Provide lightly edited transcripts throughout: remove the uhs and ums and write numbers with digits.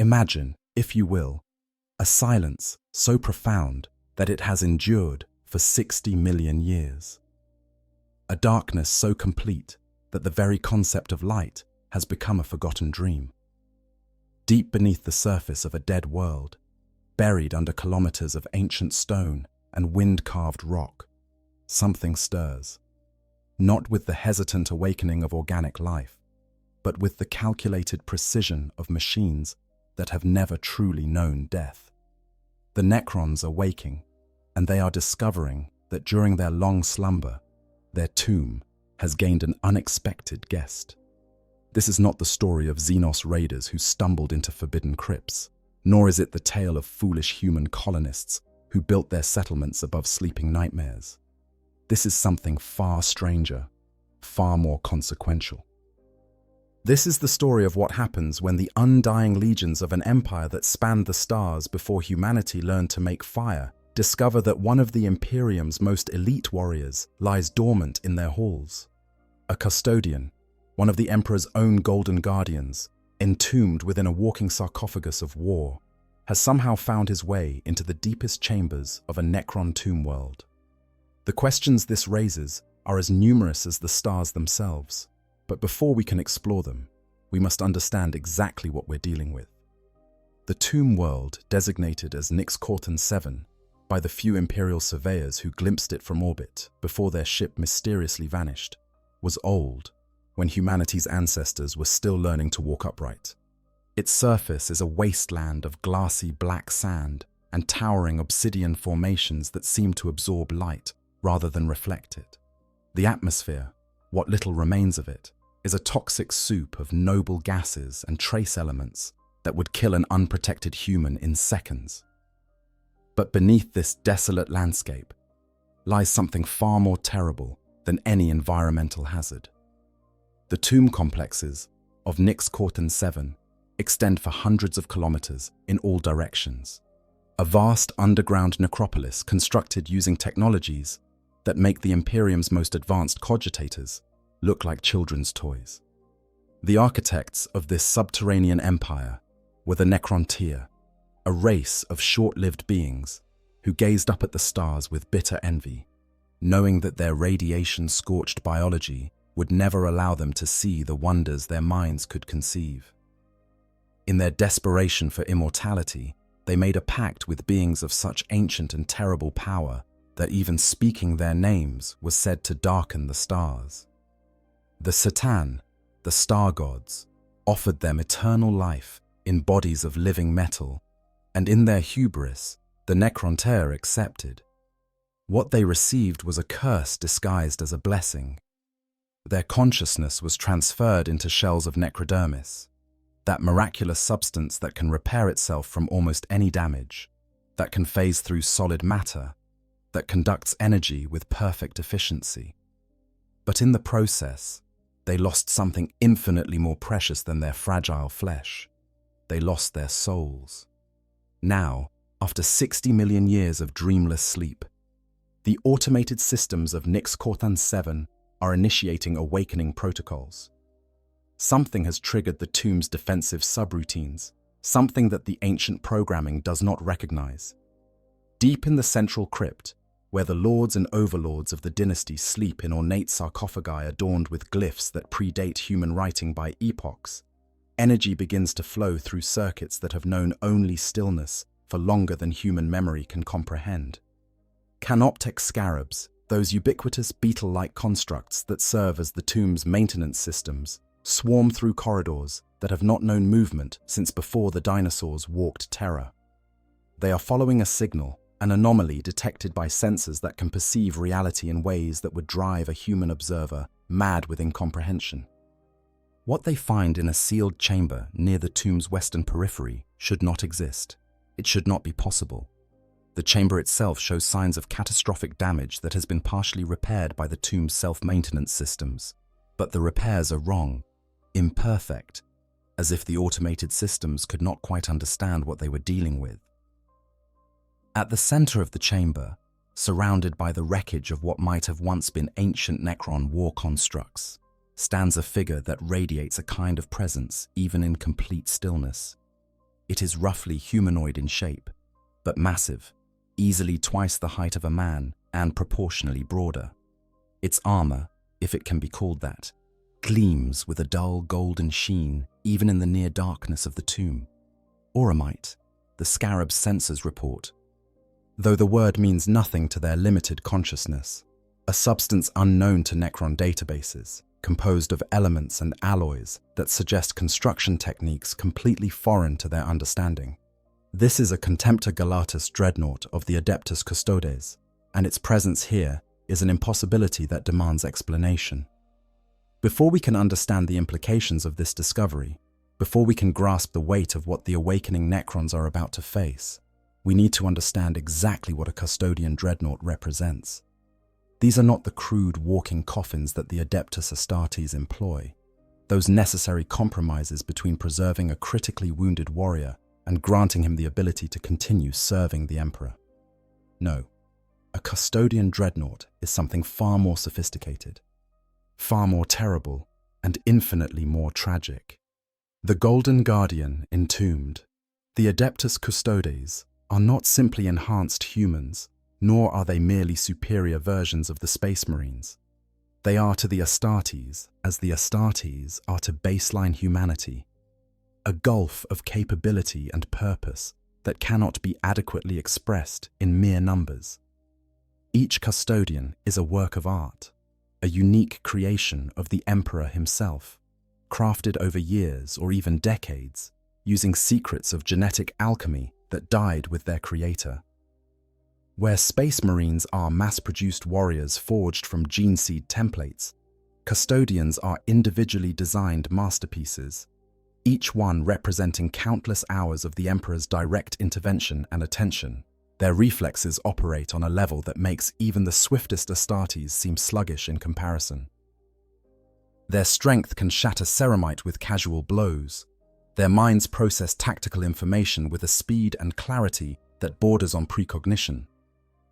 Imagine, if you will, a silence so profound that it has endured for 60 million years. A darkness so complete that the very concept of light has become a forgotten dream. Deep beneath the surface of a dead world, buried under kilometers of ancient stone and wind-carved rock, something stirs. Not with the hesitant awakening of organic life, but with the calculated precision of machines that have never truly known death. The Necrons are waking, and they are discovering that during their long slumber, their tomb has gained an unexpected guest. This is not the story of Xenos raiders who stumbled into forbidden crypts, nor is it the tale of foolish human colonists who built their settlements above sleeping nightmares. This is something far stranger, far more consequential. This is the story of what happens when the undying legions of an empire that spanned the stars before humanity learned to make fire discover that one of the Imperium's most elite warriors lies dormant in their halls. A Custodian, one of the Emperor's own golden guardians, entombed within a walking sarcophagus of war, has somehow found his way into the deepest chambers of a Necron tomb world. The questions this raises are as numerous as the stars themselves, but before we can explore them, we must understand exactly what we're dealing with. The tomb world, designated as Nix-Cortan 7 by the few Imperial surveyors who glimpsed it from orbit before their ship mysteriously vanished, was old, when humanity's ancestors were still learning to walk upright. Its surface is a wasteland of glassy black sand and towering obsidian formations that seem to absorb light rather than reflect it. The atmosphere, what little remains of it, is a toxic soup of noble gases and trace elements that would kill an unprotected human in seconds. But beneath this desolate landscape lies something far more terrible than any environmental hazard. The tomb complexes of Nix-Cortan 7 extend for hundreds of kilometers in all directions. A vast underground necropolis constructed using technologies that make the Imperium's most advanced cogitators look like children's toys. The architects of this subterranean empire were the Necrontyr, a race of short-lived beings who gazed up at the stars with bitter envy, knowing that their radiation-scorched biology would never allow them to see the wonders their minds could conceive. In their desperation for immortality, they made a pact with beings of such ancient and terrible power that even speaking their names was said to darken the stars. The Satan, the star gods, offered them eternal life in bodies of living metal, and in their hubris, the Necrontyr accepted. What they received was a curse disguised as a blessing. Their consciousness was transferred into shells of necrodermis, that miraculous substance that can repair itself from almost any damage, that can phase through solid matter, that conducts energy with perfect efficiency. But in the process, they lost something infinitely more precious than their fragile flesh. They lost their souls. Now, after 60 million years of dreamless sleep, the automated systems of Nix-Cortan 7 are initiating awakening protocols. Something has triggered the tomb's defensive subroutines, something that the ancient programming does not recognize. Deep in the central crypt, where the lords and overlords of the dynasty sleep in ornate sarcophagi adorned with glyphs that predate human writing by epochs, energy begins to flow through circuits that have known only stillness for longer than human memory can comprehend. Canoptek scarabs, those ubiquitous beetle-like constructs that serve as the tomb's maintenance systems, swarm through corridors that have not known movement since before the dinosaurs walked terror. They are following a signal, an anomaly detected by sensors that can perceive reality in ways that would drive a human observer mad with incomprehension. What they find in a sealed chamber near the tomb's western periphery should not exist. It should not be possible. The chamber itself shows signs of catastrophic damage that has been partially repaired by the tomb's self-maintenance systems. But the repairs are wrong, imperfect, as if the automated systems could not quite understand what they were dealing with. At the center of the chamber, surrounded by the wreckage of what might have once been ancient Necron war constructs, stands a figure that radiates a kind of presence even in complete stillness. It is roughly humanoid in shape, but massive, easily twice the height of a man and proportionally broader. Its armor, if it can be called that, gleams with a dull golden sheen even in the near darkness of the tomb. Auramite, the scarab's sensors report, though the word means nothing to their limited consciousness, a substance unknown to Necron databases, composed of elements and alloys that suggest construction techniques completely foreign to their understanding. This is a Contemptor Galatus dreadnought of the Adeptus Custodes, and its presence here is an impossibility that demands explanation. Before we can understand the implications of this discovery, before we can grasp the weight of what the awakening Necrons are about to face, we need to understand exactly what a Custodian dreadnought represents. These are not the crude walking coffins that the Adeptus Astartes employ, those necessary compromises between preserving a critically wounded warrior and granting him the ability to continue serving the Emperor. No, a Custodian dreadnought is something far more sophisticated, far more terrible, and infinitely more tragic. The Golden Guardian entombed, the Adeptus Custodes, are not simply enhanced humans, nor are they merely superior versions of the Space Marines. They are to the Astartes as the Astartes are to baseline humanity, a gulf of capability and purpose that cannot be adequately expressed in mere numbers. Each Custodian is a work of art, a unique creation of the Emperor himself, crafted over years or even decades, using secrets of genetic alchemy that died with their creator. Where Space Marines are mass-produced warriors forged from gene seed templates, Custodians are individually designed masterpieces, each one representing countless hours of the Emperor's direct intervention and attention. Their reflexes operate on a level that makes even the swiftest Astartes seem sluggish in comparison. Their strength can shatter ceramite with casual blows. Their minds process tactical information with a speed and clarity that borders on precognition.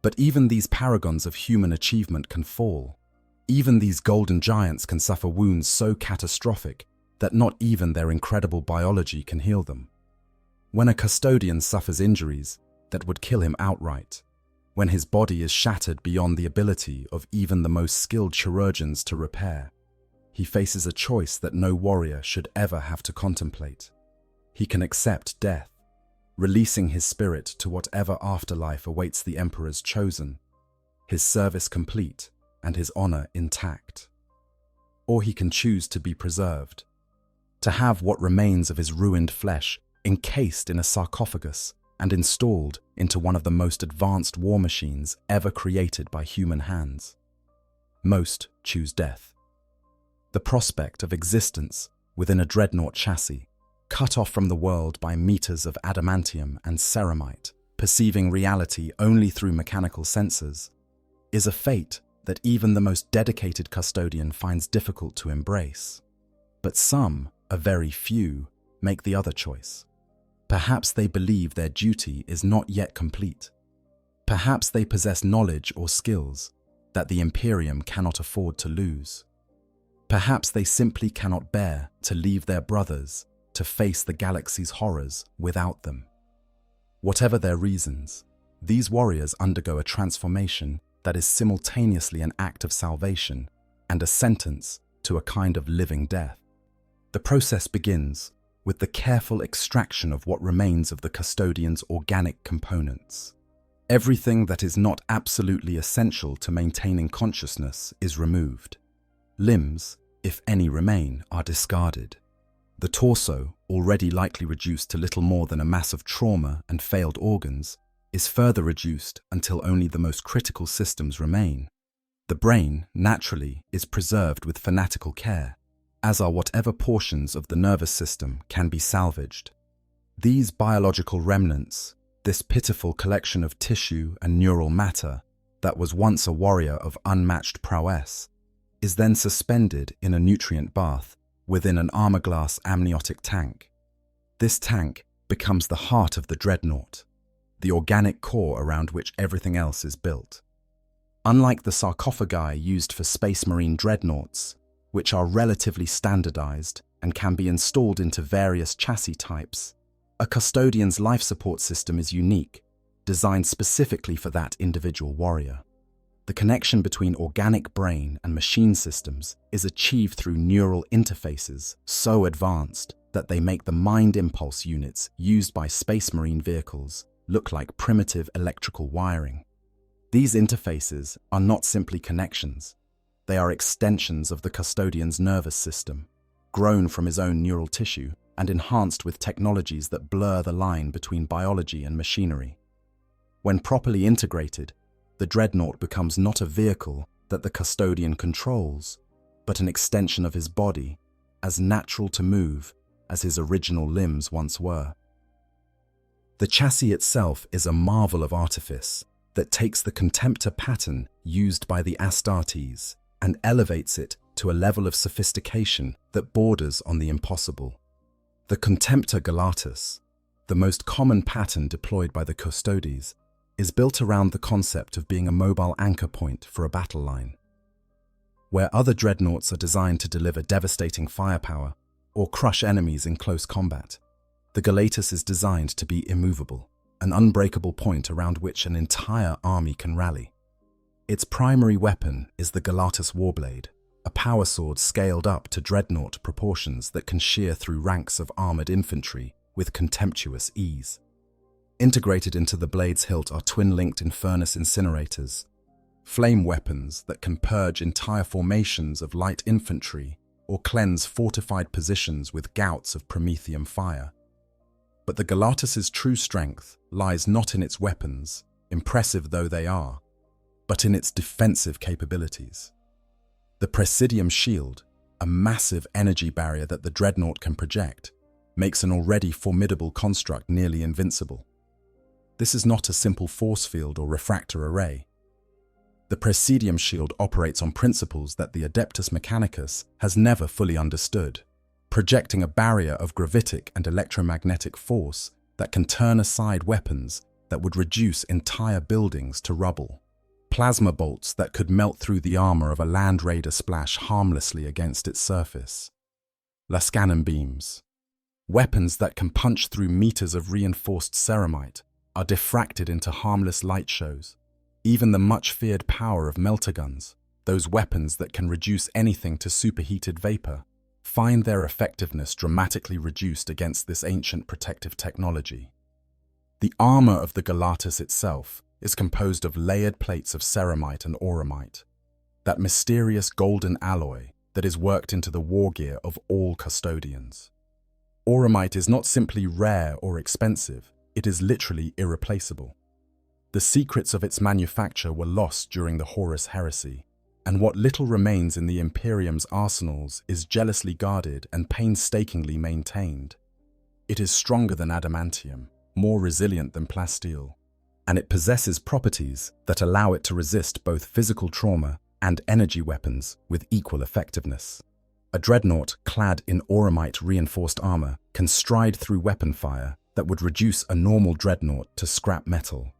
But even these paragons of human achievement can fall. Even these golden giants can suffer wounds so catastrophic that not even their incredible biology can heal them. When a Custodian suffers injuries that would kill him outright, when his body is shattered beyond the ability of even the most skilled chirurgeons to repair, he faces a choice that no warrior should ever have to contemplate. He can accept death, releasing his spirit to whatever afterlife awaits the Emperor's chosen, his service complete and his honor intact. Or he can choose to be preserved, to have what remains of his ruined flesh encased in a sarcophagus and installed into one of the most advanced war machines ever created by human hands. Most choose death. The prospect of existence within a dreadnought chassis, cut off from the world by meters of adamantium and ceramite, perceiving reality only through mechanical sensors, is a fate that even the most dedicated Custodian finds difficult to embrace. But some, a very few, make the other choice. Perhaps they believe their duty is not yet complete. Perhaps they possess knowledge or skills that the Imperium cannot afford to lose. Perhaps they simply cannot bear to leave their brothers to face the galaxy's horrors without them. Whatever their reasons, these warriors undergo a transformation that is simultaneously an act of salvation and a sentence to a kind of living death. The process begins with the careful extraction of what remains of the Custodian's organic components. Everything that is not absolutely essential to maintaining consciousness is removed. Limbs, if any remain, are discarded. The torso, already likely reduced to little more than a mass of trauma and failed organs, is further reduced until only the most critical systems remain. The brain, naturally, is preserved with fanatical care, as are whatever portions of the nervous system can be salvaged. These biological remnants, this pitiful collection of tissue and neural matter that was once a warrior of unmatched prowess, is then suspended in a nutrient bath within an armor-glass amniotic tank. This tank becomes the heart of the dreadnought, the organic core around which everything else is built. Unlike the sarcophagi used for Space Marine dreadnoughts, which are relatively standardized and can be installed into various chassis types, A Custodian's life support system is unique, designed specifically for that individual warrior. The connection between organic brain and machine systems is achieved through neural interfaces so advanced that they make the mind impulse units used by Space Marine vehicles look like primitive electrical wiring. These interfaces are not simply connections. They are extensions of the Custodian's nervous system, grown from his own neural tissue and enhanced with technologies that blur the line between biology and machinery. When properly integrated, the Dreadnought becomes not a vehicle that the Custodian controls, but an extension of his body, as natural to move as his original limbs once were. The chassis itself is a marvel of artifice that takes the Contemptor pattern used by the Astartes and elevates it to a level of sophistication that borders on the impossible. The Contemptor Galatas, the most common pattern deployed by the Custodes, is built around the concept of being a mobile anchor point for a battle line. Where other dreadnoughts are designed to deliver devastating firepower or crush enemies in close combat, the Galatas is designed to be immovable, an unbreakable point around which an entire army can rally. Its primary weapon is the Galatas Warblade, a power sword scaled up to dreadnought proportions that can shear through ranks of armored infantry with contemptuous ease. Integrated into the blade's hilt are twin-linked Infernus incinerators, flame weapons that can purge entire formations of light infantry or cleanse fortified positions with gouts of Promethean fire. But the Galatas' true strength lies not in its weapons, impressive though they are, but in its defensive capabilities. The Presidium shield, a massive energy barrier that the Dreadnought can project, makes an already formidable construct nearly invincible. This is not a simple force field or refractor array. The Presidium shield operates on principles that the Adeptus Mechanicus has never fully understood, projecting a barrier of gravitic and electromagnetic force that can turn aside weapons that would reduce entire buildings to rubble. Plasma bolts that could melt through the armor of a Land Raider splash harmlessly against its surface. Lascanon beams, weapons that can punch through meters of reinforced ceramite, are diffracted into harmless light shows. Even the much-feared power of melter guns, those weapons that can reduce anything to superheated vapor, find their effectiveness dramatically reduced against this ancient protective technology. The armor of the Galatas itself is composed of layered plates of ceramite and auramite, that mysterious golden alloy that is worked into the war gear of all Custodians. Auramite is not simply rare or expensive, it is literally irreplaceable. The secrets of its manufacture were lost during the Horus Heresy, and what little remains in the Imperium's arsenals is jealously guarded and painstakingly maintained. It is stronger than adamantium, more resilient than plasteel, and it possesses properties that allow it to resist both physical trauma and energy weapons with equal effectiveness. A dreadnought clad in auramite-reinforced armor can stride through weapon fire that would reduce a normal dreadnought to scrap metal,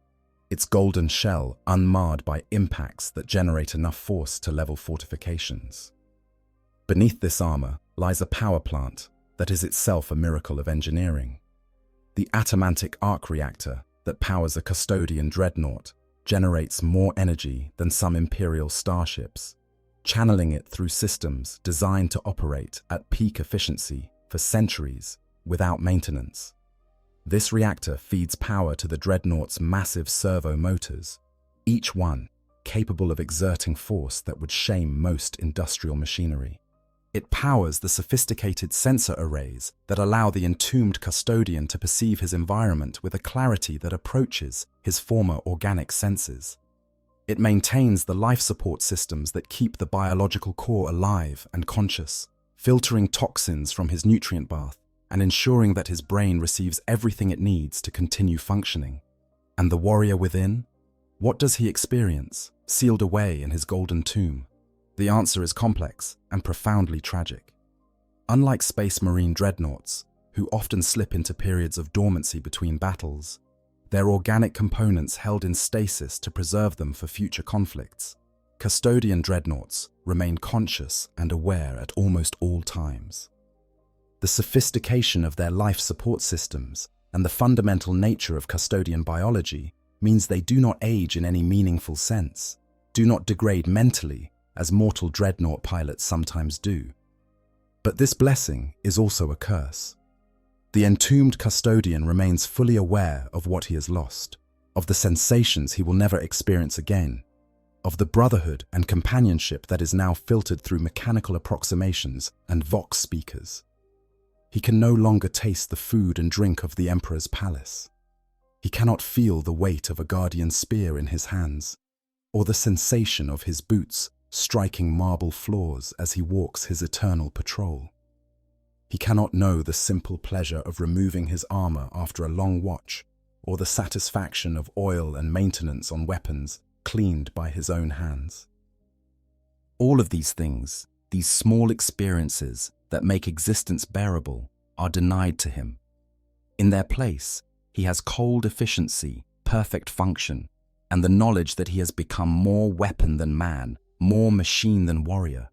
its golden shell unmarred by impacts that generate enough force to level fortifications. Beneath this armor lies a power plant that is itself a miracle of engineering. The atomantic arc reactor that powers a Custodian dreadnought generates more energy than some Imperial starships, channeling it through systems designed to operate at peak efficiency for centuries without maintenance. This reactor feeds power to the dreadnought's massive servo motors, each one capable of exerting force that would shame most industrial machinery. It powers the sophisticated sensor arrays that allow the entombed Custodian to perceive his environment with a clarity that approaches his former organic senses. It maintains the life support systems that keep the biological core alive and conscious, filtering toxins from his nutrient bath and ensuring that his brain receives everything it needs to continue functioning. And the warrior within? What does he experience, sealed away in his golden tomb? The answer is complex and profoundly tragic. Unlike Space Marine dreadnoughts, who often slip into periods of dormancy between battles, their organic components held in stasis to preserve them for future conflicts, Custodian dreadnoughts remain conscious and aware at almost all times. The sophistication of their life support systems and the fundamental nature of custodian biology means they do not age in any meaningful sense, do not degrade mentally as mortal Dreadnought pilots sometimes do. But this blessing is also a curse. The entombed custodian remains fully aware of what he has lost, of the sensations he will never experience again, of the brotherhood and companionship that is now filtered through mechanical approximations and vox speakers. He can no longer taste the food and drink of the Emperor's palace. He cannot feel the weight of a guardian spear in his hands, or the sensation of his boots striking marble floors as he walks his eternal patrol. He cannot know the simple pleasure of removing his armor after a long watch, or the satisfaction of oil and maintenance on weapons cleaned by his own hands. All of these things, these small experiences that make existence bearable, are denied to him. In their place, he has cold efficiency, perfect function, and the knowledge that he has become more weapon than man, more machine than warrior.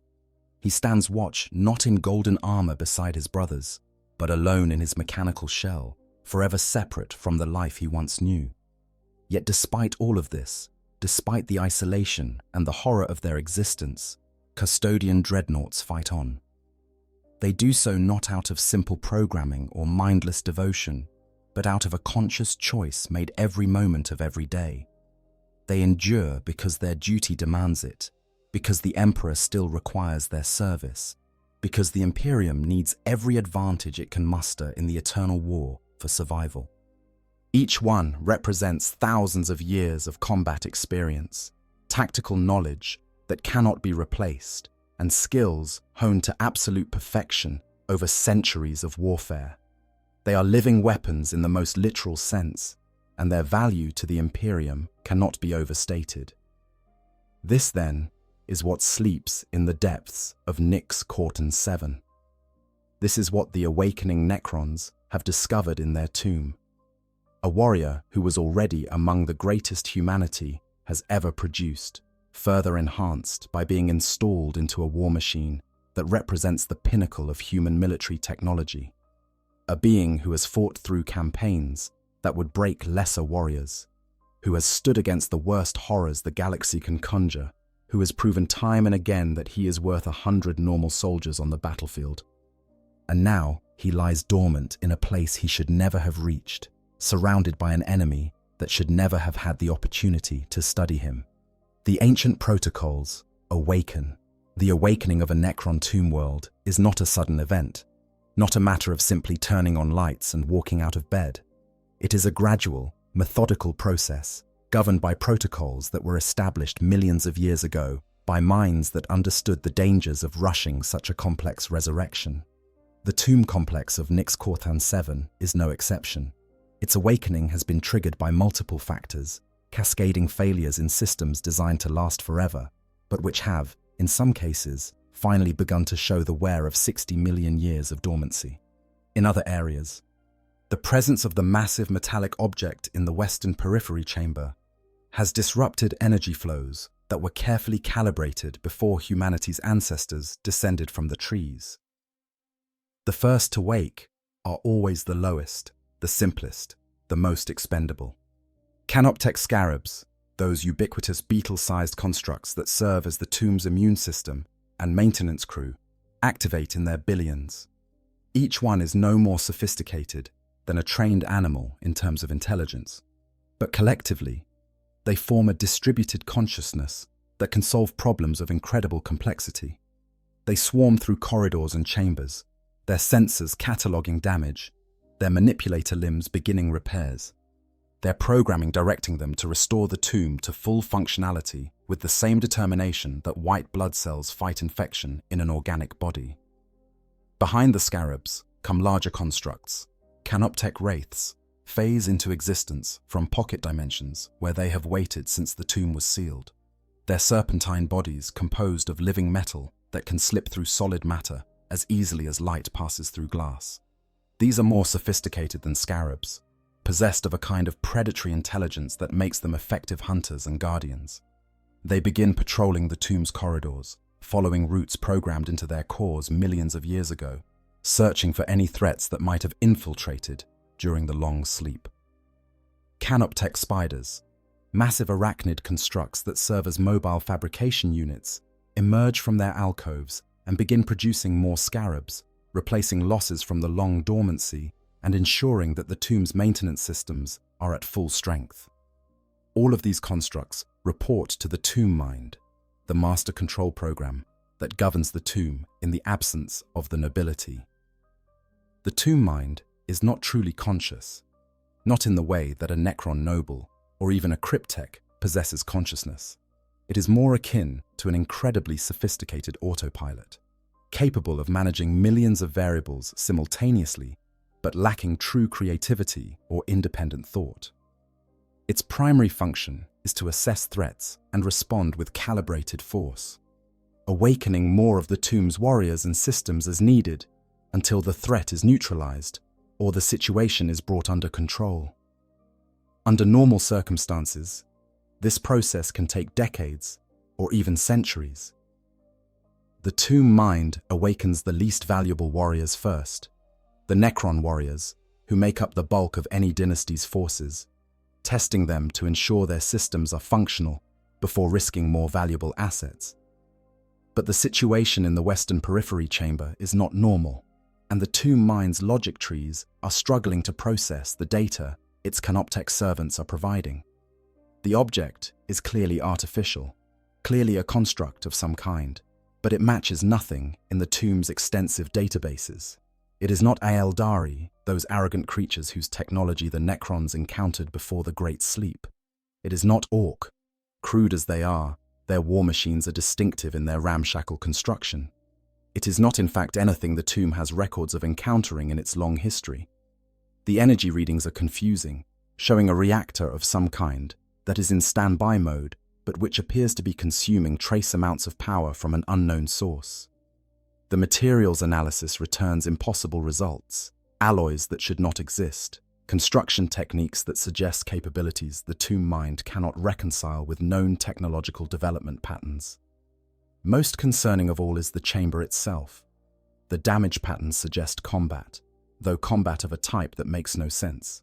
He stands watch not in golden armor beside his brothers, but alone in his mechanical shell, forever separate from the life he once knew. Yet despite all of this, despite the isolation and the horror of their existence, custodian dreadnoughts fight on. They do so not out of simple programming or mindless devotion, but out of a conscious choice made every moment of every day. They endure because their duty demands it, because the Emperor still requires their service, because the Imperium needs every advantage it can muster in the eternal war for survival. Each one represents thousands of years of combat experience, tactical knowledge that cannot be replaced, and skills honed to absolute perfection over centuries of warfare. They are living weapons in the most literal sense, and their value to the Imperium cannot be overstated. This, then, is what sleeps in the depths of Nyx Corton 7. This is what the awakening Necrons have discovered in their tomb. A warrior who was already among the greatest humanity has ever produced, further enhanced by being installed into a war machine that represents the pinnacle of human military technology. A being who has fought through campaigns that would break lesser warriors, who has stood against the worst horrors the galaxy can conjure, who has proven time and again that he is worth 100 normal soldiers on the battlefield. And now he lies dormant in a place he should never have reached, surrounded by an enemy that should never have had the opportunity to study him. The ancient protocols awaken. The awakening of a Necron tomb world is not a sudden event, not a matter of simply turning on lights and walking out of bed. It is a gradual, methodical process, governed by protocols that were established millions of years ago by minds that understood the dangers of rushing such a complex resurrection. The tomb complex of Nyx Corton 7 is no exception. Its awakening has been triggered by multiple factors, cascading failures in systems designed to last forever, but which have, in some cases, finally begun to show the wear of 60 million years of dormancy. In other areas, the presence of the massive metallic object in the western periphery chamber has disrupted energy flows that were carefully calibrated before humanity's ancestors descended from the trees. The first to wake are always the lowest, the simplest, the most expendable. Canoptek scarabs, those ubiquitous beetle-sized constructs that serve as the tomb's immune system and maintenance crew, activate in their billions. Each one is no more sophisticated than a trained animal in terms of intelligence, but collectively, they form a distributed consciousness that can solve problems of incredible complexity. They swarm through corridors and chambers, their sensors cataloging damage, their manipulator limbs beginning repairs, their programming directing them to restore the tomb to full functionality with the same determination that white blood cells fight infection in an organic body. Behind the scarabs come larger constructs, canoptek wraiths, phase into existence from pocket dimensions where they have waited since the tomb was sealed. Their serpentine bodies composed of living metal that can slip through solid matter as easily as light passes through glass. These are more sophisticated than scarabs, possessed of a kind of predatory intelligence that makes them effective hunters and guardians. They begin patrolling the tomb's corridors, following routes programmed into their cores millions of years ago, searching for any threats that might have infiltrated, during the long sleep. Canoptek spiders, massive arachnid constructs that serve as mobile fabrication units, emerge from their alcoves and begin producing more scarabs, replacing losses from the long dormancy and ensuring that the tomb's maintenance systems are at full strength. All of these constructs report to the tomb mind, the master control program that governs the tomb in the absence of the nobility. The tomb mind is not truly conscious, not in the way that a Necron noble or even a cryptek possesses consciousness. It is more akin to an incredibly sophisticated autopilot, capable of managing millions of variables simultaneously, but lacking true creativity or independent thought. Its primary function is to assess threats and respond with calibrated force, awakening more of the tomb's warriors and systems as needed until the threat is neutralized or the situation is brought under control. Under normal circumstances, this process can take decades or even centuries. The tomb mind awakens the least valuable warriors first, the Necron warriors, who make up the bulk of any dynasty's forces, testing them to ensure their systems are functional before risking more valuable assets. But the situation in the Western Periphery chamber is not normal, and the tomb mind's logic trees are struggling to process the data its Canoptek servants are providing. The object is clearly artificial, clearly a construct of some kind, but it matches nothing in the tomb's extensive databases. It is not Aeldari, those arrogant creatures whose technology the Necrons encountered before the Great Sleep. It is not Orc. Crude as they are, their war machines are distinctive in their ramshackle construction. It is not in fact anything the tomb has records of encountering in its long history. The energy readings are confusing, showing a reactor of some kind that is in standby mode, but which appears to be consuming trace amounts of power from an unknown source. The materials analysis returns impossible results, alloys that should not exist, construction techniques that suggest capabilities the tomb mind cannot reconcile with known technological development patterns. Most concerning of all is the chamber itself. The damage patterns suggest combat, though combat of a type that makes no sense.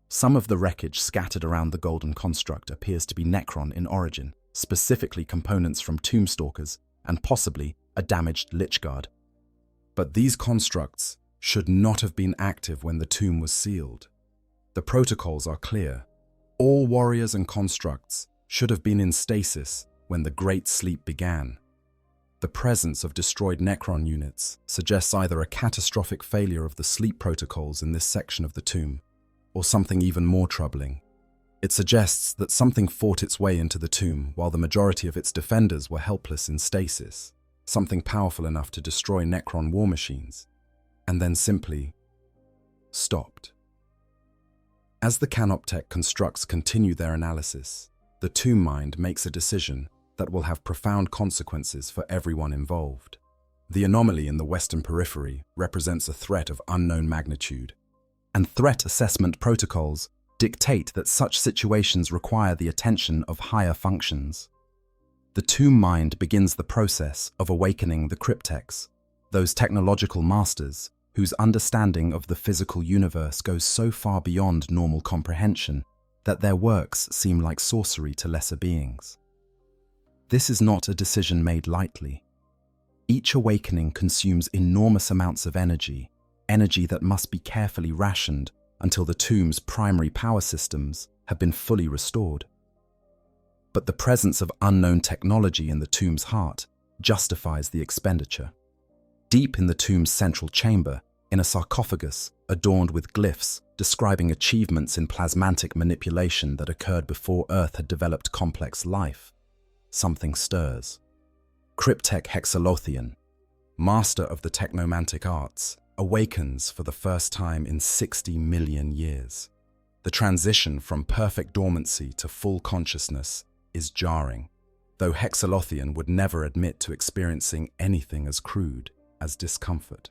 Some of the wreckage scattered around the golden construct appears to be Necron in origin, specifically components from Tombstalkers and possibly a damaged Lichguard. But these constructs should not have been active when the tomb was sealed. The protocols are clear. All warriors and constructs should have been in stasis when the Great Sleep began. The presence of destroyed Necron units suggests either a catastrophic failure of the sleep protocols in this section of the tomb, or something even more troubling. It suggests that something fought its way into the tomb while the majority of its defenders were helpless in stasis, something powerful enough to destroy Necron war machines, and then simply stopped. As the Canoptek constructs continue their analysis, the tomb mind makes a decision that will have profound consequences for everyone involved. The anomaly in the Western Periphery represents a threat of unknown magnitude, and threat assessment protocols dictate that such situations require the attention of higher functions. The tomb mind begins the process of awakening the crypteks, those technological masters whose understanding of the physical universe goes so far beyond normal comprehension that their works seem like sorcery to lesser beings. This is not a decision made lightly. Each awakening consumes enormous amounts of energy that must be carefully rationed until the tomb's primary power systems have been fully restored. But the presence of unknown technology in the tomb's heart justifies the expenditure. Deep in the tomb's central chamber, in a sarcophagus adorned with glyphs describing achievements in plasmantic manipulation that occurred before Earth had developed complex life, something stirs. Cryptek Hexalothian, master of the technomantic arts, awakens for the first time in 60 million years. The transition from perfect dormancy to full consciousness is jarring, though Hexalothian would never admit to experiencing anything as crude as discomfort.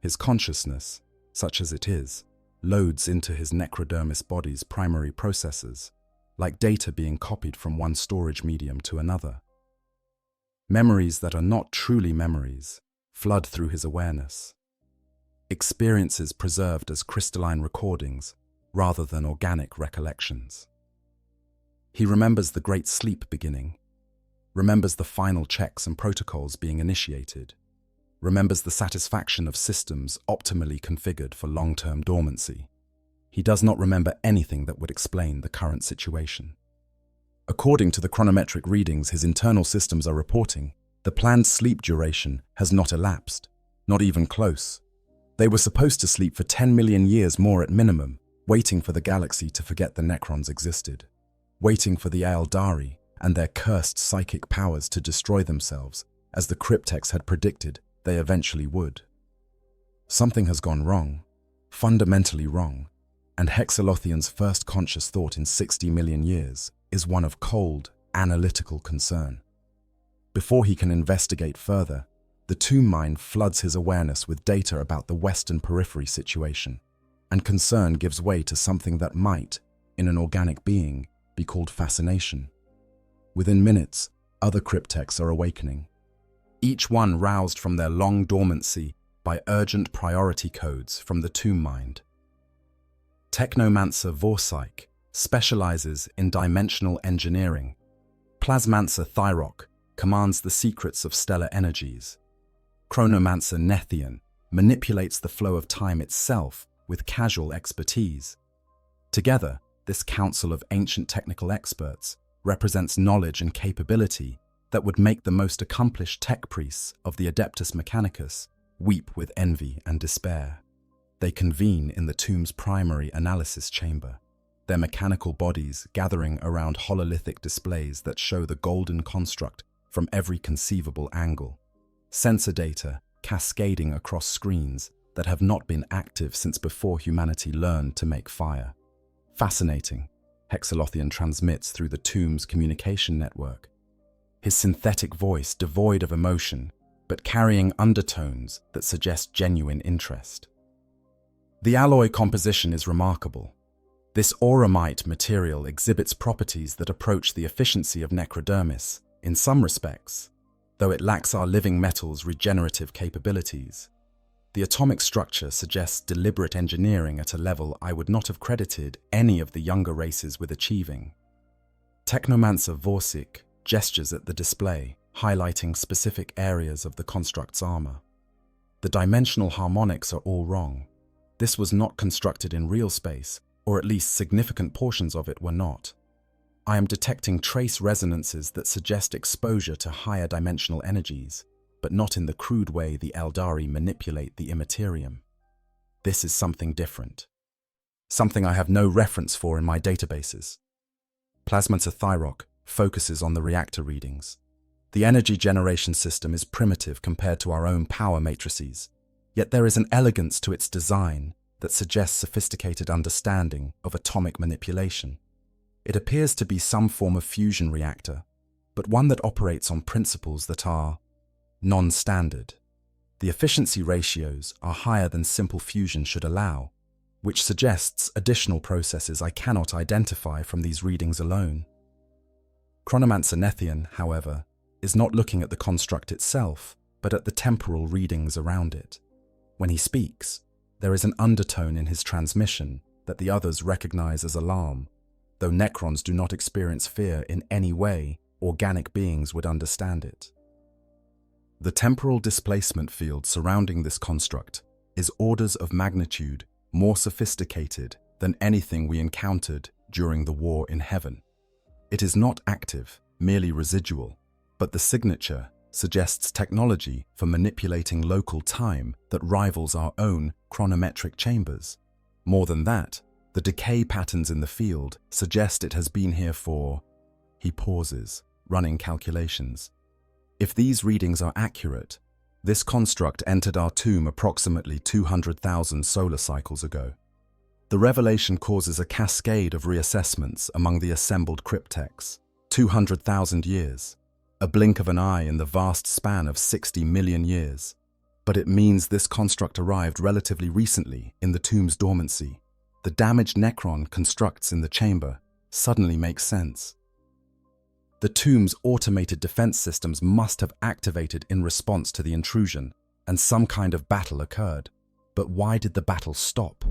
His consciousness, such as it is, loads into his necrodermis body's primary processors, like data being copied from one storage medium to another. Memories that are not truly memories flood through his awareness. experiences preserved as crystalline recordings rather than organic recollections. He remembers the Great Sleep beginning, remembers the final checks and protocols being initiated, remembers the satisfaction of systems optimally configured for long-term dormancy. He does not remember anything that would explain the current situation. According to the chronometric readings his internal systems are reporting, the planned sleep duration has not elapsed, not even close. They were supposed to sleep for 10 million years more at minimum, waiting for the galaxy to forget the Necrons existed, waiting for the Aeldari and their cursed psychic powers to destroy themselves, as the cryptex had predicted they eventually would. Something has gone wrong, fundamentally wrong, and Hexalothian's first conscious thought in 60 million years is one of cold, analytical concern. Before he can investigate further, the tomb mine floods his awareness with data about the Western periphery situation, and concern gives way to something that might, in an organic being, be called fascination. Within minutes, other cryptex are awakening, each one roused from their long dormancy by urgent priority codes from the tomb mind. Technomancer Vorsyke specializes in dimensional engineering. Plasmancer Thyrok commands the secrets of stellar energies. Chronomancer Nethian manipulates the flow of time itself with casual expertise. Together, this council of ancient technical experts represents knowledge and capability that would make the most accomplished tech priests of the Adeptus Mechanicus weep with envy and despair. They convene in the tomb's primary analysis chamber, their mechanical bodies gathering around hololithic displays that show the golden construct from every conceivable angle, sensor data cascading across screens that have not been active since before humanity learned to make fire. Fascinating, Hexalothian transmits through the tomb's communication network, his synthetic voice devoid of emotion, but carrying undertones that suggest genuine interest. The alloy composition is remarkable. This auramite material exhibits properties that approach the efficiency of necrodermis in some respects, though it lacks our living metal's regenerative capabilities. The atomic structure suggests deliberate engineering at a level I would not have credited any of the younger races with achieving. Technomancer Vorsyke gestures at the display, highlighting specific areas of the construct's armor. The dimensional harmonics are all wrong. This was not constructed in real space, or at least significant portions of it were not. I am detecting trace resonances that suggest exposure to higher dimensional energies, but not in the crude way the Aeldari manipulate the Imperium. This is something different. Something I have no reference for in my databases. Plasmancer Thyrok focuses on the reactor readings. The energy generation system is primitive compared to our own power matrices, yet there is an elegance to its design that suggests sophisticated understanding of atomic manipulation. It appears to be some form of fusion reactor, but one that operates on principles that are non-standard. The efficiency ratios are higher than simple fusion should allow, which suggests additional processes I cannot identify from these readings alone. Chronomancer Nethian, however, is not looking at the construct itself, but at the temporal readings around it. When he speaks, there is an undertone in his transmission that the others recognize as alarm. Though Necrons do not experience fear in any way, organic beings would understand it. The temporal displacement field surrounding this construct is orders of magnitude more sophisticated than anything we encountered during the war in heaven. It is not active, merely residual, but the signature suggests technology for manipulating local time that rivals our own chronometric chambers. More than that, the decay patterns in the field suggest it has been here for... He pauses, running calculations. If these readings are accurate, this construct entered our tomb approximately 200,000 solar cycles ago. The revelation causes a cascade of reassessments among the assembled cryptex. 200,000 years. A blink of an eye in the vast span of 60 million years. But it means this construct arrived relatively recently in the tomb's dormancy. The damaged Necron constructs in the chamber suddenly make sense. The tomb's automated defense systems must have activated in response to the intrusion, and some kind of battle occurred. But why did the battle stop?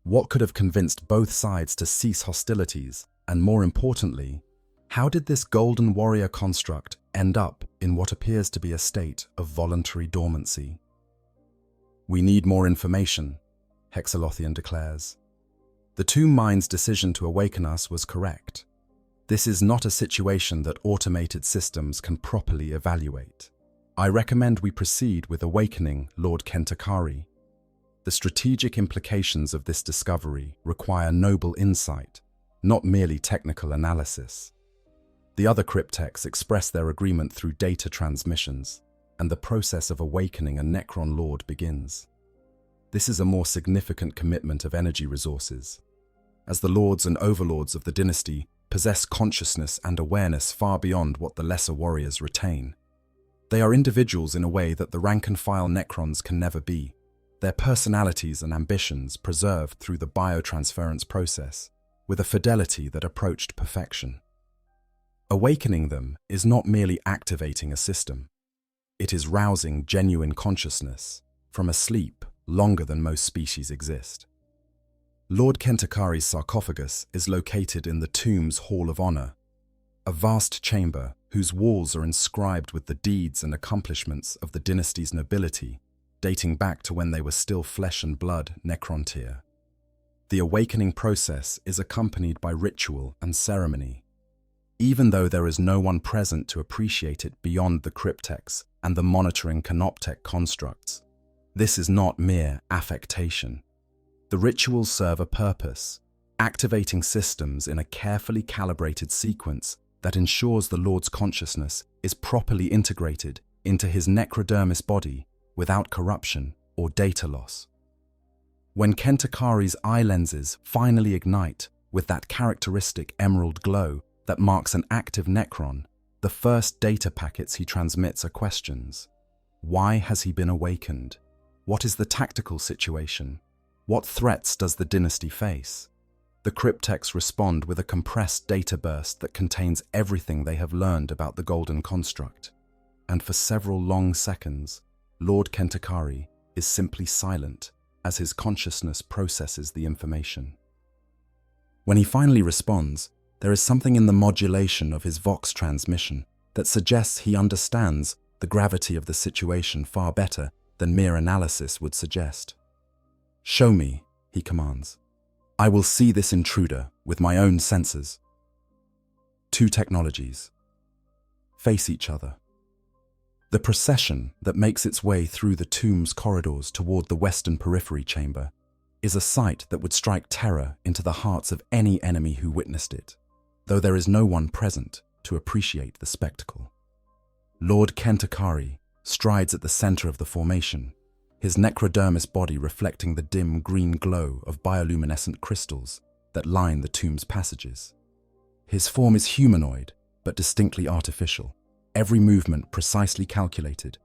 What could have convinced both sides to cease hostilities? And more importantly, how did this golden warrior construct end up in what appears to be a state of voluntary dormancy? "We need more information," Hexalothian declares. "The Tomb Mind's decision to awaken us was correct. This is not a situation that automated systems can properly evaluate. I recommend we proceed with awakening Lord Kentakari. The strategic implications of this discovery require noble insight, not merely technical analysis." The other cryptechs express their agreement through data transmissions, and the process of awakening a Necron Lord begins. This is a more significant commitment of energy resources, as the lords and overlords of the dynasty possess consciousness and awareness far beyond what the lesser warriors retain. They are individuals in a way that the rank-and-file Necrons can never be, their personalities and ambitions preserved through the biotransference process, with a fidelity that approached perfection. Awakening them is not merely activating a system. It is rousing genuine consciousness from a sleep longer than most species exist. Lord Kentakari's sarcophagus is located in the Tomb's Hall of Honor, a vast chamber whose walls are inscribed with the deeds and accomplishments of the dynasty's nobility, dating back to when they were still flesh and blood Necrontyr. The awakening process is accompanied by ritual and ceremony. Even though there is no one present to appreciate it beyond the cryptechs and the monitoring canoptech constructs, this is not mere affectation. The rituals serve a purpose, activating systems in a carefully calibrated sequence that ensures the Lord's consciousness is properly integrated into his necrodermis body without corruption or data loss. When Kentakari's eye lenses finally ignite with that characteristic emerald glow that marks an active Necron, the first data packets he transmits are questions. Why has he been awakened? What is the tactical situation? What threats does the dynasty face? The cryptechs respond with a compressed data burst that contains everything they have learned about the Golden Construct. And for several long seconds, Lord Kentakari is simply silent as his consciousness processes the information. When he finally responds, there is something in the modulation of his Vox transmission that suggests he understands the gravity of the situation far better than mere analysis would suggest. "Show me," he commands. "I will see this intruder with my own senses." Two technologies face each other. The procession that makes its way through the tomb's corridors toward the western periphery chamber is a sight that would strike terror into the hearts of any enemy who witnessed it, though there is no one present to appreciate the spectacle. Lord Kentakari strides at the center of the formation, his necrodermis body reflecting the dim green glow of bioluminescent crystals that line the tomb's passages. His form is humanoid, but distinctly artificial, every movement precisely calculated,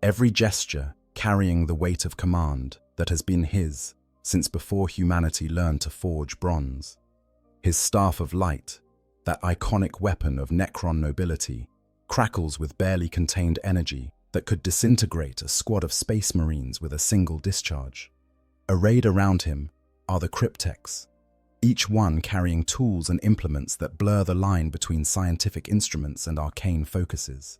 every gesture carrying the weight of command that has been his since before humanity learned to forge bronze. His staff of light, that iconic weapon of Necron nobility, crackles with barely contained energy that could disintegrate a squad of space marines with a single discharge. Arrayed around him are the cryptechs, each one carrying tools and implements that blur the line between scientific instruments and arcane focuses.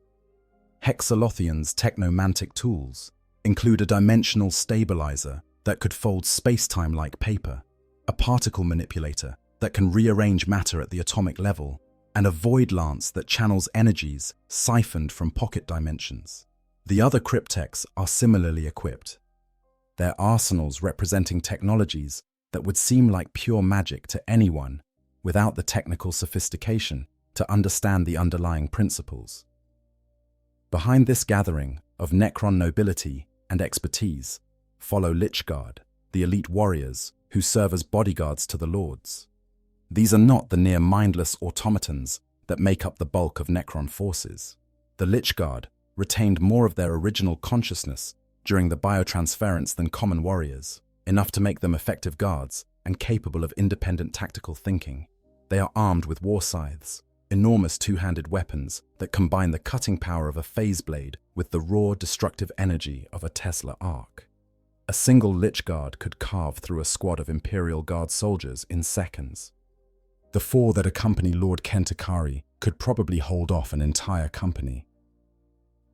Hexalothian's technomantic tools include a dimensional stabilizer that could fold space-time like paper, a particle manipulator that can rearrange matter at the atomic level, and a void lance that channels energies siphoned from pocket dimensions. The other cryptechs are similarly equipped, their arsenals representing technologies that would seem like pure magic to anyone without the technical sophistication to understand the underlying principles. Behind this gathering of Necron nobility and expertise follow Lichguard, the elite warriors who serve as bodyguards to the lords. These are not the near mindless automatons that make up the bulk of Necron forces. The Lichguard retained more of their original consciousness during the biotransference than common warriors, enough to make them effective guards and capable of independent tactical thinking. They are armed with war scythes, enormous two-handed weapons that combine the cutting power of a phase blade with the raw, destructive energy of a Tesla arc. A single Lich Guard could carve through a squad of Imperial Guard soldiers in seconds. The 4 that accompany Lord Kentakari could probably hold off an entire company.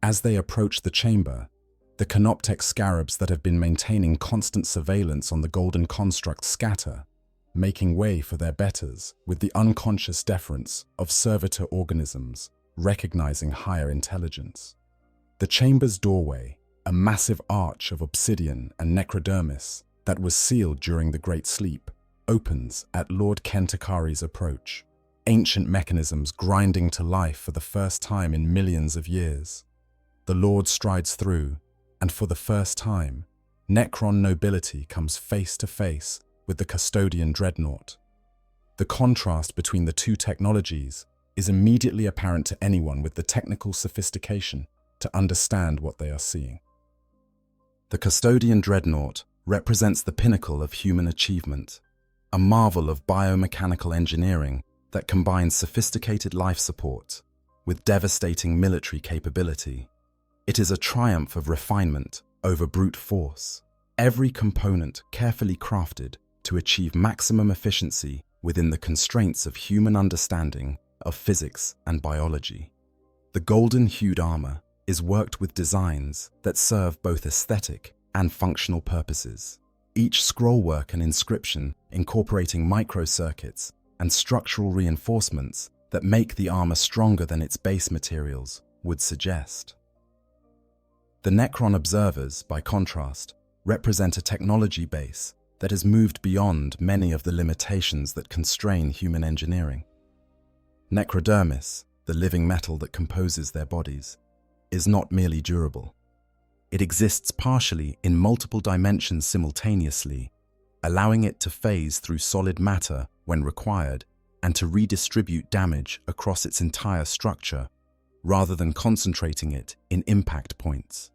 As they approach the chamber, the Canoptech scarabs that have been maintaining constant surveillance on the golden construct scatter, making way for their betters with the unconscious deference of servitor organisms recognizing higher intelligence. The chamber's doorway, a massive arch of obsidian and necrodermis that was sealed during the Great Sleep, opens at Lord Kentakari's approach, ancient mechanisms grinding to life for the first time in millions of years. The Lord strides through, and for the first time, Necron nobility comes face to face with the Custodian Dreadnought. The contrast between the two technologies is immediately apparent to anyone with the technical sophistication to understand what they are seeing. The Custodian Dreadnought represents the pinnacle of human achievement, a marvel of biomechanical engineering that combines sophisticated life support with devastating military capability. It is a triumph of refinement over brute force, every component carefully crafted to achieve maximum efficiency within the constraints of human understanding of physics and biology. The golden-hued armor is worked with designs that serve both aesthetic and functional purposes, each scrollwork and inscription incorporating microcircuits and structural reinforcements that make the armor stronger than its base materials would suggest. The Necron observers, by contrast, represent a technology base that has moved beyond many of the limitations that constrain human engineering. Necrodermis, the living metal that composes their bodies, is not merely durable. It exists partially in multiple dimensions simultaneously, allowing it to phase through solid matter when required and to redistribute damage across its entire structure, rather than concentrating it in impact points.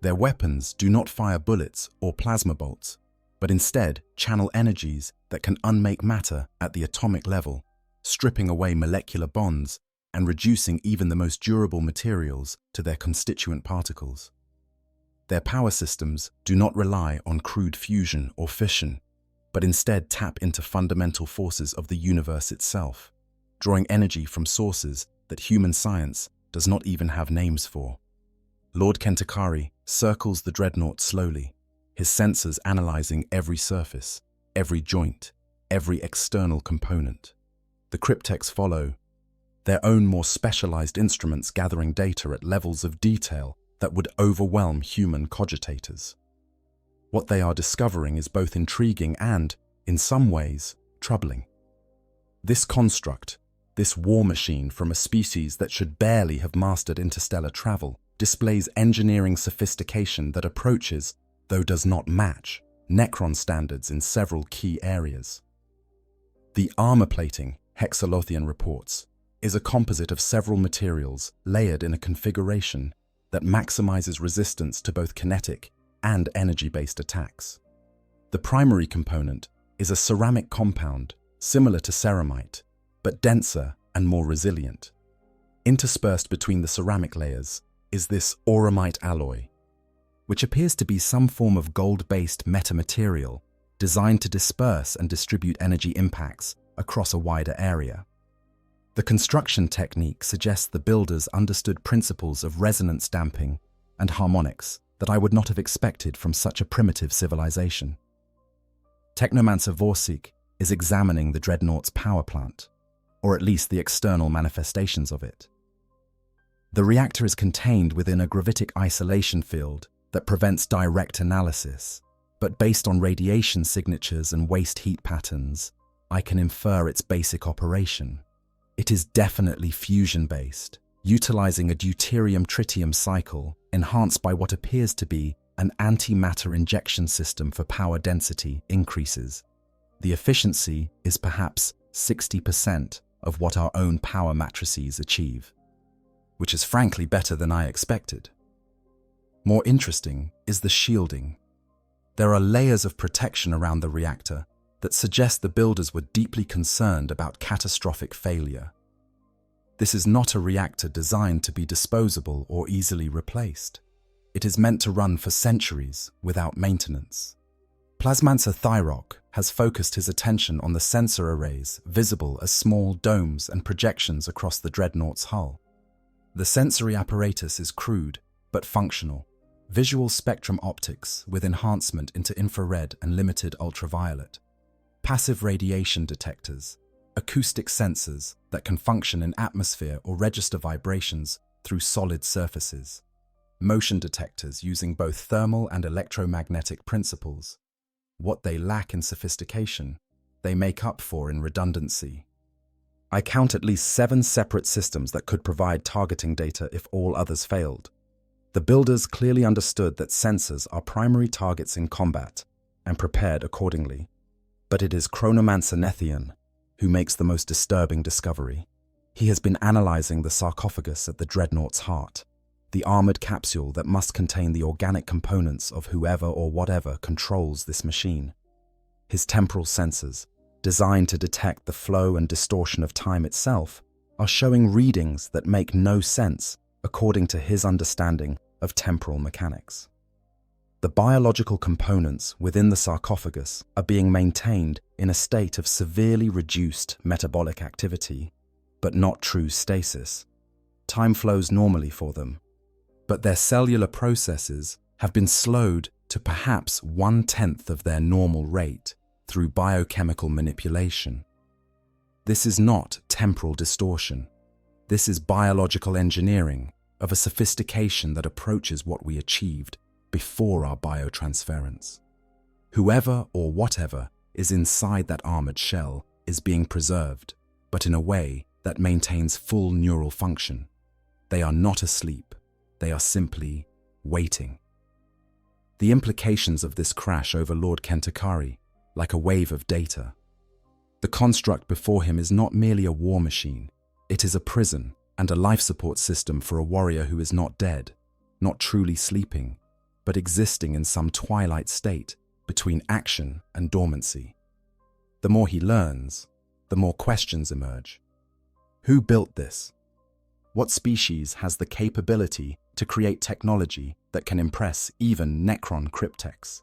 Their weapons do not fire bullets or plasma bolts, but instead channel energies that can unmake matter at the atomic level, stripping away molecular bonds and reducing even the most durable materials to their constituent particles. Their power systems do not rely on crude fusion or fission, but instead tap into fundamental forces of the universe itself, drawing energy from sources that human science does not even have names for. Lord Kentakari circles the Dreadnought slowly, his sensors analyzing every surface, every joint, every external component. The cryptechs follow, their own more specialized instruments gathering data at levels of detail that would overwhelm human cogitators. What they are discovering is both intriguing and, in some ways, troubling. This construct, this war machine from a species that should barely have mastered interstellar travel, displays engineering sophistication that approaches, though does not match, Necron standards in several key areas. The armor plating, Hexalothian reports, is a composite of several materials layered in a configuration that maximizes resistance to both kinetic and energy-based attacks. The primary component is a ceramic compound similar to ceramite, but denser and more resilient. Interspersed between the ceramic layers is this auramite alloy, which appears to be some form of gold-based metamaterial designed to disperse and distribute energy impacts across a wider area. The construction technique suggests the builders understood principles of resonance damping and harmonics that I would not have expected from such a primitive civilization. Technomancer Vorsik is examining the Dreadnought's power plant, or at least the external manifestations of it. The reactor is contained within a gravitic isolation field that prevents direct analysis, but based on radiation signatures and waste heat patterns, I can infer its basic operation. It is definitely fusion-based, utilizing a deuterium-tritium cycle enhanced by what appears to be an antimatter injection system for power density increases. The efficiency is perhaps 60% of what our own power matrices achieve, which is frankly better than I expected. More interesting is the shielding. There are layers of protection around the reactor that suggest the builders were deeply concerned about catastrophic failure. This is not a reactor designed to be disposable or easily replaced. it is meant to run for centuries without maintenance. Plasmancer Thyrock has focused his attention on the sensor arrays visible as small domes and projections across the Dreadnought's hull. The sensory apparatus is crude but functional. Visual spectrum optics with enhancement into infrared and limited ultraviolet. Passive radiation detectors. Acoustic sensors that can function in atmosphere or register vibrations through solid surfaces. Motion detectors using both thermal and electromagnetic principles. What they lack in sophistication, they make up for in redundancy. I count at least 7 separate systems that could provide targeting data if all others failed. The builders clearly understood that sensors are primary targets in combat and prepared accordingly. But it is Chronomancer Nethian who makes the most disturbing discovery. He has been analyzing the sarcophagus at the Dreadnought's heart, the armored capsule that must contain the organic components of whoever or whatever controls this machine. His temporal sensors, designed to detect the flow and distortion of time itself, are showing readings that make no sense according to his understanding of temporal mechanics. The biological components within the sarcophagus are being maintained in a state of severely reduced metabolic activity, but not true stasis. Time flows normally for them, but their cellular processes have been slowed to perhaps 1/10 of their normal rate through biochemical manipulation. This is not temporal distortion. This is biological engineering of a sophistication that approaches what we achieved before our biotransference. Whoever or whatever is inside that armored shell is being preserved, but in a way that maintains full neural function. They are not asleep. They are simply waiting. The implications of this crash over Lord Kentakari, like a wave of data. The construct before him is not merely a war machine. It is a prison and a life support system for a warrior who is not dead, not truly sleeping, but existing in some twilight state between action and dormancy. The more he learns, the more questions emerge. Who built this? What species has the capability to create technology that can impress even Necron cryptechs?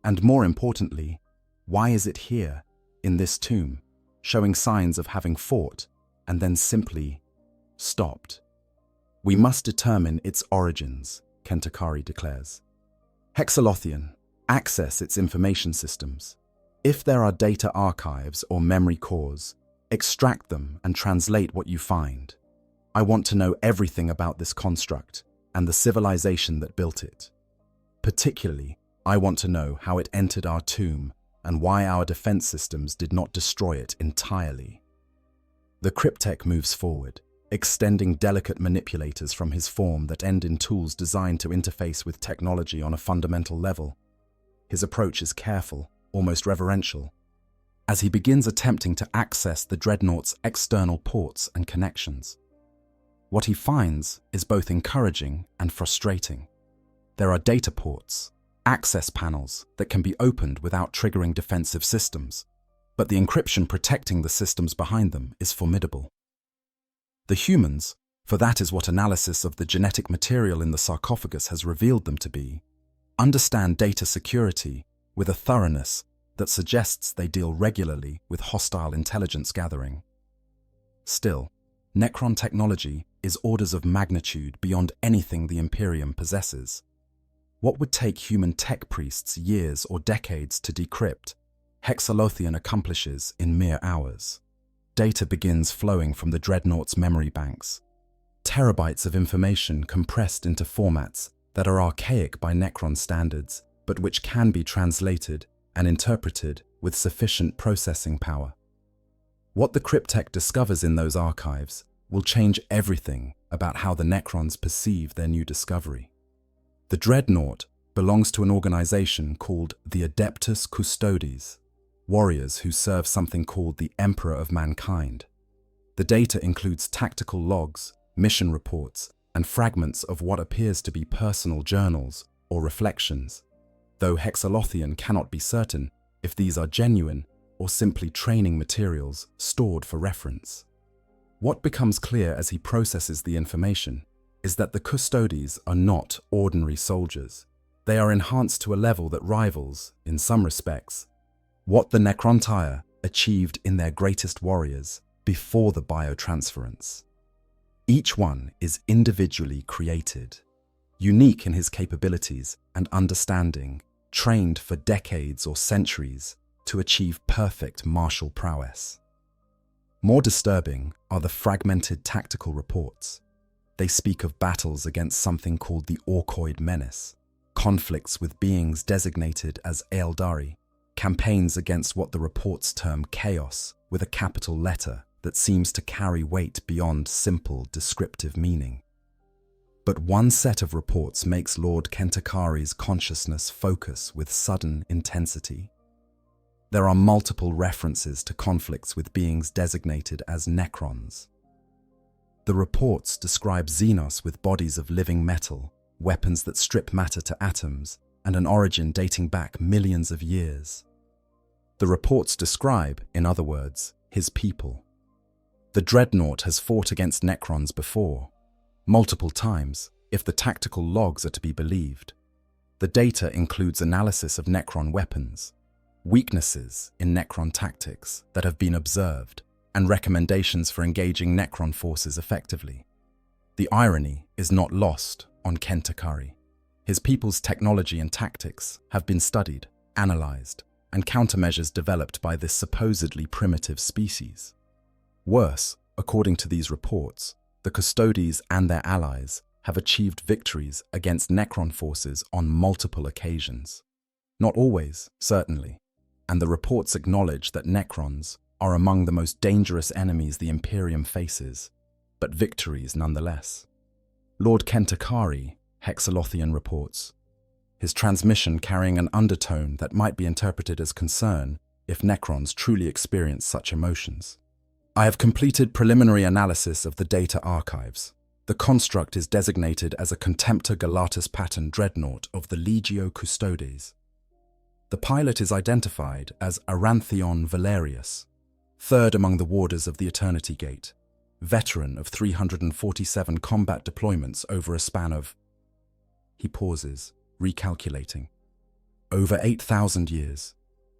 And more importantly, why is it here, in this tomb, showing signs of having fought and then simply stopped? We must determine its origins, Kentakari declares. Hexalothian, access its information systems. If there are data archives or memory cores, extract them and translate what you find. I want to know everything about this construct and the civilization that built it. Particularly, I want to know how it entered our tomb and why our defense systems did not destroy it entirely. The cryptech moves forward, extending delicate manipulators from his form that end in tools designed to interface with technology on a fundamental level. His approach is careful, almost reverential, as he begins attempting to access the Dreadnought's external ports and connections. What he finds is both encouraging and frustrating. There are data ports, access panels that can be opened without triggering defensive systems, but the encryption protecting the systems behind them is formidable. The humans, for that is what analysis of the genetic material in the sarcophagus has revealed them to be, understand data security with a thoroughness that suggests they deal regularly with hostile intelligence gathering. Still, Necron technology is orders of magnitude beyond anything the Imperium possesses. What would take human tech priests years or decades to decrypt, Hexalothian accomplishes in mere hours. Data begins flowing from the Dreadnought's memory banks. Terabytes of information compressed into formats that are archaic by Necron standards, but which can be translated and interpreted with sufficient processing power. What the cryptech discovers in those archives will change everything about how the Necrons perceive their new discovery. The Dreadnought belongs to an organization called the Adeptus Custodes, warriors who serve something called the Emperor of Mankind. The data includes tactical logs, mission reports, and fragments of what appears to be personal journals or reflections, though Hexalothian cannot be certain if these are genuine or simply training materials stored for reference. What becomes clear as he processes the information is that the Custodians are not ordinary soldiers. They are enhanced to a level that rivals, in some respects, what the Necrons achieved in their greatest warriors before the biotransference. Each one is individually created, unique in his capabilities and understanding, trained for decades or centuries to achieve perfect martial prowess. More disturbing are the fragmented tactical reports. They speak of battles against something called the Orkoid Menace, conflicts with beings designated as Eldari, campaigns against what the reports term chaos with a capital letter that seems to carry weight beyond simple descriptive meaning. But one set of reports makes Lord Kentakari's consciousness focus with sudden intensity. There are multiple references to conflicts with beings designated as Necrons. The reports describe Xenos with bodies of living metal, weapons that strip matter to atoms, and an origin dating back millions of years. The reports describe, in other words, his people. The Dreadnought has fought against Necrons before, multiple times, if the tactical logs are to be believed. The data includes analysis of Necron weapons, weaknesses in Necron tactics that have been observed, and recommendations for engaging Necron forces effectively. The irony is not lost on Kentakari. His people's technology and tactics have been studied, analyzed, and countermeasures developed by this supposedly primitive species. Worse, according to these reports, the Custodians and their allies have achieved victories against Necron forces on multiple occasions. Not always, certainly, and the reports acknowledge that Necrons are among the most dangerous enemies the Imperium faces, but victories nonetheless. Lord Kentakari, Hexalothian reports, his transmission carrying an undertone that might be interpreted as concern if Necrons truly experience such emotions. I have completed preliminary analysis of the data archives. The construct is designated as a Contemptor Galatus pattern Dreadnought of the Legio Custodes. The pilot is identified as Aranthion Valerius, third among the warders of the Eternity Gate, veteran of 347 combat deployments over a span of... He pauses, recalculating. Over 8,000 years.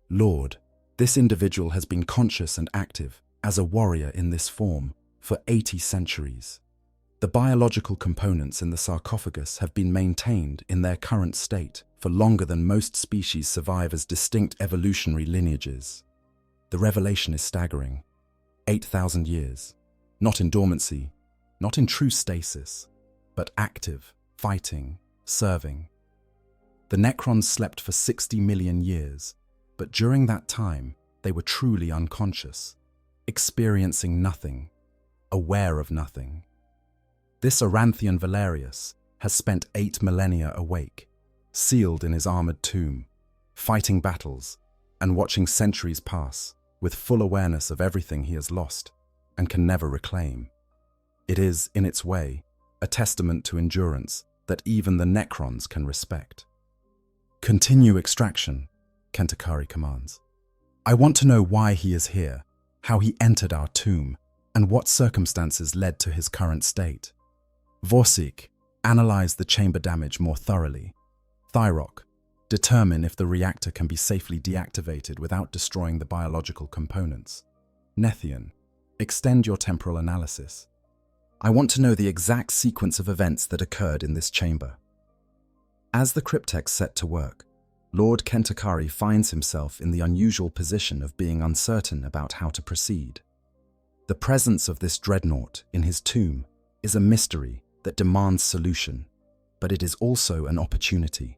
Lord, this individual has been conscious and active as a warrior in this form for 80 centuries. The biological components in the sarcophagus have been maintained in their current state for longer than most species survive as distinct evolutionary lineages. The revelation is staggering. 8,000 years. Not in dormancy, not in true stasis, but active, fighting, serving. The Necrons slept for 60 million years, but during that time, they were truly unconscious, experiencing nothing, aware of nothing. This Aranthian Valerius has spent 8 millennia awake, sealed in his armored tomb, fighting battles and watching centuries pass with full awareness of everything he has lost and can never reclaim. It is, in its way, a testament to endurance that even the Necrons can respect. Continue extraction, Kentakari commands. I want to know why he is here, how he entered our tomb, and what circumstances led to his current state. Vorsik, analyze the chamber damage more thoroughly. Thyrok, determine if the reactor can be safely deactivated without destroying the biological components. Nethian, extend your temporal analysis. I want to know the exact sequence of events that occurred in this chamber. As the cryptex set to work, Lord Kentakari finds himself in the unusual position of being uncertain about how to proceed. The presence of this dreadnought in his tomb is a mystery that demands solution, but it is also an opportunity.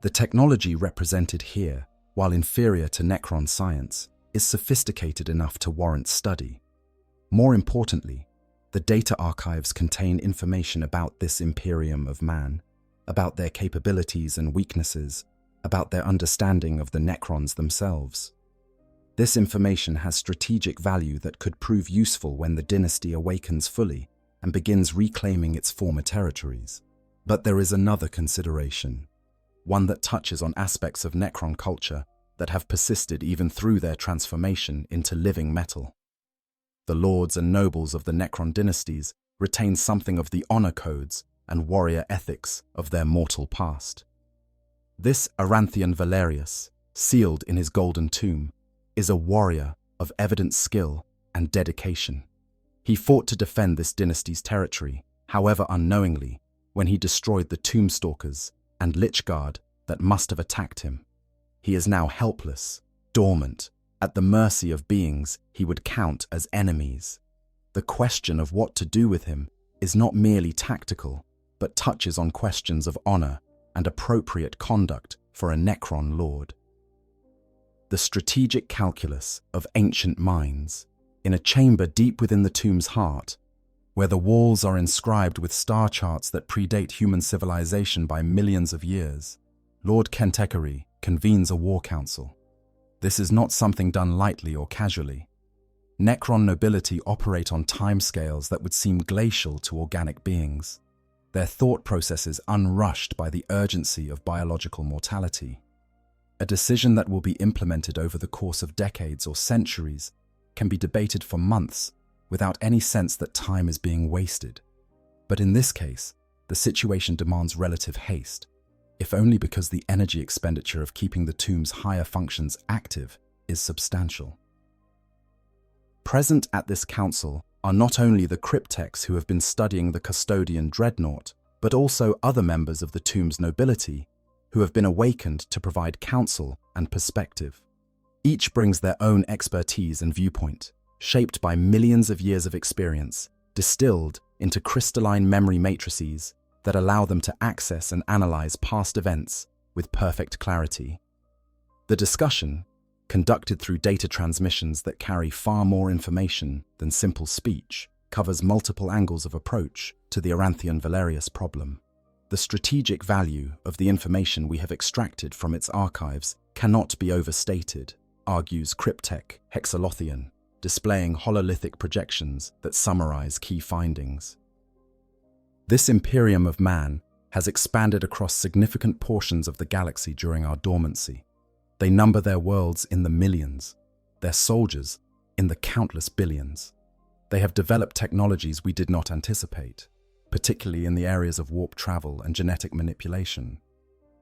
The technology represented here, while inferior to Necron science, is sophisticated enough to warrant study. More importantly, the data archives contain information about this Imperium of man, about their capabilities and weaknesses, about their understanding of the Necrons themselves. This information has strategic value that could prove useful when the dynasty awakens fully and begins reclaiming its former territories. But there is another consideration, one that touches on aspects of Necron culture that have persisted even through their transformation into living metal. The lords and nobles of the Necron dynasties retain something of the honor codes and warrior ethics of their mortal past. This Aranthian Valerius, sealed in his golden tomb, is a warrior of evident skill and dedication. He fought to defend this dynasty's territory, however unknowingly, when he destroyed the Tombstalkers and Lichguard that must have attacked him. He is now helpless, dormant, at the mercy of beings he would count as enemies. The question of what to do with him is not merely tactical, but touches on questions of honor and appropriate conduct for a Necron lord. The strategic calculus of ancient minds, in a chamber deep within the tomb's heart, where the walls are inscribed with star charts that predate human civilization by millions of years, Lord Kentekari convenes a war council. This is not something done lightly or casually. Necron nobility operate on timescales that would seem glacial to organic beings, their thought processes unrushed by the urgency of biological mortality. A decision that will be implemented over the course of decades or centuries can be debated for months without any sense that time is being wasted. But in this case, the situation demands relative haste, if only because the energy expenditure of keeping the tomb's higher functions active is substantial. Present at this council are not only the cryptechs who have been studying the Custodian Dreadnought, but also other members of the tomb's nobility who have been awakened to provide counsel and perspective. Each brings their own expertise and viewpoint, shaped by millions of years of experience, distilled into crystalline memory matrices that allow them to access and analyze past events with perfect clarity. The discussion, conducted through data transmissions that carry far more information than simple speech, covers multiple angles of approach to the Aranthian Valerius problem. The strategic value of the information we have extracted from its archives cannot be overstated, argues Cryptech Hexalothian, displaying hololithic projections that summarize key findings. This Imperium of man has expanded across significant portions of the galaxy during our dormancy. They number their worlds in the millions, their soldiers in the countless billions. They have developed technologies we did not anticipate, particularly in the areas of warp travel and genetic manipulation.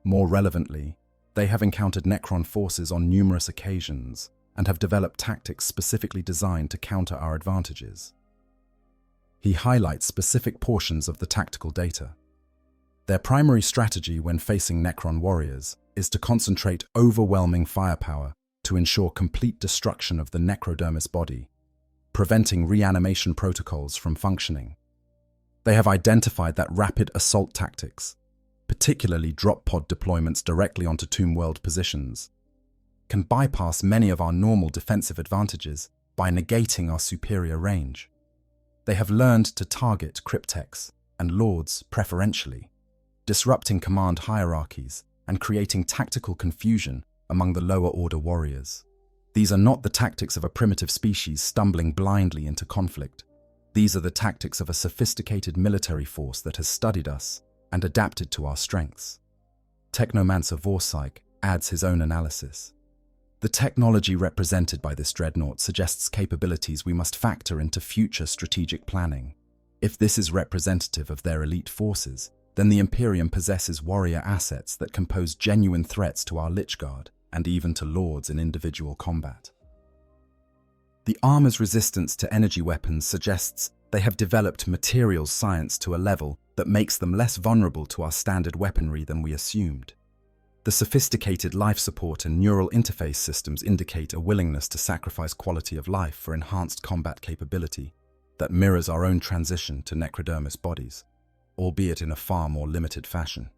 More relevantly, they have encountered Necron forces on numerous occasions and have developed tactics specifically designed to counter our advantages. He highlights specific portions of the tactical data. Their primary strategy when facing Necron warriors is to concentrate overwhelming firepower to ensure complete destruction of the necrodermis body, preventing reanimation protocols from functioning. They have identified that rapid assault tactics, particularly drop pod deployments directly onto tomb world positions, can bypass many of our normal defensive advantages by negating our superior range. They have learned to target cryptechs and lords preferentially, disrupting command hierarchies and creating tactical confusion among the lower order warriors. These are not the tactics of a primitive species stumbling blindly into conflict. These are the tactics of a sophisticated military force that has studied us and adapted to our strengths. Technomancer Vorsyke adds his own analysis. The technology represented by this dreadnought suggests capabilities we must factor into future strategic planning. If this is representative of their elite forces, then the Imperium possesses warrior assets that can pose genuine threats to our Lichguard and even to lords in individual combat. The armor's resistance to energy weapons suggests they have developed materials science to a level that makes them less vulnerable to our standard weaponry than we assumed. The sophisticated life support and neural interface systems indicate a willingness to sacrifice quality of life for enhanced combat capability that mirrors our own transition to necrodermis bodies, albeit in a far more limited fashion.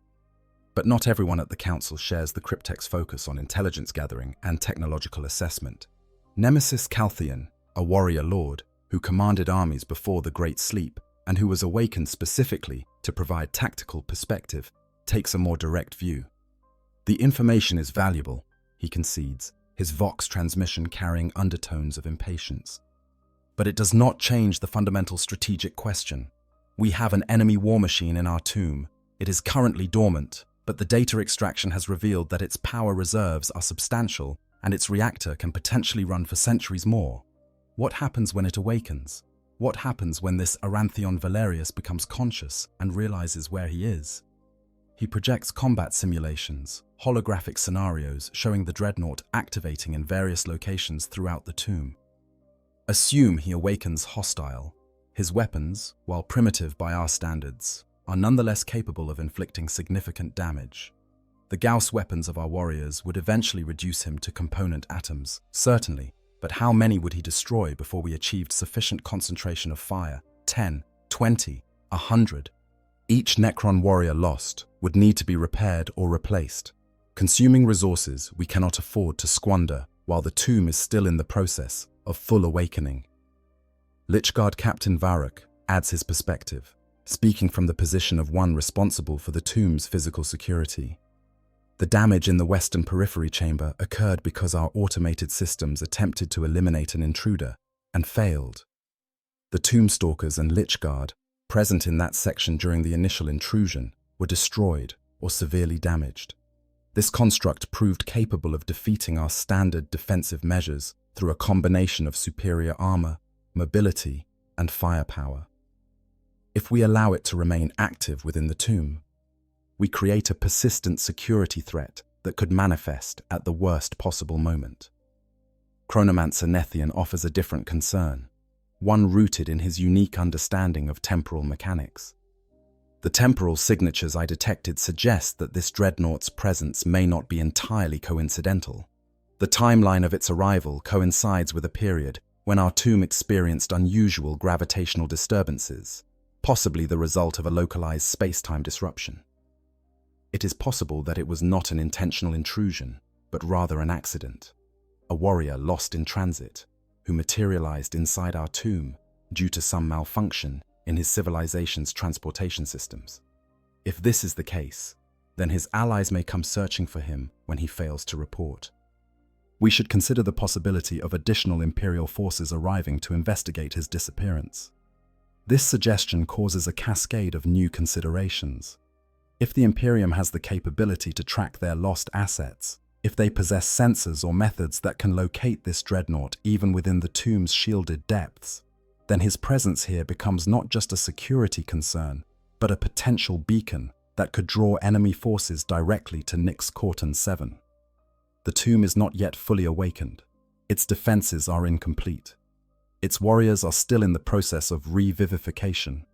But not everyone at the Council shares the cryptech's focus on intelligence gathering and technological assessment. Nemesis Caltheon, a warrior lord who commanded armies before the Great Sleep and who was awakened specifically to provide tactical perspective, takes a more direct view. The information is valuable, he concedes, his Vox transmission carrying undertones of impatience. But it does not change the fundamental strategic question. We have an enemy war machine in our tomb. It is currently dormant, but the data extraction has revealed that its power reserves are substantial and its reactor can potentially run for centuries more. What happens when it awakens? What happens when this Arantheon Valerius becomes conscious and realizes where he is? He projects combat simulations, holographic scenarios showing the Dreadnought activating in various locations throughout the tomb. Assume he awakens hostile. His weapons, while primitive by our standards, are nonetheless capable of inflicting significant damage. The Gauss weapons of our warriors would eventually reduce him to component atoms, certainly, but how many would he destroy before we achieved sufficient concentration of fire? 10, 20, 100. Each Necron warrior lost would need to be repaired or replaced, consuming resources we cannot afford to squander while the tomb is still in the process of full awakening. Lichguard Captain Varrock adds his perspective, speaking from the position of one responsible for the tomb's physical security. The damage in the western periphery chamber occurred because our automated systems attempted to eliminate an intruder and failed. The Tombstalkers and Lichguard, present in that section during the initial intrusion, were destroyed or severely damaged. This construct proved capable of defeating our standard defensive measures through a combination of superior armor, mobility, and firepower. If we allow it to remain active within the tomb, we create a persistent security threat that could manifest at the worst possible moment. Chronomancer Nethian offers a different concern, one rooted in his unique understanding of temporal mechanics. The temporal signatures I detected suggest that this Dreadnought's presence may not be entirely coincidental. The timeline of its arrival coincides with a period when our tomb experienced unusual gravitational disturbances, possibly the result of a localized space-time disruption. It is possible that it was not an intentional intrusion, but rather an accident. A warrior lost in transit, who materialized inside our tomb due to some malfunction in his civilization's transportation systems. If this is the case, then his allies may come searching for him when he fails to report. We should consider the possibility of additional Imperial forces arriving to investigate his disappearance. This suggestion causes a cascade of new considerations. If the Imperium has the capability to track their lost assets, if they possess sensors or methods that can locate this Dreadnought even within the tomb's shielded depths, then his presence here becomes not just a security concern, but a potential beacon that could draw enemy forces directly to Nyx Corton 7. The tomb is not yet fully awakened. Its defenses are incomplete. Its warriors are still in the process of revivification.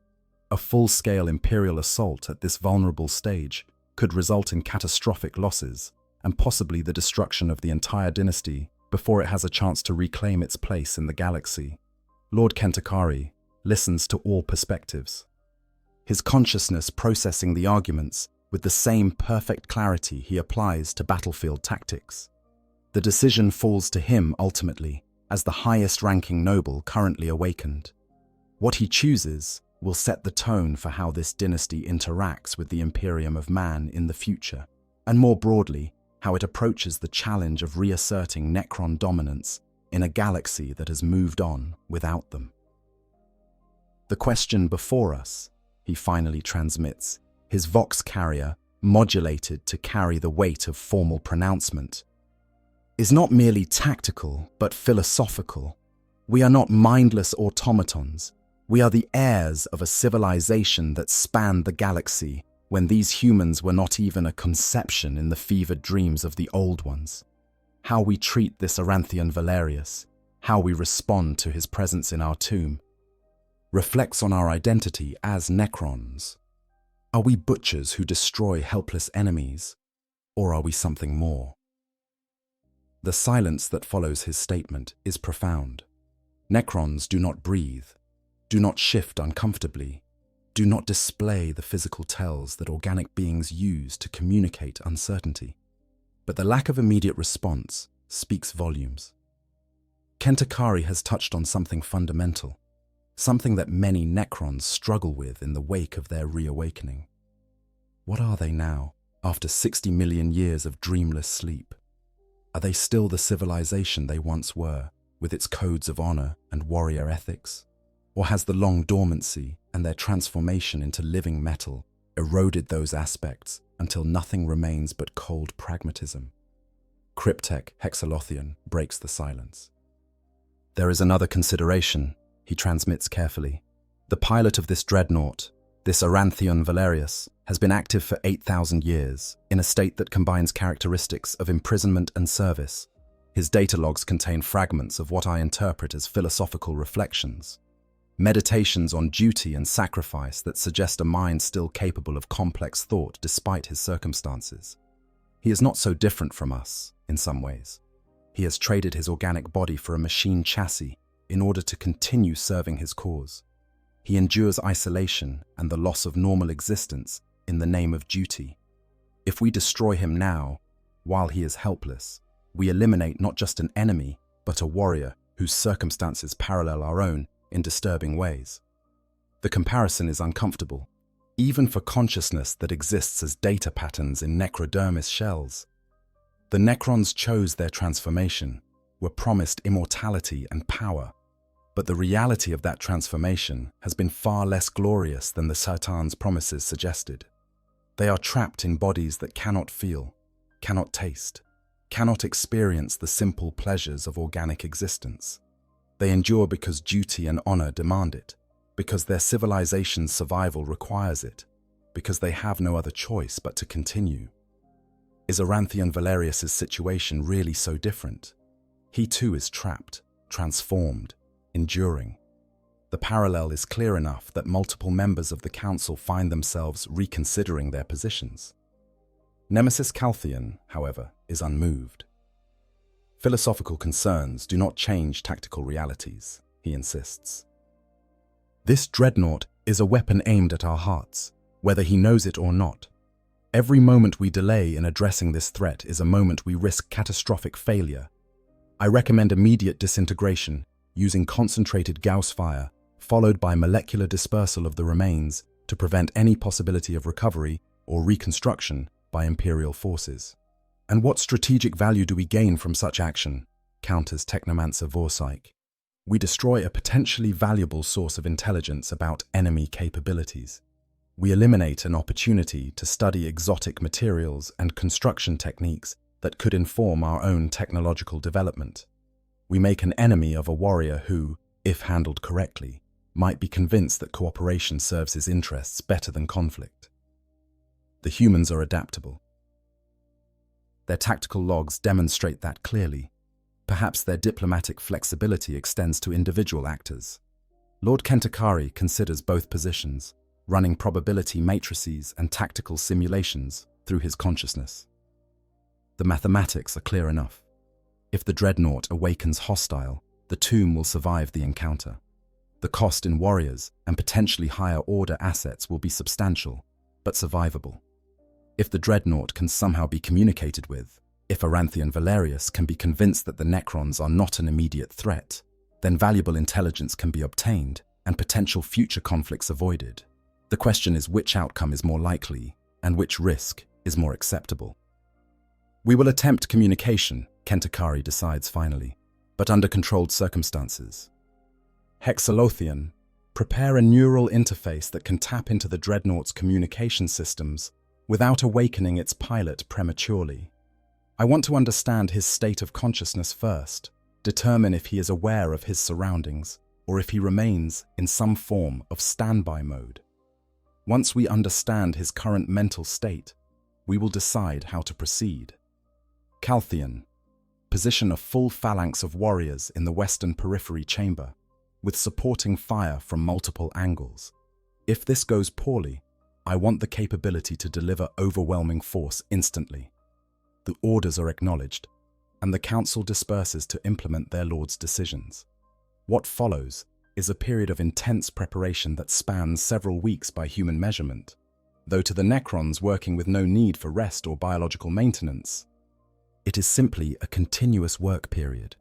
A full-scale Imperial assault at this vulnerable stage could result in catastrophic losses and possibly the destruction of the entire dynasty before it has a chance to reclaim its place in the galaxy. Lord Kentakari listens to all perspectives, his consciousness processing the arguments with the same perfect clarity he applies to battlefield tactics. The decision falls to him ultimately, as the highest-ranking noble currently awakened. What he chooses will set the tone for how this dynasty interacts with the Imperium of Man in the future, and more broadly, how it approaches the challenge of reasserting Necron dominance in a galaxy that has moved on without them. The question before us, he finally transmits, his Vox carrier modulated to carry the weight of formal pronouncement, is not merely tactical but philosophical. We are not mindless automatons. We are the heirs of a civilization that spanned the galaxy when these humans were not even a conception in the fevered dreams of the old ones. How we treat this Arantheon Valerius, how we respond to his presence in our tomb, reflects on our identity as Necrons. Are we butchers who destroy helpless enemies, or are we something more? The silence that follows his statement is profound. Necrons do not breathe, do not shift uncomfortably, do not display the physical tells that organic beings use to communicate uncertainty. But the lack of immediate response speaks volumes. Kentakari has touched on something fundamental, something that many Necrons struggle with in the wake of their reawakening. What are they now, after 60 million years of dreamless sleep? Are they still the civilization they once were, with its codes of honor and warrior ethics? Or has the long dormancy and their transformation into living metal eroded those aspects until nothing remains but cold pragmatism? Cryptek Hexalothian breaks the silence. There is another consideration, he transmits carefully. The pilot of this dreadnought, this Aranthion Valerius, has been active for 8,000 years, in a state that combines characteristics of imprisonment and service. His data logs contain fragments of what I interpret as philosophical reflections, meditations on duty and sacrifice that suggest a mind still capable of complex thought despite his circumstances. He is not so different from us, in some ways. He has traded his organic body for a machine chassis in order to continue serving his cause. He endures isolation and the loss of normal existence in the name of duty. If we destroy him now, while he is helpless, we eliminate not just an enemy, but a warrior whose circumstances parallel our own in disturbing ways. The comparison is uncomfortable, even for consciousness that exists as data patterns in necrodermis shells. The Necrons chose their transformation, were promised immortality and power, but the reality of that transformation has been far less glorious than the Satan's promises suggested. They are trapped in bodies that cannot feel, cannot taste, cannot experience the simple pleasures of organic existence. They endure because duty and honor demand it, because their civilization's survival requires it, because they have no other choice but to continue. Is Aranthion Valerius's situation really so different? He too is trapped, transformed, enduring. The parallel is clear enough that multiple members of the Council find themselves reconsidering their positions. Nemesis Calthian, however, is unmoved. Philosophical concerns do not change tactical realities, he insists. This dreadnought is a weapon aimed at our hearts, whether he knows it or not. Every moment we delay in addressing this threat is a moment we risk catastrophic failure. I recommend immediate disintegration, using concentrated Gauss fire, followed by molecular dispersal of the remains to prevent any possibility of recovery or reconstruction by Imperial forces. And what strategic value do we gain from such action? Counters Technomancer Vorsyke. We destroy a potentially valuable source of intelligence about enemy capabilities. We eliminate an opportunity to study exotic materials and construction techniques that could inform our own technological development. We make an enemy of a warrior who, if handled correctly, might be convinced that cooperation serves his interests better than conflict. The humans are adaptable. Their tactical logs demonstrate that clearly. Perhaps their diplomatic flexibility extends to individual actors. Lord Kentakari considers both positions, running probability matrices and tactical simulations through his consciousness. The mathematics are clear enough. If the dreadnought awakens hostile, the tomb will survive the encounter. The cost in warriors and potentially higher order assets will be substantial, but survivable. If the dreadnought can somehow be communicated with, if Aranthion Valerius can be convinced that the Necrons are not an immediate threat, then valuable intelligence can be obtained and potential future conflicts avoided. The question is which outcome is more likely and which risk is more acceptable. We will attempt communication, Kentakari decides finally, but under controlled circumstances. Hexalothian, prepare a neural interface that can tap into the dreadnought's communication systems without awakening its pilot prematurely. I want to understand his state of consciousness first, determine if he is aware of his surroundings or if he remains in some form of standby mode. Once we understand his current mental state, we will decide how to proceed. Calthian, position a full phalanx of warriors in the western periphery chamber, with supporting fire from multiple angles. If this goes poorly, I want the capability to deliver overwhelming force instantly. The orders are acknowledged, and the Council disperses to implement their Lord's decisions. What follows is a period of intense preparation that spans several weeks by human measurement, though to the Necrons working with no need for rest or biological maintenance, it is simply a continuous work period.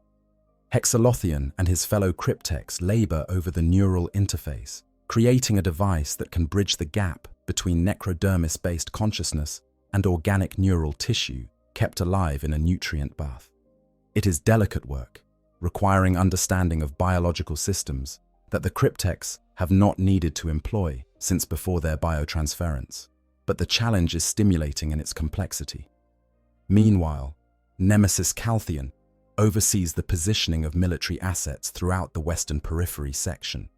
Hexalothian and his fellow cryptex labor over the neural interface, creating a device that can bridge the gap between necrodermis-based consciousness and organic neural tissue kept alive in a nutrient bath. It is delicate work, requiring understanding of biological systems that the cryptex have not needed to employ since before their biotransference, but the challenge is stimulating in its complexity. Meanwhile, Nemesis Calthian, oversees the positioning of military assets throughout the Western Periphery section.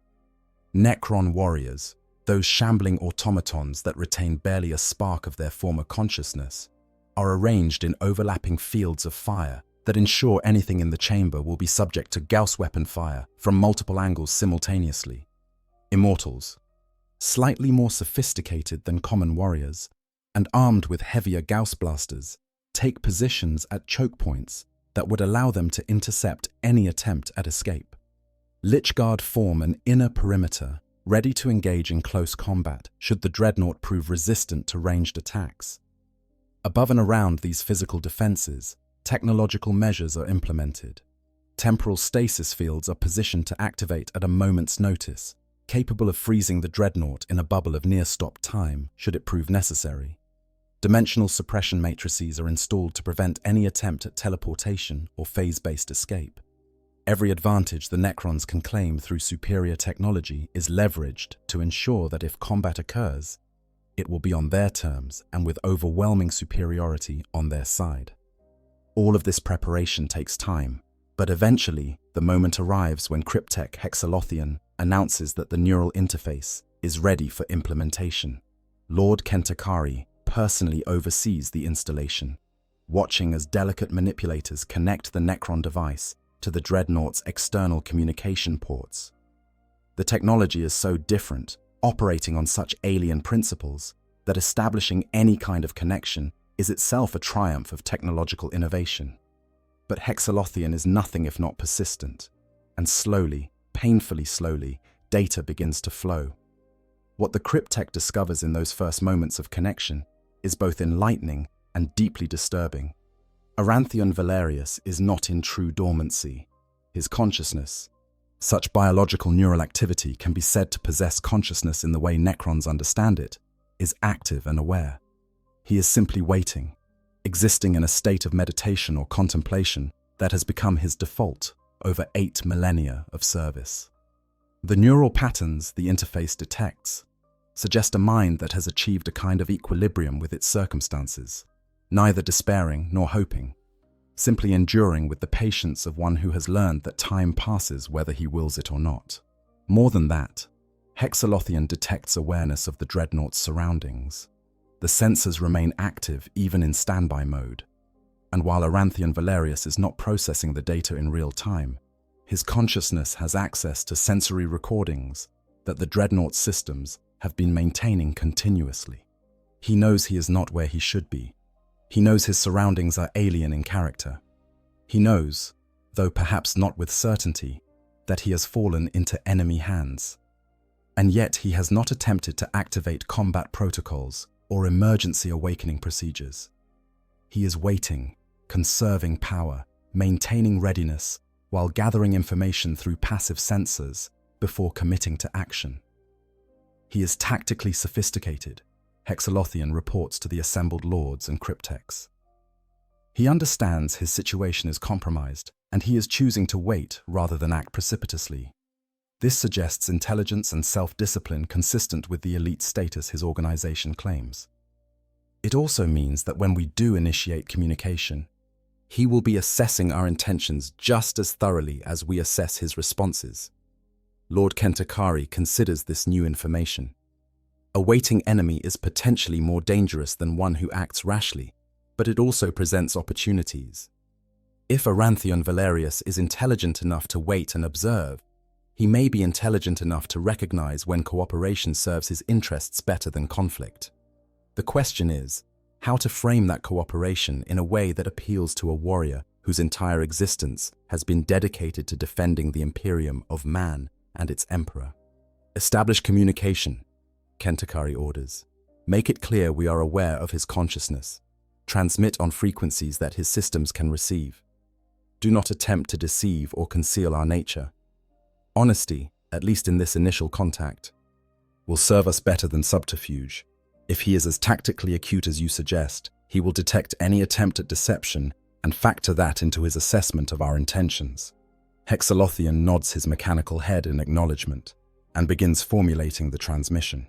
Necron warriors, those shambling automatons that retain barely a spark of their former consciousness, are arranged in overlapping fields of fire that ensure anything in the chamber will be subject to Gauss weapon fire from multiple angles simultaneously. Immortals, slightly more sophisticated than common warriors, and armed with heavier Gauss blasters, take positions at choke points that would allow them to intercept any attempt at escape. Lichguard form an inner perimeter, ready to engage in close combat should the Dreadnought prove resistant to ranged attacks. Above and around these physical defenses, technological measures are implemented. Temporal stasis fields are positioned to activate at a moment's notice, capable of freezing the Dreadnought in a bubble of near-stop time should it prove necessary. Dimensional suppression matrices are installed to prevent any attempt at teleportation or phase-based escape. Every advantage the Necrons can claim through superior technology is leveraged to ensure that if combat occurs, it will be on their terms and with overwhelming superiority on their side. All of this preparation takes time, but eventually the moment arrives when Cryptek Hexalothian announces that the neural interface is ready for implementation. Lord Kentakari personally oversees the installation, watching as delicate manipulators connect the Necron device to the Dreadnought's external communication ports. The technology is so different, operating on such alien principles, that establishing any kind of connection is itself a triumph of technological innovation. But Hexalothian is nothing if not persistent, and slowly, painfully slowly, data begins to flow. What the Cryptek discovers in those first moments of connection is both enlightening and deeply disturbing. Aranthion Valerius is not in true dormancy. His consciousness, such biological neural activity can be said to possess consciousness in the way Necrons understand it, is active and aware. He is simply waiting, existing in a state of meditation or contemplation that has become his default over 8 millennia of service. The neural patterns the interface detects suggest a mind that has achieved a kind of equilibrium with its circumstances, neither despairing nor hoping, simply enduring with the patience of one who has learned that time passes whether he wills it or not. More than that, Hexalothian detects awareness of the Dreadnought's surroundings. The sensors remain active even in standby mode, and while Aranthion Valerius is not processing the data in real time, his consciousness has access to sensory recordings that the Dreadnought systems have been maintaining continuously. He knows he is not where he should be. He knows his surroundings are alien in character. He knows, though perhaps not with certainty, that he has fallen into enemy hands. And yet he has not attempted to activate combat protocols or emergency awakening procedures. He is waiting, conserving power, maintaining readiness, while gathering information through passive sensors before committing to action. He is tactically sophisticated, Hexalothian reports to the assembled lords and crypteks. He understands his situation is compromised, and he is choosing to wait rather than act precipitously. This suggests intelligence and self-discipline consistent with the elite status his organization claims. It also means that when we do initiate communication, he will be assessing our intentions just as thoroughly as we assess his responses. Lord Kentakari considers this new information. A waiting enemy is potentially more dangerous than one who acts rashly, but it also presents opportunities. If Aranthion Valerius is intelligent enough to wait and observe, he may be intelligent enough to recognize when cooperation serves his interests better than conflict. The question is, how to frame that cooperation in a way that appeals to a warrior whose entire existence has been dedicated to defending the Imperium of man and its emperor. Establish communication, Kentakari orders. Make it clear we are aware of his consciousness. Transmit on frequencies that his systems can receive. Do not attempt to deceive or conceal our nature. Honesty, at least in this initial contact, will serve us better than subterfuge. If he is as tactically acute as you suggest, he will detect any attempt at deception and factor that into his assessment of our intentions. Hexalothian nods his mechanical head in acknowledgement and begins formulating the transmission.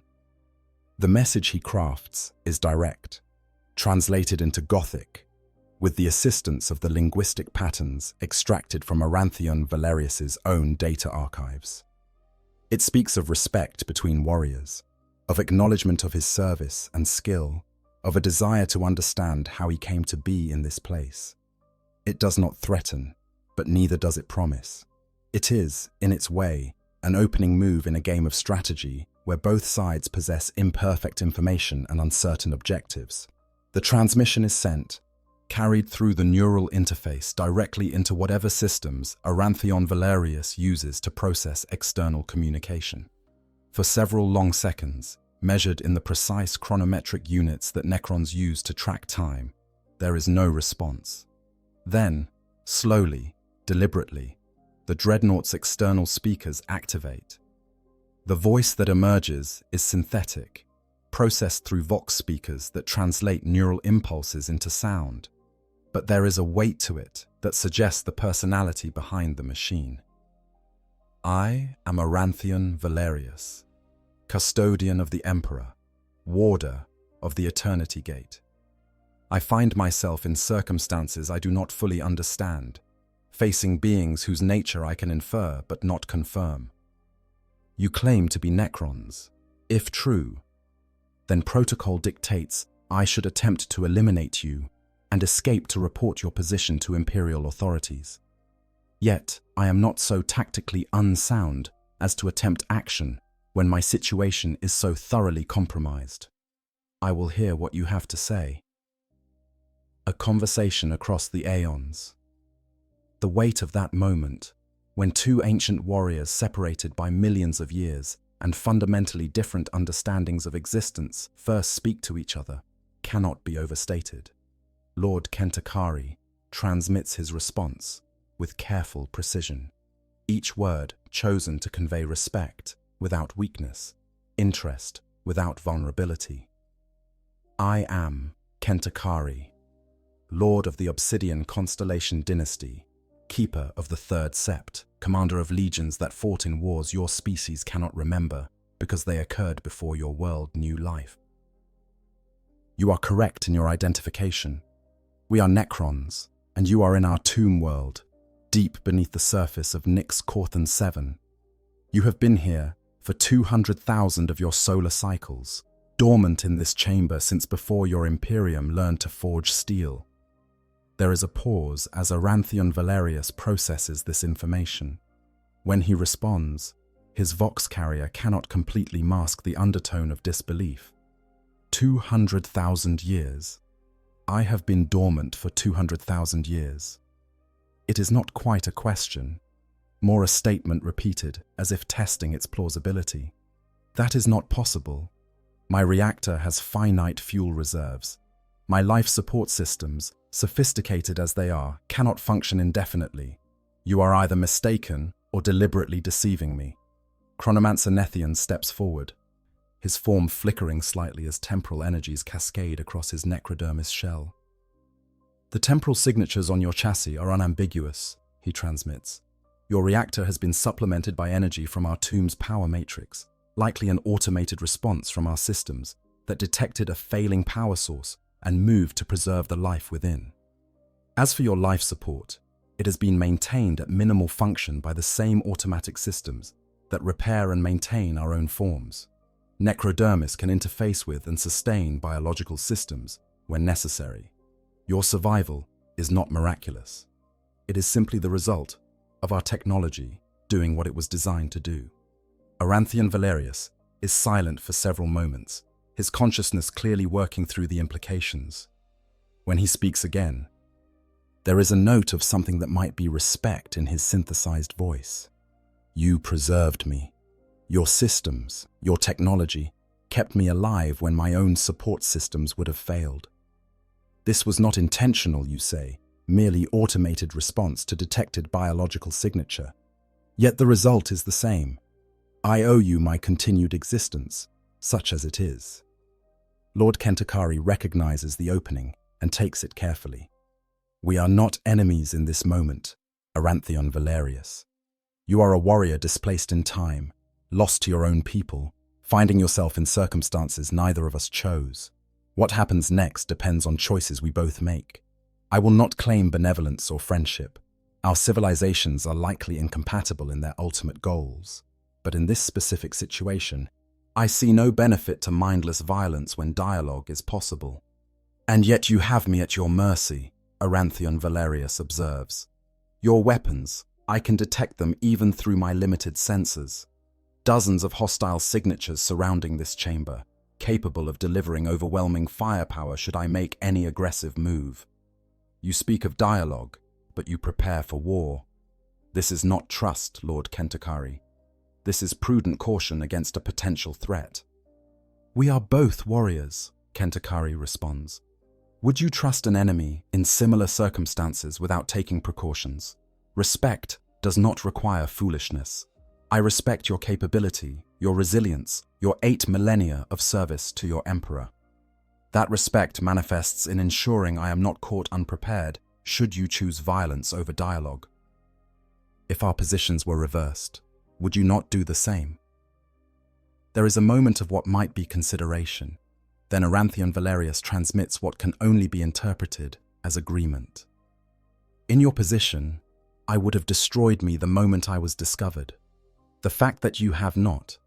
The message he crafts is direct, translated into Gothic, with the assistance of the linguistic patterns extracted from Aranthion Valerius's own data archives. It speaks of respect between warriors, of acknowledgement of his service and skill, of a desire to understand how he came to be in this place. It does not threaten, but neither does it promise. It is, in its way, an opening move in a game of strategy where both sides possess imperfect information and uncertain objectives. The transmission is sent, carried through the neural interface directly into whatever systems Aranthion Valerius uses to process external communication. For several long seconds, measured in the precise chronometric units that Necrons use to track time, there is no response. Then, slowly, deliberately, the Dreadnought's external speakers activate. The voice that emerges is synthetic, processed through vox speakers that translate neural impulses into sound, but there is a weight to it that suggests the personality behind the machine. I am Aranthion Valerius, custodian of the Emperor, warder of the Eternity Gate. I find myself in circumstances I do not fully understand, facing beings whose nature I can infer but not confirm. You claim to be Necrons. If true, then protocol dictates I should attempt to eliminate you and escape to report your position to Imperial authorities. Yet, I am not so tactically unsound as to attempt action when my situation is so thoroughly compromised. I will hear what you have to say. A conversation across the aeons. The weight of that moment, when two ancient warriors separated by millions of years and fundamentally different understandings of existence first speak to each other, cannot be overstated. Lord Kentakari transmits his response with careful precision, each word chosen to convey respect without weakness, interest without vulnerability. I am Kentakari, Lord of the Obsidian Constellation Dynasty, Keeper of the Third Sept, Commander of legions that fought in wars your species cannot remember because they occurred before your world knew life. You are correct in your identification. We are Necrons, and you are in our tomb world, deep beneath the surface of Nyx Corthan 7. You have been here for 200,000 of your solar cycles, dormant in this chamber since before your Imperium learned to forge steel. There is a pause as Aranthion Valerius processes this information. When he responds, his vox carrier cannot completely mask the undertone of disbelief. 200,000 years. I have been dormant for 200,000 years. It is not quite a question, more a statement repeated as if testing its plausibility. That is not possible. My reactor has finite fuel reserves. My life support systems, sophisticated as they are, cannot function indefinitely. You are either mistaken or deliberately deceiving me. Chronomancer Nethian steps forward, his form flickering slightly as temporal energies cascade across his necrodermis shell. The temporal signatures on your chassis are unambiguous, he transmits. Your reactor has been supplemented by energy from our tomb's power matrix, likely an automated response from our systems that detected a failing power source and moved to preserve the life within. As for your life support, it has been maintained at minimal function by the same automatic systems that repair and maintain our own forms. Necrodermis can interface with and sustain biological systems when necessary. Your survival is not miraculous. It is simply the result of our technology doing what it was designed to do. Aranthion Valerius is silent for several moments, his consciousness clearly working through the implications. When he speaks again, there is a note of something that might be respect in his synthesized voice. You preserved me. Your systems, your technology, kept me alive when my own support systems would have failed. This was not intentional, you say, merely automated response to detected biological signature. Yet the result is the same. I owe you my continued existence, such as it is. Lord Kentakari recognizes the opening and takes it carefully. We are not enemies in this moment, Aranthion Valerius. You are a warrior displaced in time, lost to your own people, finding yourself in circumstances neither of us chose. What happens next depends on choices we both make. I will not claim benevolence or friendship. Our civilizations are likely incompatible in their ultimate goals. But in this specific situation, I see no benefit to mindless violence when dialogue is possible. And yet you have me at your mercy, Aranthion Valerius observes. Your weapons, I can detect them even through my limited sensors. Dozens of hostile signatures surrounding this chamber, capable of delivering overwhelming firepower should I make any aggressive move. You speak of dialogue, but you prepare for war. This is not trust, Lord Kentakari. This is prudent caution against a potential threat. We are both warriors, Kentakari responds. Would you trust an enemy in similar circumstances without taking precautions? Respect does not require foolishness. I respect your capability, your resilience, your 8 millennia of service to your emperor. That respect manifests in ensuring I am not caught unprepared should you choose violence over dialogue. If our positions were reversed, would you not do the same? There is a moment of what might be consideration. Then Aranthion Valerius transmits what can only be interpreted as agreement. In your position, I would have destroyed me the moment I was discovered. The fact that you have not,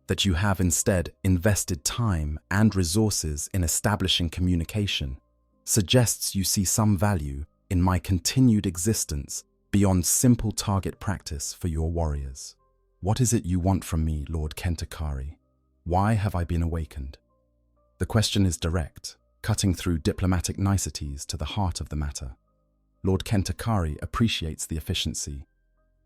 that you have instead invested time and resources in establishing communication, suggests you see some value in my continued existence beyond simple target practice for your warriors. What is it you want from me, Lord Kentakari? Why have I been awakened? The question is direct, cutting through diplomatic niceties to the heart of the matter. Lord Kentakari appreciates the efficiency.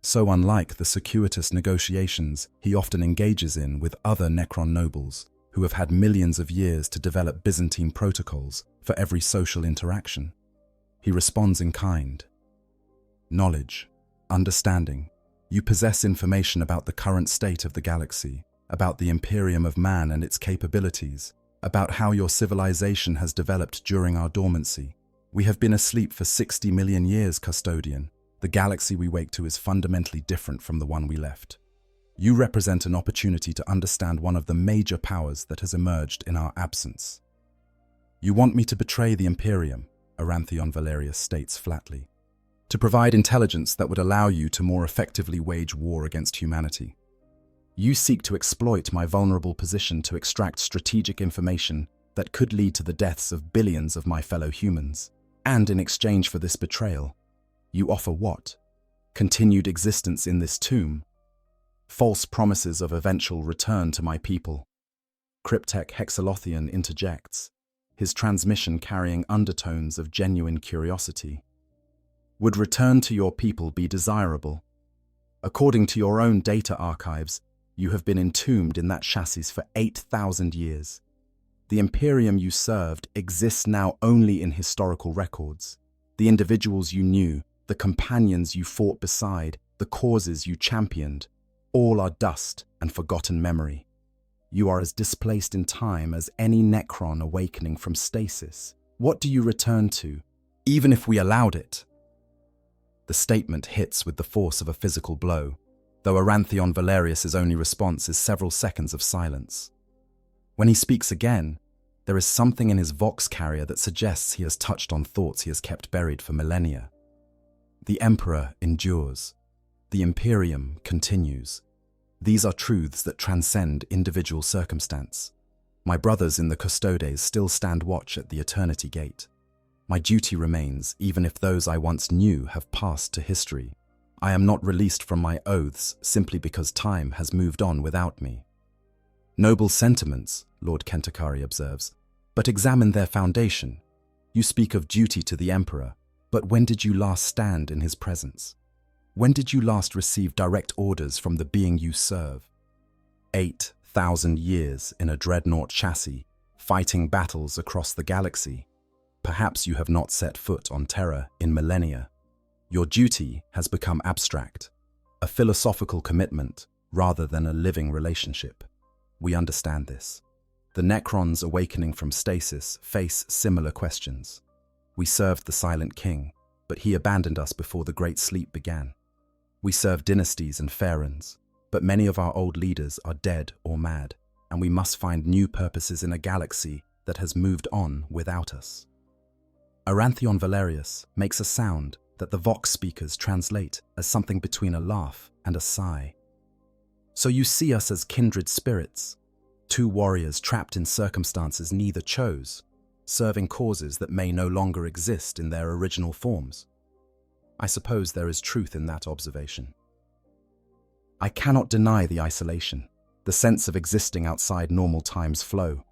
So unlike the circuitous negotiations he often engages in with other Necron nobles who have had millions of years to develop Byzantine protocols for every social interaction, he responds in kind. Knowledge, understanding. You possess information about the current state of the galaxy, about the Imperium of man and its capabilities, about how your civilization has developed during our dormancy. We have been asleep for 60 million years, Custodian. The galaxy we wake to is fundamentally different from the one we left. You represent an opportunity to understand one of the major powers that has emerged in our absence. You want me to betray the Imperium, Aranthion Valerius states flatly, to provide intelligence that would allow you to more effectively wage war against humanity. You seek to exploit my vulnerable position to extract strategic information that could lead to the deaths of billions of my fellow humans. And in exchange for this betrayal, you offer what? Continued existence in this tomb? False promises of eventual return to my people. Cryptek Hexalothian interjects, his transmission carrying undertones of genuine curiosity. Would return to your people be desirable? According to your own data archives, you have been entombed in that chassis for 8,000 years. The Imperium you served exists now only in historical records. The individuals you knew, the companions you fought beside, the causes you championed, all are dust and forgotten memory. You are as displaced in time as any Necron awakening from stasis. What do you return to, even if we allowed it? The statement hits with the force of a physical blow, though Aranthion Valerius's only response is several seconds of silence. When he speaks again, there is something in his vox carrier that suggests he has touched on thoughts he has kept buried for millennia. The Emperor endures. The Imperium continues. These are truths that transcend individual circumstance. My brothers in the Custodes still stand watch at the Eternity Gate. My duty remains, even if those I once knew have passed to history. I am not released from my oaths simply because time has moved on without me. Noble sentiments, Lord Kentakari observes, but examine their foundation. You speak of duty to the Emperor, but when did you last stand in his presence? When did you last receive direct orders from the being you serve? 8,000 years in a Dreadnought chassis, fighting battles across the galaxy. Perhaps you have not set foot on Terra in millennia. Your duty has become abstract, a philosophical commitment rather than a living relationship. We understand this. The Necrons awakening from stasis face similar questions. We served the Silent King, but he abandoned us before the Great Sleep began. We served dynasties and pharaohs, but many of our old leaders are dead or mad, and we must find new purposes in a galaxy that has moved on without us. Arantheon Valerius makes a sound that the Vox speakers translate as something between a laugh and a sigh. So you see us as kindred spirits, two warriors trapped in circumstances neither chose, serving causes that may no longer exist in their original forms. I suppose there is truth in that observation. I cannot deny the isolation, the sense of existing outside normal time's flow.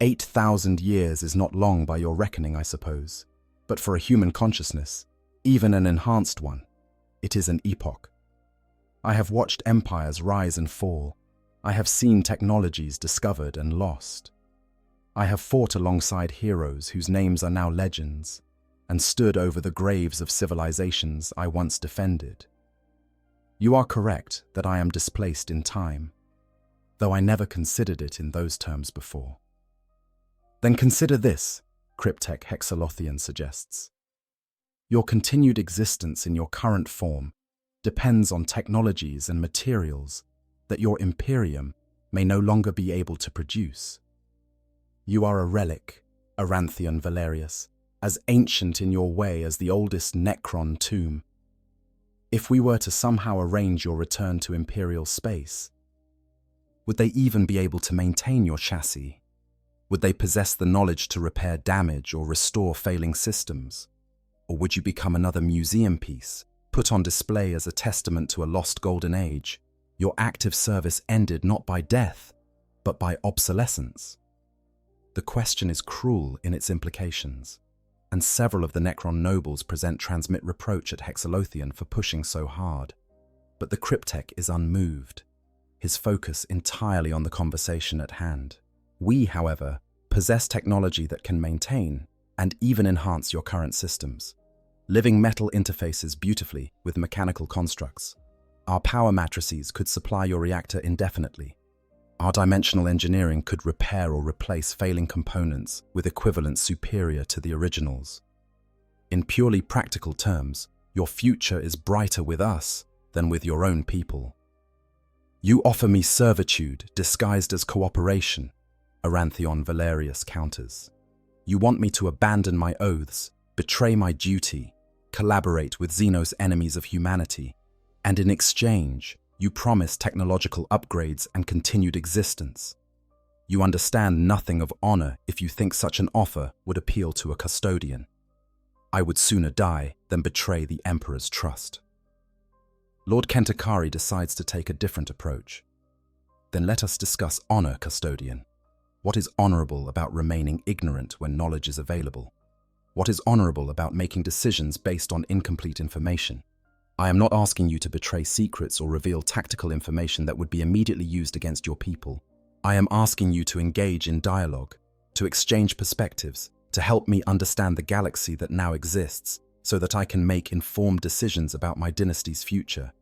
8,000 years is not long by your reckoning, I suppose, but for a human consciousness, even an enhanced one, it is an epoch. I have watched empires rise and fall. I have seen technologies discovered and lost. I have fought alongside heroes whose names are now legends, and stood over the graves of civilizations I once defended. You are correct that I am displaced in time, though I never considered it in those terms before. Then consider this, Cryptek Hexalothian suggests. Your continued existence in your current form depends on technologies and materials that your Imperium may no longer be able to produce. You are a relic, Arantheon Valerius, as ancient in your way as the oldest Necron tomb. If we were to somehow arrange your return to Imperial space, would they even be able to maintain your chassis? Would they possess the knowledge to repair damage or restore failing systems? Or would you become another museum piece, put on display as a testament to a lost golden age, your active service ended not by death, but by obsolescence? The question is cruel in its implications, and several of the Necron nobles transmit reproach at Hexalothian for pushing so hard. But the Cryptek is unmoved, his focus entirely on the conversation at hand. We, however, possess technology that can maintain and even enhance your current systems. Living metal interfaces beautifully with mechanical constructs. Our power matrices could supply your reactor indefinitely. Our dimensional engineering could repair or replace failing components with equivalents superior to the originals. In purely practical terms, your future is brighter with us than with your own people. You offer me servitude disguised as cooperation, Arantheon Valerius counters. You want me to abandon my oaths, betray my duty, collaborate with Xenos enemies of humanity, and in exchange, you promise technological upgrades and continued existence. You understand nothing of honor if you think such an offer would appeal to a custodian. I would sooner die than betray the Emperor's trust. Lord Kentakari decides to take a different approach. Then let us discuss honor, Custodian. What is honorable about remaining ignorant when knowledge is available? What is honorable about making decisions based on incomplete information? I am not asking you to betray secrets or reveal tactical information that would be immediately used against your people. I am asking you to engage in dialogue, to exchange perspectives, to help me understand the galaxy that now exists, so that I can make informed decisions about my dynasty's future.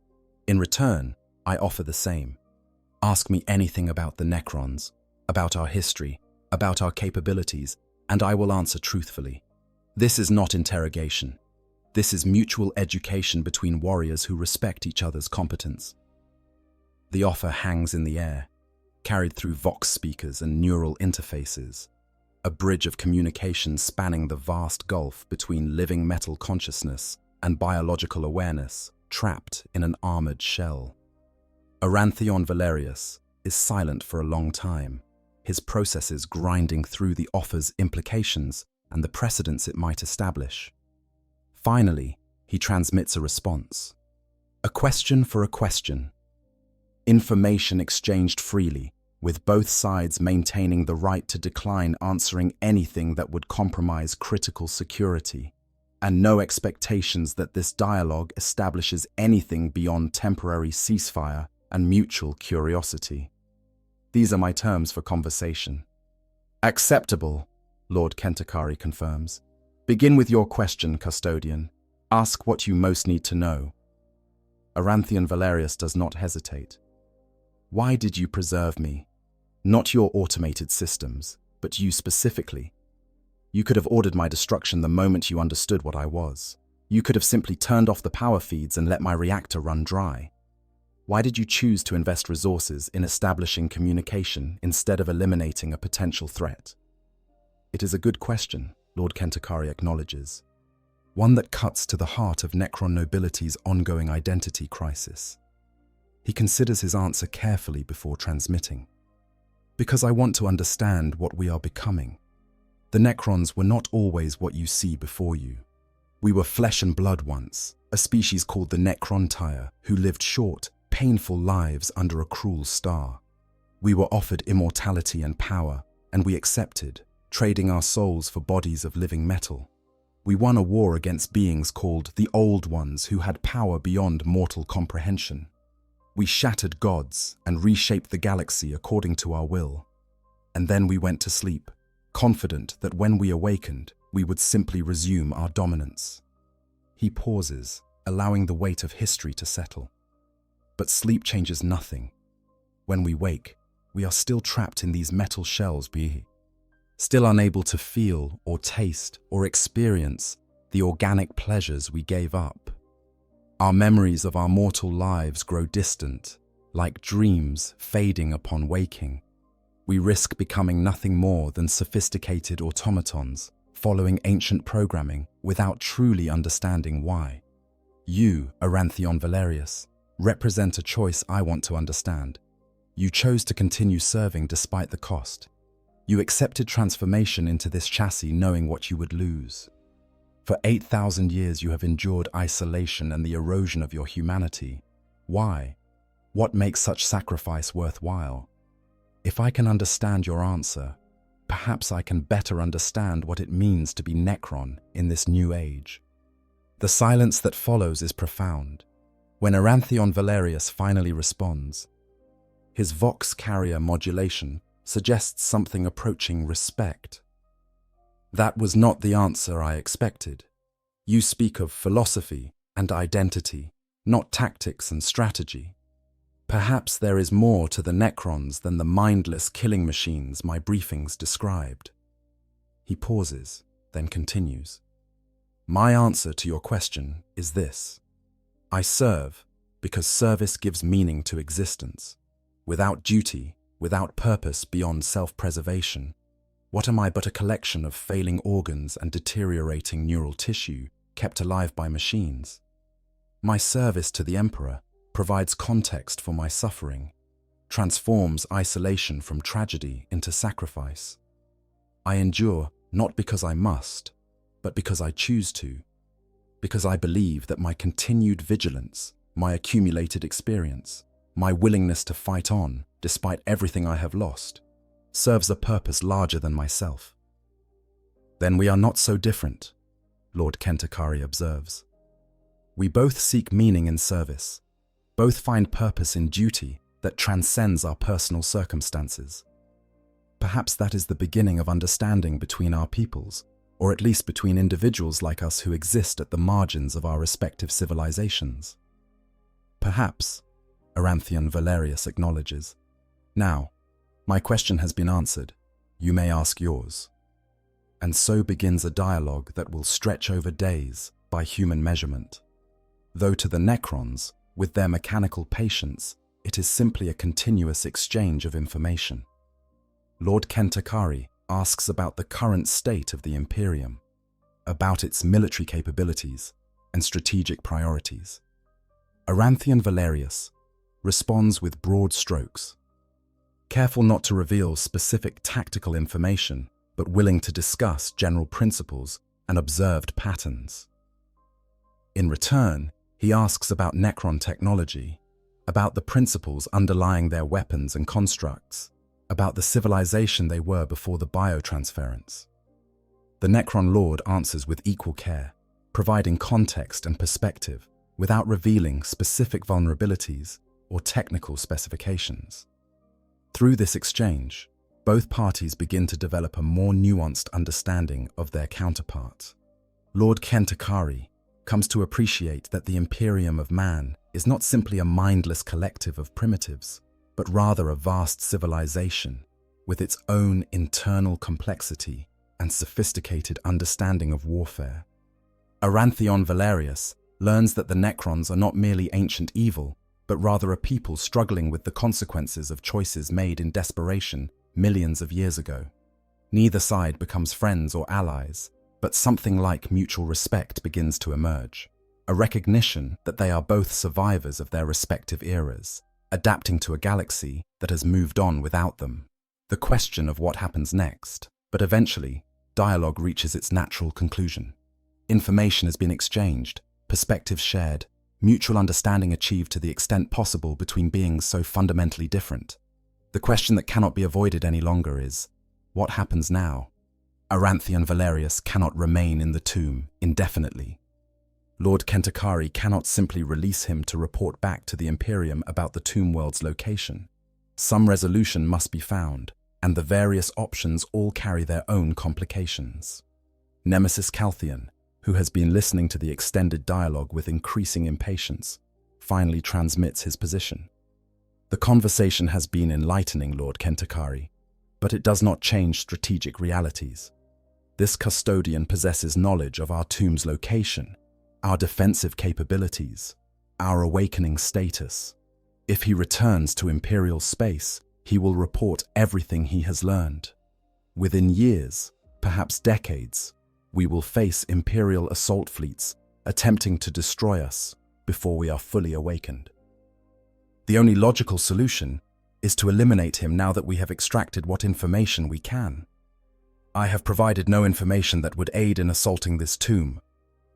In return, I offer the same. Ask me anything about the Necrons, about our history, about our capabilities, and I will answer truthfully. This is not interrogation. This is mutual education between warriors who respect each other's competence. The offer hangs in the air, carried through Vox speakers and neural interfaces, a bridge of communication spanning the vast gulf between living metal consciousness and biological awareness, trapped in an armored shell. Arantheon Valerius is silent for a long time, his processes grinding through the offer's implications and the precedents it might establish. Finally, he transmits a response. A question for a question. Information exchanged freely, with both sides maintaining the right to decline answering anything that would compromise critical security, and no expectations that this dialogue establishes anything beyond temporary ceasefire and mutual curiosity. These are my terms for conversation. Acceptable, Lord Kentakari confirms. Begin with your question, Custodian. Ask what you most need to know. Arantheon Valerius does not hesitate. Why did you preserve me? Not your automated systems, but you specifically. You could have ordered my destruction the moment you understood what I was. You could have simply turned off the power feeds and let my reactor run dry. Why did you choose to invest resources in establishing communication instead of eliminating a potential threat? It is a good question, Lord Kentakari acknowledges. One that cuts to the heart of Necron nobility's ongoing identity crisis. He considers his answer carefully before transmitting. Because I want to understand what we are becoming. The Necrons were not always what you see before you. We were flesh and blood once, a species called the Necrontire, who lived short, painful lives under a cruel star. We were offered immortality and power, and we accepted, trading our souls for bodies of living metal. We won a war against beings called the Old Ones who had power beyond mortal comprehension. We shattered gods and reshaped the galaxy according to our will. And then we went to sleep, confident that when we awakened, we would simply resume our dominance. He pauses, allowing the weight of history to settle. But sleep changes nothing. When we wake, we are still trapped in these metal shells, still unable to feel or taste or experience the organic pleasures we gave up. Our memories of our mortal lives grow distant, like dreams fading upon waking. We risk becoming nothing more than sophisticated automatons, following ancient programming without truly understanding why. You, Arantheon Valerius, represent a choice I want to understand. You chose to continue serving despite the cost. You accepted transformation into this chassis knowing what you would lose. For 8,000 years you have endured isolation and the erosion of your humanity. Why? What makes such sacrifice worthwhile? If I can understand your answer, perhaps I can better understand what it means to be Necron in this new age. The silence that follows is profound. When Arantheon Valerius finally responds, his vox carrier modulation suggests something approaching respect. That was not the answer I expected. You speak of philosophy and identity, not tactics and strategy. Perhaps there is more to the Necrons than the mindless killing machines my briefings described. He pauses, then continues. My answer to your question is this. I serve because service gives meaning to existence. Without duty, without purpose beyond self-preservation, what am I but a collection of failing organs and deteriorating neural tissue kept alive by machines? My service to the Emperor provides context for my suffering, transforms isolation from tragedy into sacrifice. I endure not because I must, but because I choose to, because I believe that my continued vigilance, my accumulated experience, my willingness to fight on despite everything I have lost, serves a purpose larger than myself. Then we are not so different, Lord Kentakari observes. We both seek meaning in service, both find purpose in duty that transcends our personal circumstances. Perhaps that is the beginning of understanding between our peoples, or at least between individuals like us who exist at the margins of our respective civilizations. Perhaps, Arantheon Valerius acknowledges. Now, my question has been answered. You may ask yours. And so begins a dialogue that will stretch over days by human measurement. Though to the Necrons, with their mechanical patience, it is simply a continuous exchange of information. Lord Kentakari asks about the current state of the Imperium, about its military capabilities and strategic priorities. Arantheon Valerius responds with broad strokes, careful not to reveal specific tactical information, but willing to discuss general principles and observed patterns. In return, he asks about Necron technology, about the principles underlying their weapons and constructs, about the civilization they were before the biotransference. The Necron Lord answers with equal care, providing context and perspective without revealing specific vulnerabilities or technical specifications. Through this exchange, both parties begin to develop a more nuanced understanding of their counterpart. Lord Kentakari comes to appreciate that the Imperium of man is not simply a mindless collective of primitives, but rather a vast civilization with its own internal complexity and sophisticated understanding of warfare. Arantheon Valerius learns that the Necrons are not merely ancient evil, but rather a people struggling with the consequences of choices made in desperation millions of years ago. Neither side becomes friends or allies, But something like mutual respect begins to emerge. A recognition that they are both survivors of their respective eras, adapting to a galaxy that has moved on without them. The question of what happens next, but eventually, dialogue reaches its natural conclusion. Information has been exchanged, perspectives shared, mutual understanding achieved to the extent possible between beings so fundamentally different. The question that cannot be avoided any longer is, what happens now? Aranthion Valerius cannot remain in the tomb indefinitely. Lord Kentakari cannot simply release him to report back to the Imperium about the tomb world's location. Some resolution must be found, and the various options all carry their own complications. Nemesis Calthian, who has been listening to the extended dialogue with increasing impatience, finally transmits his position. The conversation has been enlightening, Lord Kentakari, but it does not change strategic realities. This custodian possesses knowledge of our tomb's location, our defensive capabilities, our awakening status. If he returns to Imperial space, he will report everything he has learned. Within years, perhaps decades, we will face Imperial assault fleets attempting to destroy us before we are fully awakened. The only logical solution is to eliminate him now that we have extracted what information we can. I have provided no information that would aid in assaulting this tomb,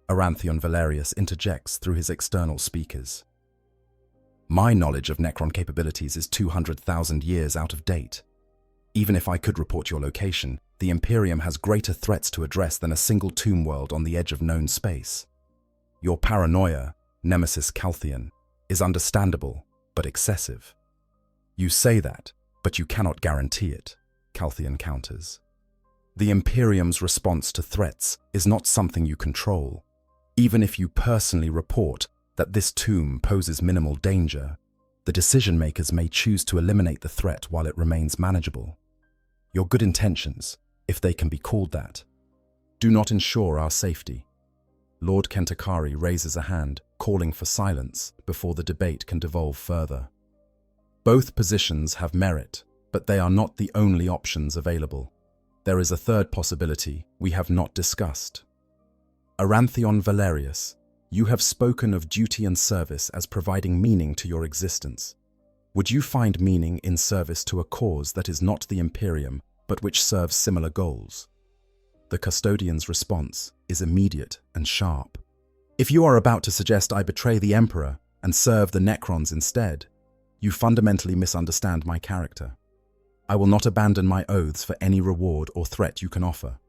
Aranthion Valerius interjects through his external speakers. My knowledge of Necron capabilities is 200,000 years out of date. Even if I could report your location, the Imperium has greater threats to address than a single tomb world on the edge of known space. Your paranoia, Nemesis Calthian, is understandable, but excessive. You say that, but you cannot guarantee it, Calthian counters. The Imperium's response to threats is not something you control. Even if you personally report that this tomb poses minimal danger, the decision-makers may choose to eliminate the threat while it remains manageable. Your good intentions, if they can be called that, do not ensure our safety. Lord Kentakari raises a hand, calling for silence before the debate can devolve further. Both positions have merit, but they are not the only options available. There is a third possibility we have not discussed. Aranthion Valerius, you have spoken of duty and service as providing meaning to your existence. Would you find meaning in service to a cause that is not the Imperium, but which serves similar goals? The Custodian's response is immediate and sharp. If you are about to suggest I betray the Emperor and serve the Necrons instead, you fundamentally misunderstand my character. I will not abandon my oaths for any reward or threat you can offer.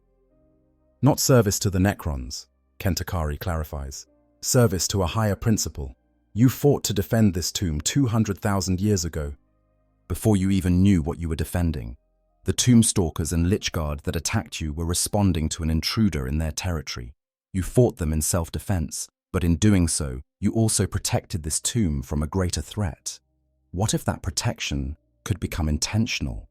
Not service to the Necrons, Kentakari clarifies. Service to a higher principle. You fought to defend this tomb 200,000 years ago, before you even knew what you were defending. The Tombstalkers and Lichguard that attacked you were responding to an intruder in their territory. You fought them in self-defense, but in doing so, you also protected this tomb from a greater threat. What if that protection could become intentional?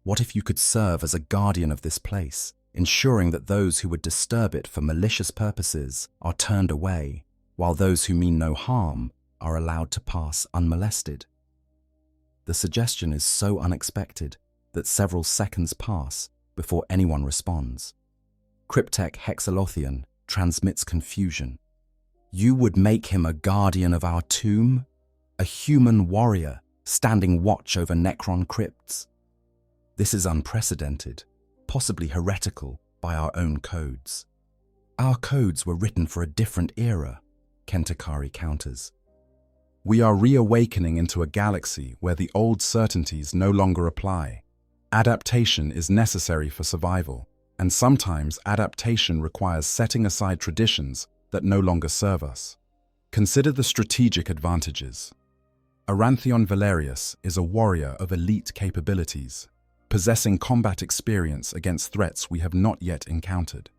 What if you could serve as a guardian of this place, ensuring that those who would disturb it for malicious purposes are turned away, while those who mean no harm are allowed to pass unmolested? The suggestion is so unexpected that several seconds pass before anyone responds. Cryptek Hexalothian transmits confusion. You would make him a guardian of our tomb? A human warrior standing watch over Necron crypts? This is unprecedented, possibly heretical by our own codes. Our codes were written for a different era, Kentakari counters. We are reawakening into a galaxy where the old certainties no longer apply. Adaptation is necessary for survival, and sometimes adaptation requires setting aside traditions that no longer serve us. Consider the strategic advantages. Aranthion Valerius is a warrior of elite capabilities, possessing combat experience against threats we have not yet encountered.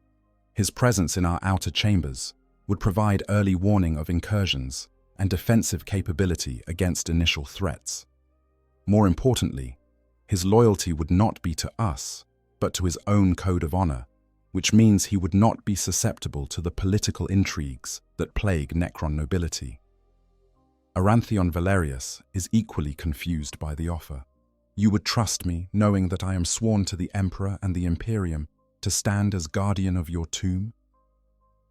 His presence in our outer chambers would provide early warning of incursions and defensive capability against initial threats. More importantly, his loyalty would not be to us, but to his own code of honor, which means he would not be susceptible to the political intrigues that plague Necron nobility. Aranthion Valerius is equally confused by the offer. You would trust me, knowing that I am sworn to the Emperor and the Imperium, to stand as guardian of your tomb?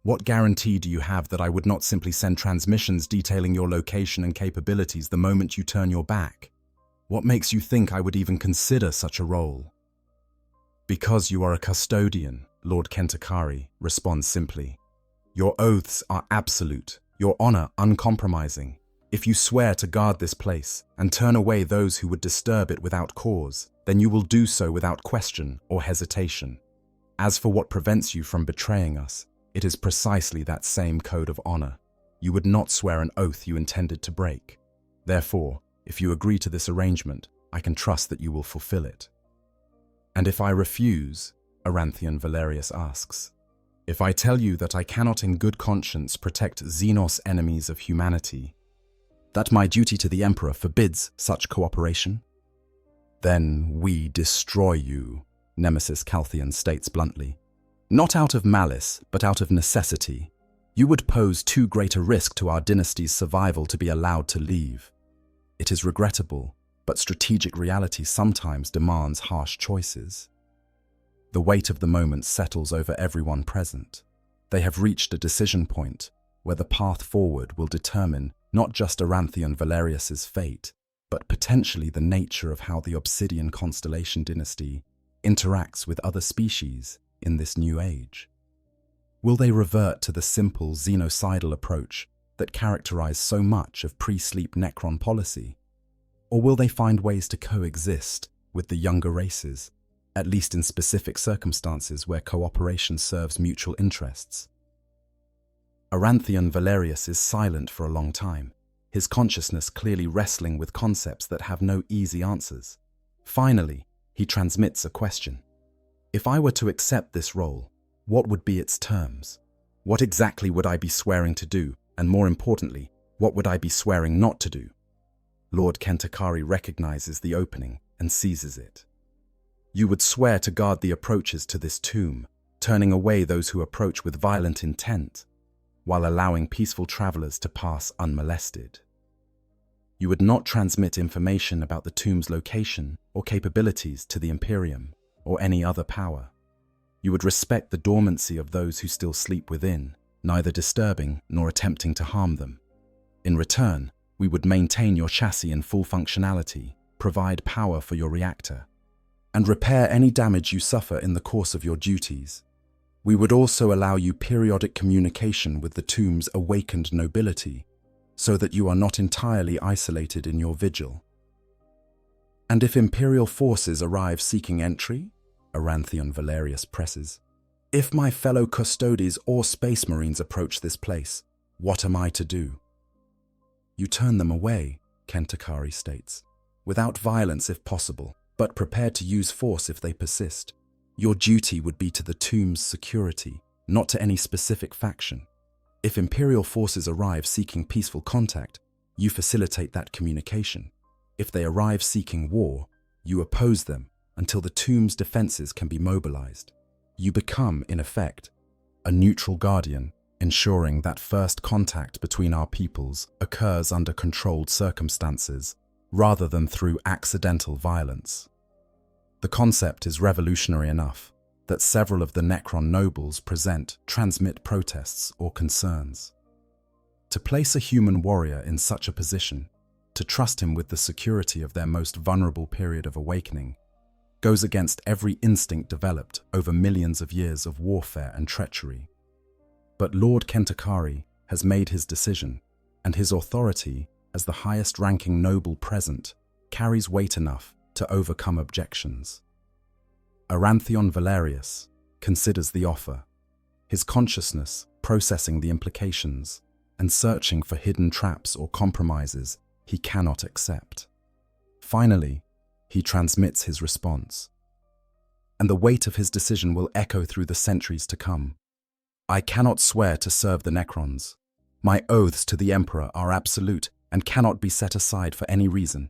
What guarantee do you have that I would not simply send transmissions detailing your location and capabilities the moment you turn your back? What makes you think I would even consider such a role? Because you are a custodian, Lord Kentakari responds simply. Your oaths are absolute, your honor uncompromising. If you swear to guard this place and turn away those who would disturb it without cause, then you will do so without question or hesitation. As for what prevents you from betraying us, it is precisely that same code of honor. You would not swear an oath you intended to break. Therefore, if you agree to this arrangement, I can trust that you will fulfill it. And if I refuse, Aranthian Valerius asks, if I tell you that I cannot in good conscience protect Xenos enemies of humanity, that my duty to the Emperor forbids such cooperation? Then we destroy you, Nemesis Calthian states bluntly. Not out of malice, but out of necessity. You would pose too great a risk to our dynasty's survival to be allowed to leave. It is regrettable, but strategic reality sometimes demands harsh choices. The weight of the moment settles over everyone present. They have reached a decision point where the path forward will determine not just Aranthian Valerius's fate, but potentially the nature of how the Obsidian Constellation dynasty interacts with other species in this new age. Will they revert to the simple xenocidal approach that characterized so much of pre-sleep Necron policy? Or will they find ways to coexist with the younger races, at least in specific circumstances where cooperation serves mutual interests? Aranthian Valerius is silent for a long time, his consciousness clearly wrestling with concepts that have no easy answers. Finally, he transmits a question. If I were to accept this role, what would be its terms? What exactly would I be swearing to do, and more importantly, what would I be swearing not to do? Lord Kentakari recognizes the opening and seizes it. You would swear to guard the approaches to this tomb, turning away those who approach with violent intent, while allowing peaceful travelers to pass unmolested. You would not transmit information about the tomb's location or capabilities to the Imperium or any other power. You would respect the dormancy of those who still sleep within, neither disturbing nor attempting to harm them. In return, we would maintain your chassis in full functionality, provide power for your reactor, and repair any damage you suffer in the course of your duties. We would also allow you periodic communication with the tomb's awakened nobility, so that you are not entirely isolated in your vigil. And if Imperial forces arrive seeking entry, Aranthian Valerius presses, if my fellow Custodians or Space Marines approach this place, what am I to do? You turn them away, Kentakari states, without violence if possible, but prepared to use force if they persist. Your duty would be to the tomb's security, not to any specific faction. If Imperial forces arrive seeking peaceful contact, you facilitate that communication. If they arrive seeking war, you oppose them until the tomb's defenses can be mobilized. You become, in effect, a neutral guardian, ensuring that first contact between our peoples occurs under controlled circumstances, rather than through accidental violence. The concept is revolutionary enough that several of the Necron nobles transmit protests or concerns. To place a human warrior in such a position, to trust him with the security of their most vulnerable period of awakening, goes against every instinct developed over millions of years of warfare and treachery. But Lord Kentakari has made his decision, and his authority, as the highest-ranking noble present, carries weight enough to overcome objections. Aranthian Valerius considers the offer, his consciousness processing the implications and searching for hidden traps or compromises he cannot accept. Finally, he transmits his response, and the weight of his decision will echo through the centuries to come. I cannot swear to serve the Necrons. My oaths to the Emperor are absolute and cannot be set aside for any reason.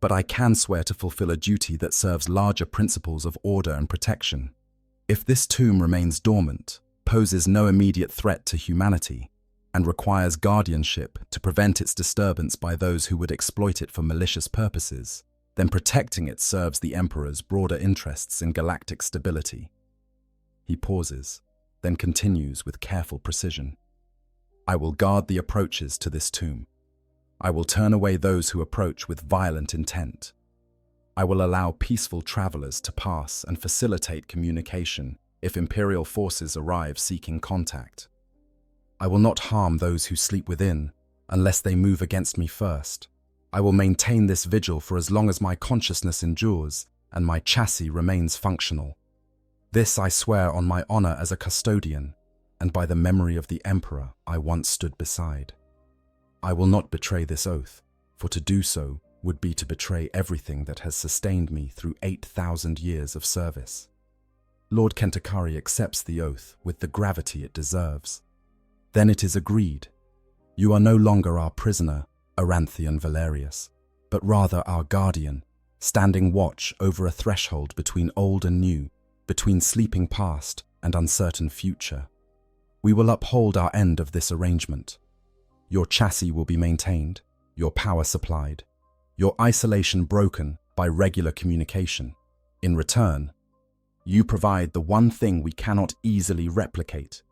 But I can swear to fulfill a duty that serves larger principles of order and protection. If this tomb remains dormant, poses no immediate threat to humanity, and requires guardianship to prevent its disturbance by those who would exploit it for malicious purposes, then protecting it serves the Emperor's broader interests in galactic stability. He pauses, then continues with careful precision. I will guard the approaches to this tomb. I will turn away those who approach with violent intent. I will allow peaceful travelers to pass and facilitate communication if Imperial forces arrive seeking contact. I will not harm those who sleep within unless they move against me first. I will maintain this vigil for as long as my consciousness endures and my chassis remains functional. This I swear on my honor as a custodian and by the memory of the Emperor I once stood beside. I will not betray this oath, for to do so would be to betray everything that has sustained me through 8,000 years of service. Lord Kentakari accepts the oath with the gravity it deserves. Then it is agreed. You are no longer our prisoner, Aranthian Valerius, but rather our guardian, standing watch over a threshold between old and new, between sleeping past and uncertain future. We will uphold our end of this arrangement. Your chassis will be maintained, your power supplied, your isolation broken by regular communication. In return, you provide the one thing we cannot easily replicate,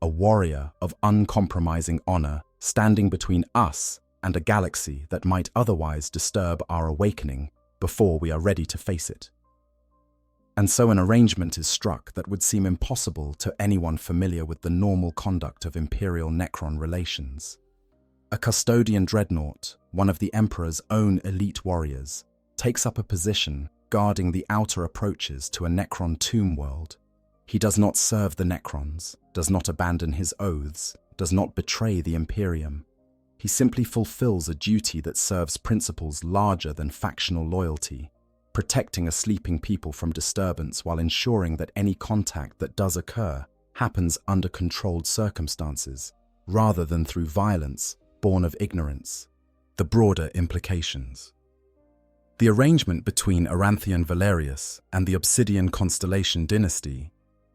a warrior of uncompromising honor standing between us and a galaxy that might otherwise disturb our awakening before we are ready to face it. And so an arrangement is struck that would seem impossible to anyone familiar with the normal conduct of Imperial Necron relations. A Custodian Dreadnought, one of the Emperor's own elite warriors, takes up a position guarding the outer approaches to a Necron tomb world. He does not serve the Necrons, does not abandon his oaths, does not betray the Imperium. He simply fulfills a duty that serves principles larger than factional loyalty, protecting a sleeping people from disturbance while ensuring that any contact that does occur happens under controlled circumstances, rather than through violence born of ignorance. The broader implications. The arrangement between Aranthian Valerius and the Obsidian Constellation dynasty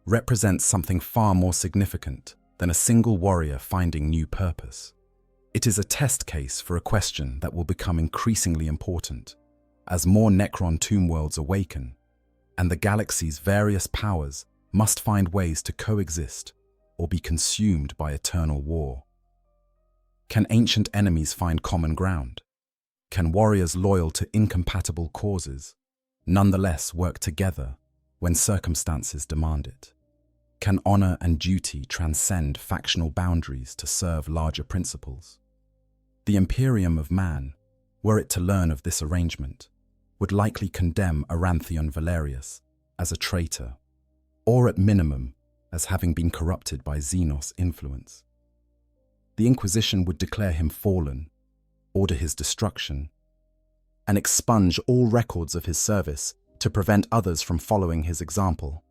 represents something far more significant than a single warrior finding new purpose. It is a test case for a question that will become increasingly important as more Necron tomb worlds awaken, and the galaxy's various powers must find ways to coexist or be consumed by eternal war. Can ancient enemies find common ground? Can warriors loyal to incompatible causes nonetheless work together when circumstances demand it? Can honor and duty transcend factional boundaries to serve larger principles? The Imperium of Man, were it to learn of this arrangement, would likely condemn Aranthian Valerius as a traitor, or at minimum as having been corrupted by Xenos influence. The Inquisition would declare him fallen, order his destruction, and expunge all records of his service to prevent others from following his example.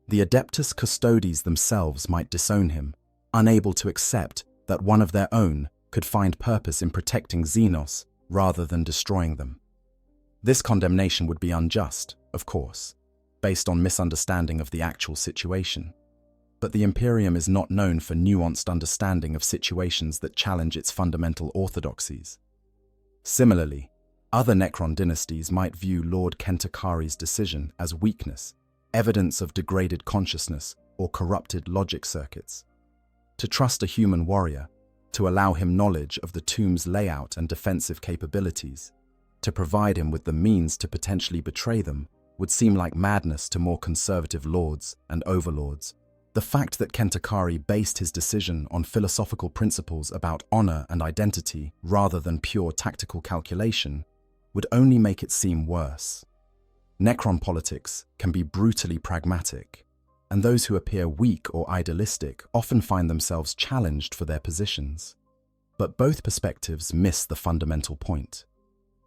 The Adeptus Custodes themselves might disown him, unable to accept that one of their own could find purpose in protecting Xenos rather than destroying them. This condemnation would be unjust, of course, based on misunderstanding of the actual situation. But the Imperium is not known for nuanced understanding of situations that challenge its fundamental orthodoxies. Similarly, other Necron dynasties might view Lord Kentakari's decision as weakness, evidence of degraded consciousness or corrupted logic circuits. To trust a human warrior, to allow him knowledge of the tomb's layout and defensive capabilities, to provide him with the means to potentially betray them, would seem like madness to more conservative lords and overlords. The fact that Kentakari based his decision on philosophical principles about honor and identity rather than pure tactical calculation would only make it seem worse. Necron politics can be brutally pragmatic, and those who appear weak or idealistic often find themselves challenged for their positions. But both perspectives miss the fundamental point.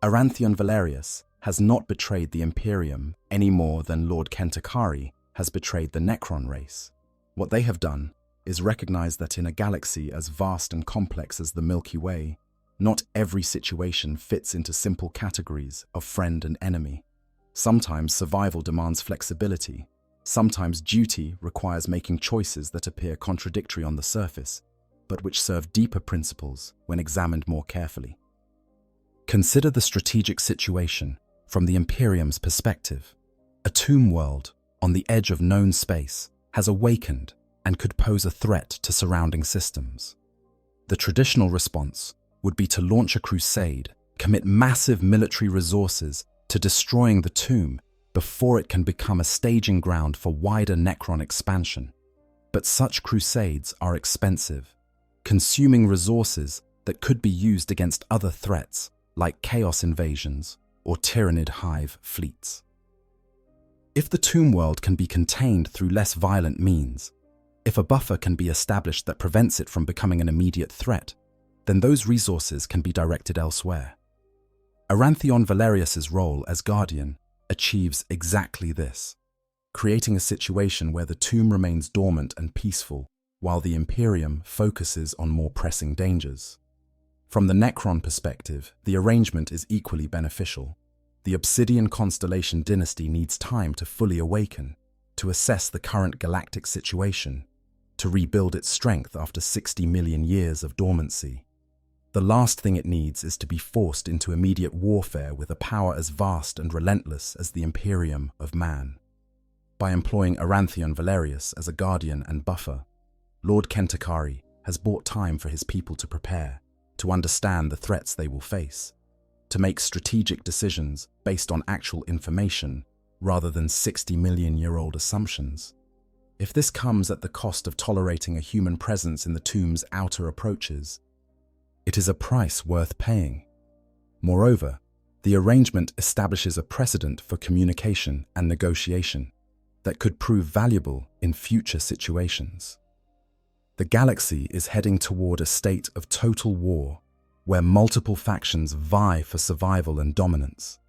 Aranthian Valerius has not betrayed the Imperium any more than Lord Kentakari has betrayed the Necron race. What they have done is recognize that in a galaxy as vast and complex as the Milky Way, not every situation fits into simple categories of friend and enemy. Sometimes survival demands flexibility. Sometimes duty requires making choices that appear contradictory on the surface, but which serve deeper principles when examined more carefully. Consider the strategic situation from the Imperium's perspective. A tomb world on the edge of known space, has awakened and could pose a threat to surrounding systems. The traditional response would be to launch a crusade, commit massive military resources to destroying the tomb before it can become a staging ground for wider Necron expansion. But such crusades are expensive, consuming resources that could be used against other threats like chaos invasions or tyrannid hive fleets. If the tomb world can be contained through less violent means, if a buffer can be established that prevents it from becoming an immediate threat, then those resources can be directed elsewhere. Arantheon Valerius's role as Guardian achieves exactly this, creating a situation where the tomb remains dormant and peaceful, while the Imperium focuses on more pressing dangers. From the Necron perspective, the arrangement is equally beneficial. The Obsidian Constellation dynasty needs time to fully awaken, to assess the current galactic situation, to rebuild its strength after 60 million years of dormancy. The last thing it needs is to be forced into immediate warfare with a power as vast and relentless as the Imperium of man. By employing Arantheon Valerius as a guardian and buffer, Lord Kentakari has bought time for his people to prepare, to understand the threats they will face, to make strategic decisions based on actual information rather than 60-million-year-old assumptions. If this comes at the cost of tolerating a human presence in the tomb's outer approaches, it is a price worth paying. Moreover, the arrangement establishes a precedent for communication and negotiation that could prove valuable in future situations. The galaxy is heading toward a state of total war, where multiple factions vie for survival and dominance.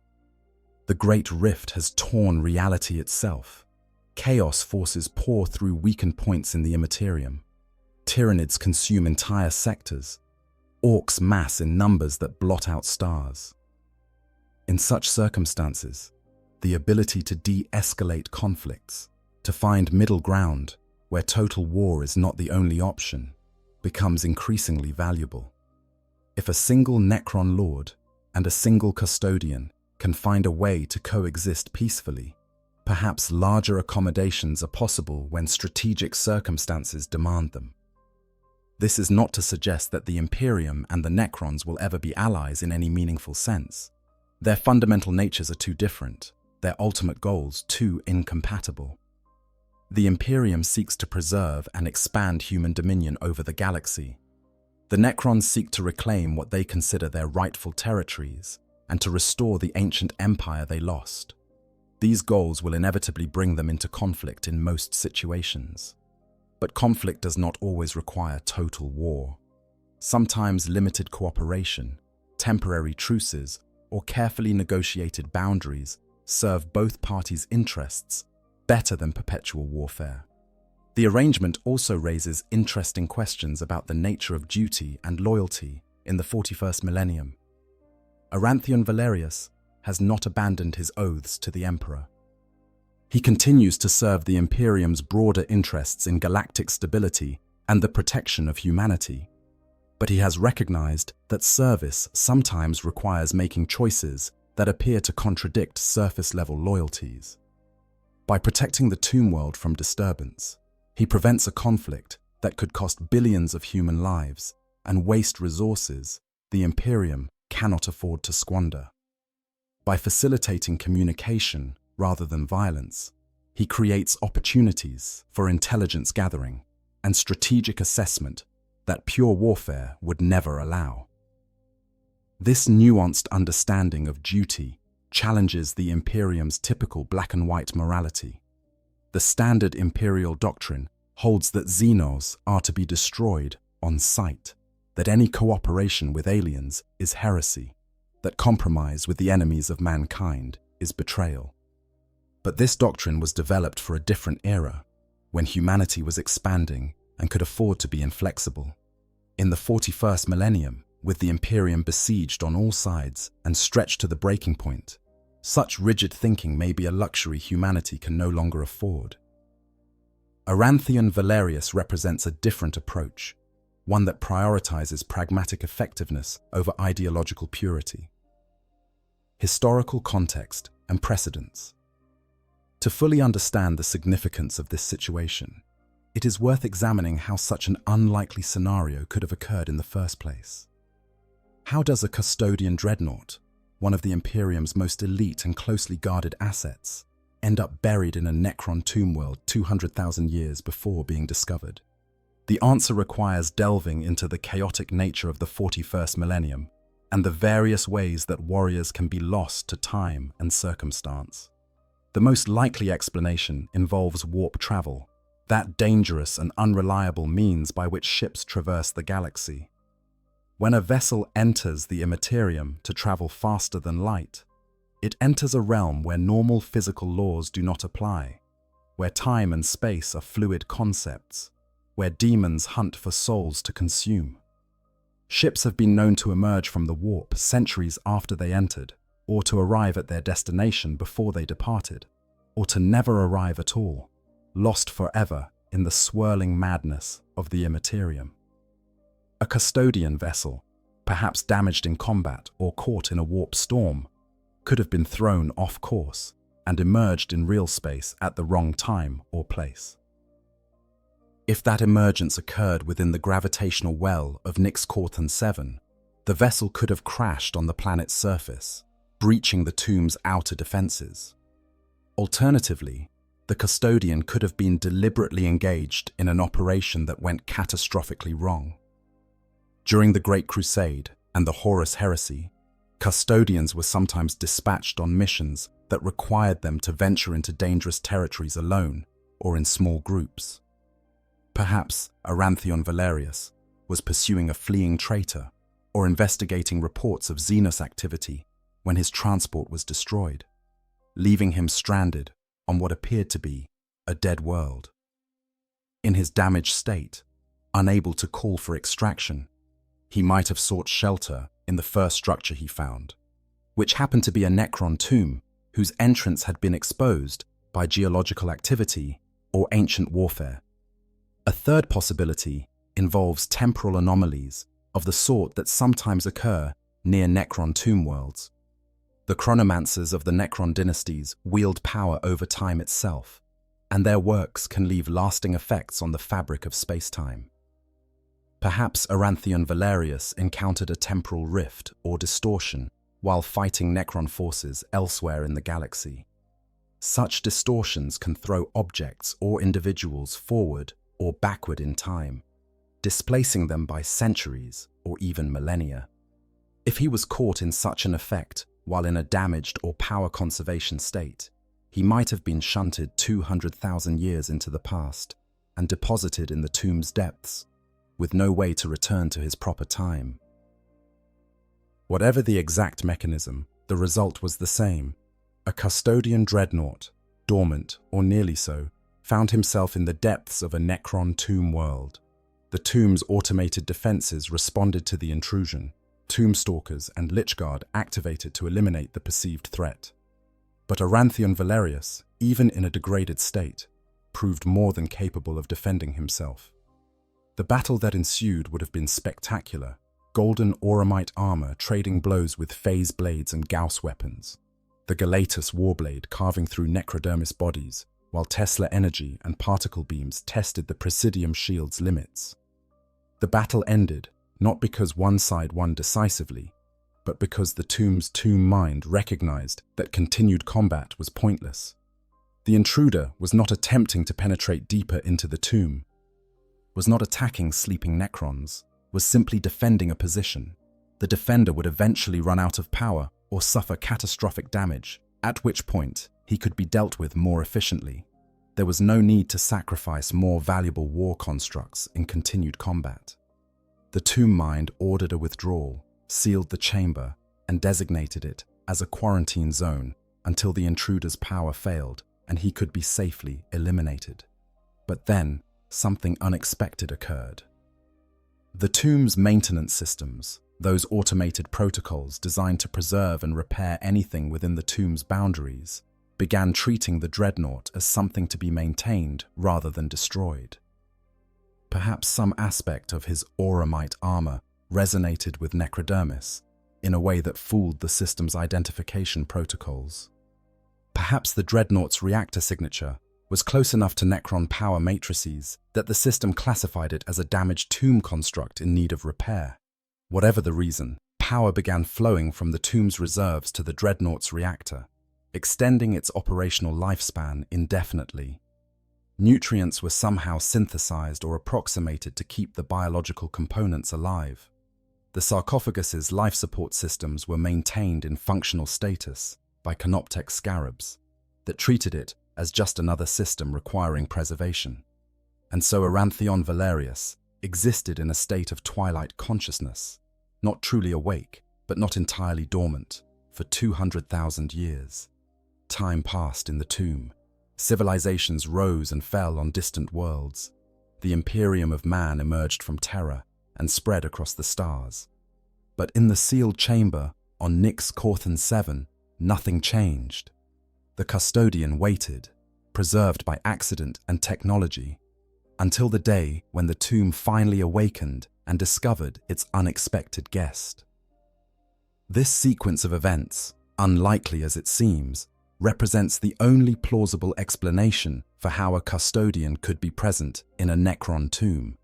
The Great Rift has torn reality itself. Chaos forces pour through weakened points in the Imperium. Tyrannids consume entire sectors. Orcs mass in numbers that blot out stars. In such circumstances, the ability to de-escalate conflicts, to find middle ground where total war is not the only option, becomes increasingly valuable. If a single Necron Lord and a single Custodian can find a way to coexist peacefully, perhaps larger accommodations are possible when strategic circumstances demand them. This is not to suggest that the Imperium and the Necrons will ever be allies in any meaningful sense. Their fundamental natures are too different, their ultimate goals too incompatible. The Imperium seeks to preserve and expand human dominion over the galaxy. The Necrons seek to reclaim what they consider their rightful territories and to restore the ancient empire they lost. These goals will inevitably bring them into conflict in most situations. But conflict does not always require total war. Sometimes limited cooperation, temporary truces, or carefully negotiated boundaries serve both parties' interests better than perpetual warfare. The arrangement also raises interesting questions about the nature of duty and loyalty in the 41st millennium. Arantheon Valerius has not abandoned his oaths to the Emperor. He continues to serve the Imperium's broader interests in galactic stability and the protection of humanity. But he has recognized that service sometimes requires making choices that appear to contradict surface-level loyalties. By protecting the tomb world from disturbance, he prevents a conflict that could cost billions of human lives and waste resources the Imperium cannot afford to squander. By facilitating communication rather than violence, he creates opportunities for intelligence gathering and strategic assessment that pure warfare would never allow. This nuanced understanding of duty challenges the Imperium's typical black-and-white morality. The standard imperial doctrine holds that Xenos are to be destroyed on sight, that any cooperation with aliens is heresy, that compromise with the enemies of mankind is betrayal. But this doctrine was developed for a different era, when humanity was expanding and could afford to be inflexible. In the 41st millennium, with the Imperium besieged on all sides and stretched to the breaking point, such rigid thinking may be a luxury humanity can no longer afford. Arantheon Valerius represents a different approach, one that prioritizes pragmatic effectiveness over ideological purity. Historical context and precedents. To fully understand the significance of this situation, it is worth examining how such an unlikely scenario could have occurred in the first place. How does a Custodian Dreadnought, one of the Imperium's most elite and closely guarded assets, end up buried in a Necron tomb world 200,000 years before being discovered? The answer requires delving into the chaotic nature of the 41st millennium and the various ways that warriors can be lost to time and circumstance. The most likely explanation involves warp travel, that dangerous and unreliable means by which ships traverse the galaxy. When a vessel enters the Imperium to travel faster than light, it enters a realm where normal physical laws do not apply, where time and space are fluid concepts, where demons hunt for souls to consume. Ships have been known to emerge from the warp centuries after they entered, or to arrive at their destination before they departed, or to never arrive at all, lost forever in the swirling madness of the Imperium. A Custodian vessel, perhaps damaged in combat or caught in a warp storm, could have been thrown off course and emerged in real space at the wrong time or place. If that emergence occurred within the gravitational well of Nix-Corthon 7, the vessel could have crashed on the planet's surface, breaching the tomb's outer defenses. Alternatively, the Custodian could have been deliberately engaged in an operation that went catastrophically wrong. During the Great Crusade and the Horus Heresy, Custodians were sometimes dispatched on missions that required them to venture into dangerous territories alone or in small groups. Perhaps Aranthion Valerius was pursuing a fleeing traitor or investigating reports of Xenos activity when his transport was destroyed, leaving him stranded on what appeared to be a dead world. In his damaged state, unable to call for extraction, he might have sought shelter in the first structure he found, which happened to be a Necron tomb whose entrance had been exposed by geological activity or ancient warfare. A third possibility involves temporal anomalies of the sort that sometimes occur near Necron tomb worlds. The chronomancers of the Necron dynasties wield power over time itself, and their works can leave lasting effects on the fabric of space-time. Perhaps Aranthion Valerius encountered a temporal rift or distortion while fighting Necron forces elsewhere in the galaxy. Such distortions can throw objects or individuals forward or backward in time, displacing them by centuries or even millennia. If he was caught in such an effect while in a damaged or power conservation state, he might have been shunted 200,000 years into the past and deposited in the tomb's depths, with no way to return to his proper time. Whatever the exact mechanism, the result was the same. A Custodian Dreadnought, dormant or nearly so, found himself in the depths of a Necron tomb world. The tomb's automated defenses responded to the intrusion. Tombstalkers and Lichguard activated to eliminate the perceived threat. But Aranthion Valerius, even in a degraded state, proved more than capable of defending himself. The battle that ensued would have been spectacular, golden auramite armor trading blows with phase blades and Gauss weapons, the Galatus warblade carving through necrodermis bodies, while Tesla energy and particle beams tested the Presidium shield's limits. The battle ended, not because one side won decisively, but because the tomb's tomb mind recognized that continued combat was pointless. The intruder was not attempting to penetrate deeper into the tomb, was not attacking sleeping Necrons, was simply defending a position. The defender would eventually run out of power or suffer catastrophic damage, at which point he could be dealt with more efficiently. There was no need to sacrifice more valuable war constructs in continued combat. The tomb mind ordered a withdrawal, sealed the chamber, and designated it as a quarantine zone until the intruder's power failed and he could be safely eliminated. But then, something unexpected occurred. The tomb's maintenance systems, those automated protocols designed to preserve and repair anything within the tomb's boundaries, began treating the Dreadnought as something to be maintained rather than destroyed. Perhaps some aspect of his auramite armor resonated with necrodermis in a way that fooled the system's identification protocols. Perhaps the Dreadnought's reactor signature was close enough to Necron power matrices that the system classified it as a damaged tomb construct in need of repair. Whatever the reason, power began flowing from the tomb's reserves to the Dreadnought's reactor, extending its operational lifespan indefinitely. Nutrients were somehow synthesized or approximated to keep the biological components alive. The sarcophagus's life support systems were maintained in functional status by canoptek scarabs that treated it as just another system requiring preservation. And so Arantheon Valerius existed in a state of twilight consciousness, not truly awake, but not entirely dormant, for 200,000 years. Time passed in the tomb. Civilizations rose and fell on distant worlds. The Imperium of man emerged from Terra and spread across the stars. But in the sealed chamber on Nyx Corthon 7, nothing changed. The Custodian waited, preserved by accident and technology, until the day when the tomb finally awakened and discovered its unexpected guest. This sequence of events, unlikely as it seems, represents the only plausible explanation for how a Custodian could be present in a Necron tomb.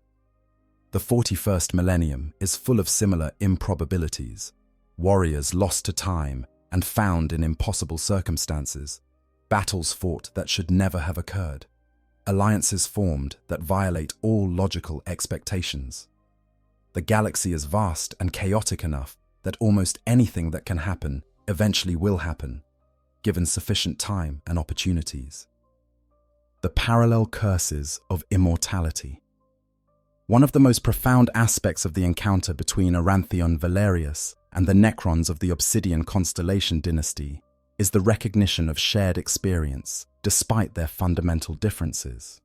The 41st millennium is full of similar improbabilities. Warriors lost to time and found in impossible circumstances. Battles fought that should never have occurred. Alliances formed that violate all logical expectations. The galaxy is vast and chaotic enough that almost anything that can happen eventually will happen, given sufficient time and opportunities. The parallel curses of immortality. One of the most profound aspects of the encounter between Arantheon Valerius and the Necrons of the Obsidian Constellation dynasty is the recognition of shared experience, despite their fundamental differences.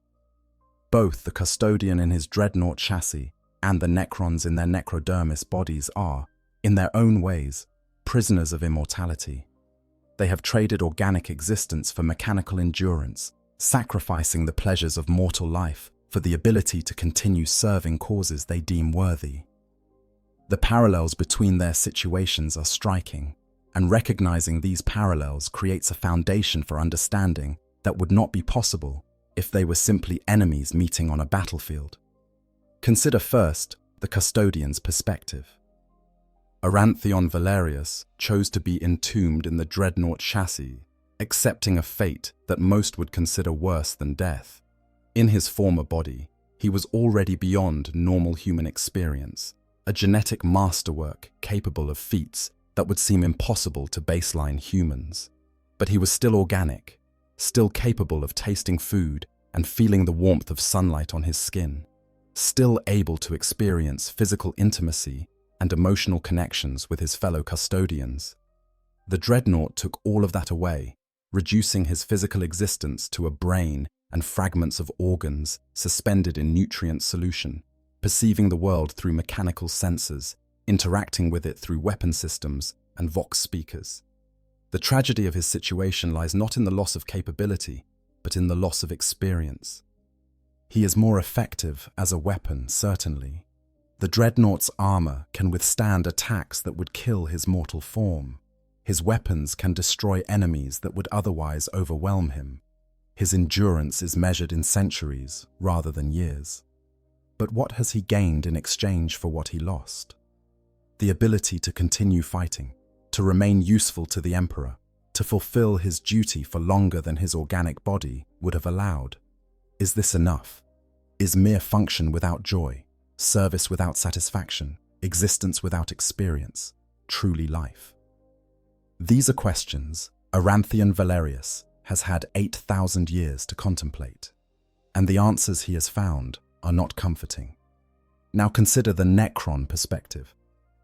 Both the Custodian in his Dreadnought chassis and the Necrons in their necrodermis bodies are, in their own ways, prisoners of immortality. They have traded organic existence for mechanical endurance, sacrificing the pleasures of mortal life for the ability to continue serving causes they deem worthy. The parallels between their situations are striking, and recognizing these parallels creates a foundation for understanding that would not be possible if they were simply enemies meeting on a battlefield. Consider first the Custodian's perspective. Arantheon Valerius chose to be entombed in the Dreadnought chassis, accepting a fate that most would consider worse than death. In his former body, he was already beyond normal human experience, a genetic masterwork capable of feats that would seem impossible to baseline humans. But he was still organic, still capable of tasting food and feeling the warmth of sunlight on his skin, still able to experience physical intimacy and emotional connections with his fellow Custodians. The Dreadnought took all of that away, reducing his physical existence to a brain and fragments of organs suspended in nutrient solution, perceiving the world through mechanical sensors, interacting with it through weapon systems and vox speakers. The tragedy of his situation lies not in the loss of capability, but in the loss of experience. He is more effective as a weapon, certainly. The Dreadnought's armor can withstand attacks that would kill his mortal form. His weapons can destroy enemies that would otherwise overwhelm him. His endurance is measured in centuries rather than years. But what has he gained in exchange for what he lost? The ability to continue fighting, to remain useful to the Emperor, to fulfill his duty for longer than his organic body would have allowed. Is this enough? Is mere function without joy, service without satisfaction, existence without experience, truly life? These are questions Arantheon Valerius has had 8,000 years to contemplate, and the answers he has found are not comforting. Now consider the Necron perspective.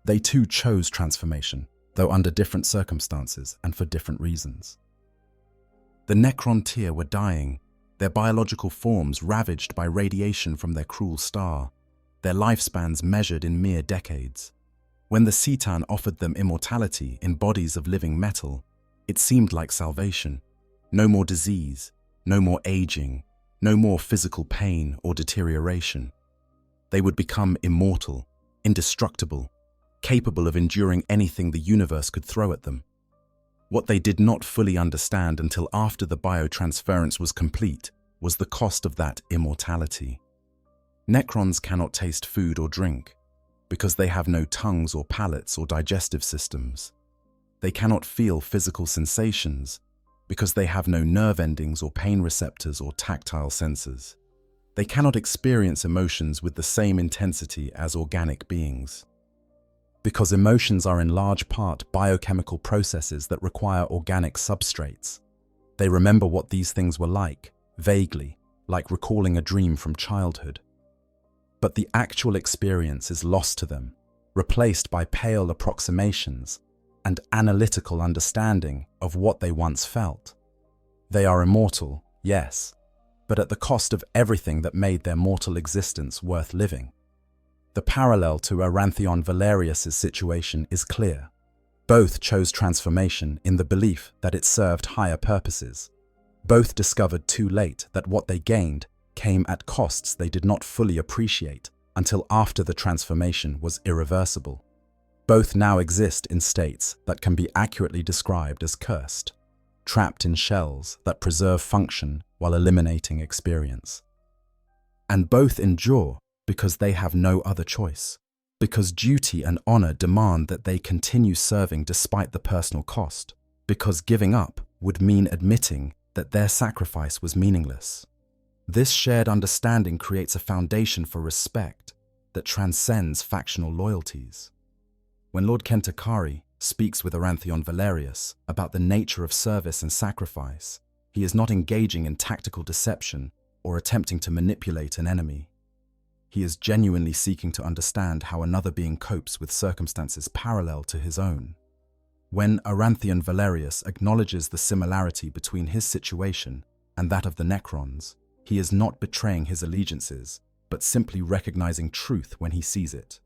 They too chose transformation, though under different circumstances and for different reasons. The Necron tier were dying, their biological forms ravaged by radiation from their cruel star, their lifespans measured in mere decades. When the Citan offered them immortality in bodies of living metal, it seemed like salvation. No more disease, no more aging, no more physical pain or deterioration. They would become immortal, indestructible, capable of enduring anything the universe could throw at them. What they did not fully understand until after the biotransference was complete was the cost of that immortality. Necrons cannot taste food or drink because they have no tongues or palates or digestive systems. They cannot feel physical sensations because they have no nerve endings or pain receptors or tactile sensors. They cannot experience emotions with the same intensity as organic beings. Because emotions are in large part biochemical processes that require organic substrates. They remember what these things were like, vaguely, like recalling a dream from childhood. But the actual experience is lost to them, replaced by pale approximations and analytical understanding of what they once felt. They are immortal, yes, but at the cost of everything that made their mortal existence worth living. The parallel to Arantheon Valerius's situation is clear. Both chose transformation in the belief that it served higher purposes. Both discovered too late that what they gained came at costs they did not fully appreciate until after the transformation was irreversible. Both now exist in states that can be accurately described as cursed, trapped in shells that preserve function while eliminating experience. And both endure because they have no other choice, because duty and honor demand that they continue serving despite the personal cost, because giving up would mean admitting that their sacrifice was meaningless. This shared understanding creates a foundation for respect that transcends factional loyalties. When Lord Kentakari speaks with Arantheon Valerius about the nature of service and sacrifice, he is not engaging in tactical deception or attempting to manipulate an enemy. He is genuinely seeking to understand how another being copes with circumstances parallel to his own. When Arantheon Valerius acknowledges the similarity between his situation and that of the Necrons, he is not betraying his allegiances, but simply recognizing truth when he sees it.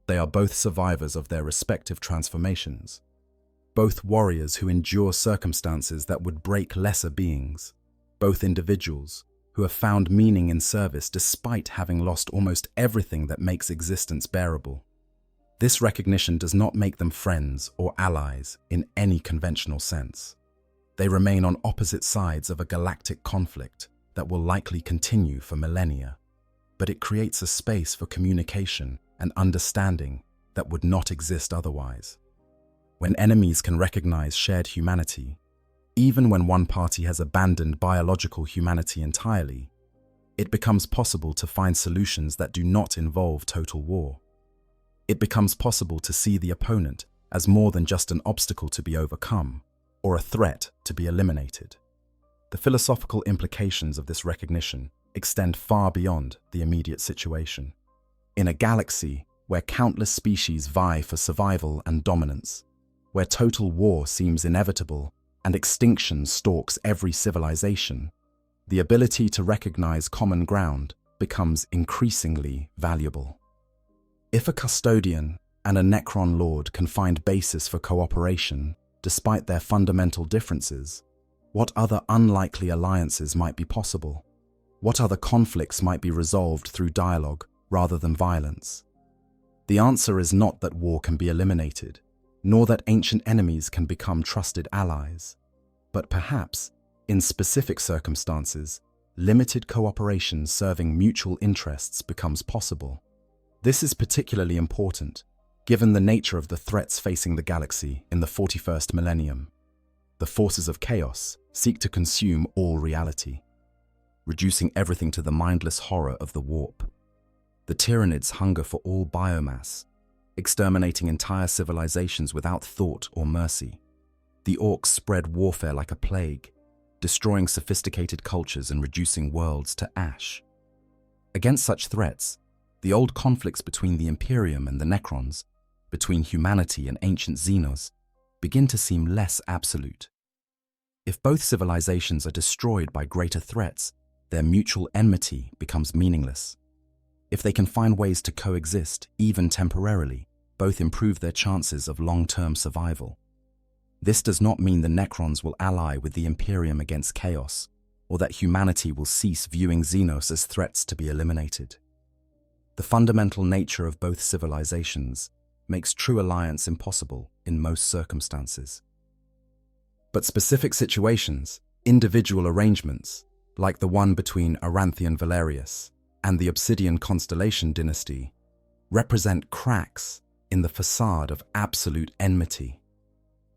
They are both survivors of their respective transformations, both warriors who endure circumstances that would break lesser beings, both individuals who have found meaning in service despite having lost almost everything that makes existence bearable. This recognition does not make them friends or allies in any conventional sense. They remain on opposite sides of a galactic conflict that will likely continue for millennia, but it creates a space for communication and understanding that would not exist otherwise. When enemies can recognize shared humanity, even when one party has abandoned biological humanity entirely, it becomes possible to find solutions that do not involve total war. It becomes possible to see the opponent as more than just an obstacle to be overcome or a threat to be eliminated. The philosophical implications of this recognition extend far beyond the immediate situation. In a galaxy where countless species vie for survival and dominance, where total war seems inevitable and extinction stalks every civilization, the ability to recognize common ground becomes increasingly valuable. If a Custodian and a Necron Lord can find basis for cooperation despite their fundamental differences, what other unlikely alliances might be possible? What other conflicts might be resolved through dialogue rather than violence? The answer is not that war can be eliminated, nor that ancient enemies can become trusted allies. But perhaps, in specific circumstances, limited cooperation serving mutual interests becomes possible. This is particularly important, given the nature of the threats facing the galaxy in the 41st millennium. The forces of chaos seek to consume all reality, reducing everything to the mindless horror of the warp. The Tyranids hunger for all biomass, exterminating entire civilizations without thought or mercy. The Orcs spread warfare like a plague, destroying sophisticated cultures and reducing worlds to ash. Against such threats, the old conflicts between the Imperium and the Necrons, between humanity and ancient Xenos, begin to seem less absolute. If both civilizations are destroyed by greater threats, their mutual enmity becomes meaningless. If they can find ways to coexist, even temporarily, both improve their chances of long-term survival. This does not mean the Necrons will ally with the Imperium against chaos, or that humanity will cease viewing Xenos as threats to be eliminated. The fundamental nature of both civilizations makes true alliance impossible in most circumstances. But specific situations, individual arrangements, like the one between Aranthian Valerius and the Obsidian Constellation dynasty, represent cracks in the facade of absolute enmity.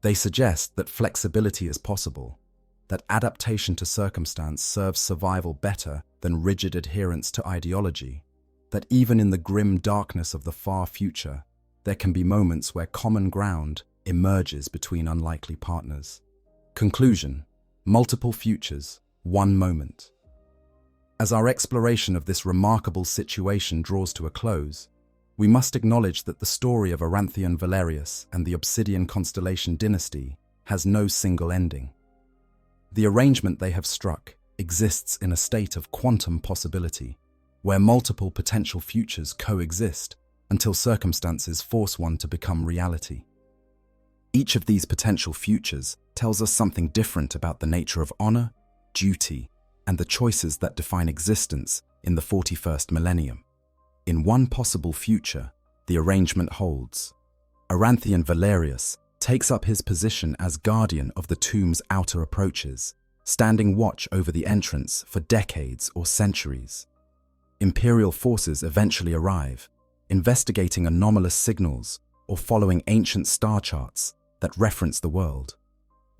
They suggest that flexibility is possible, that adaptation to circumstance serves survival better than rigid adherence to ideology, that even in the grim darkness of the far future, there can be moments where common ground emerges between unlikely partners. Conclusion: multiple futures, one moment. As our exploration of this remarkable situation draws to a close, we must acknowledge that the story of Aranthian Valerius and the Obsidian Constellation dynasty has no single ending. The arrangement they have struck exists in a state of quantum possibility, where multiple potential futures coexist until circumstances force one to become reality. Each of these potential futures tells us something different about the nature of honor, duty, and the choices that define existence in the 41st millennium. In one possible future, the arrangement holds. Aranthian Valerius takes up his position as guardian of the tomb's outer approaches, standing watch over the entrance for decades or centuries. Imperial forces eventually arrive, investigating anomalous signals or following ancient star charts that reference the world.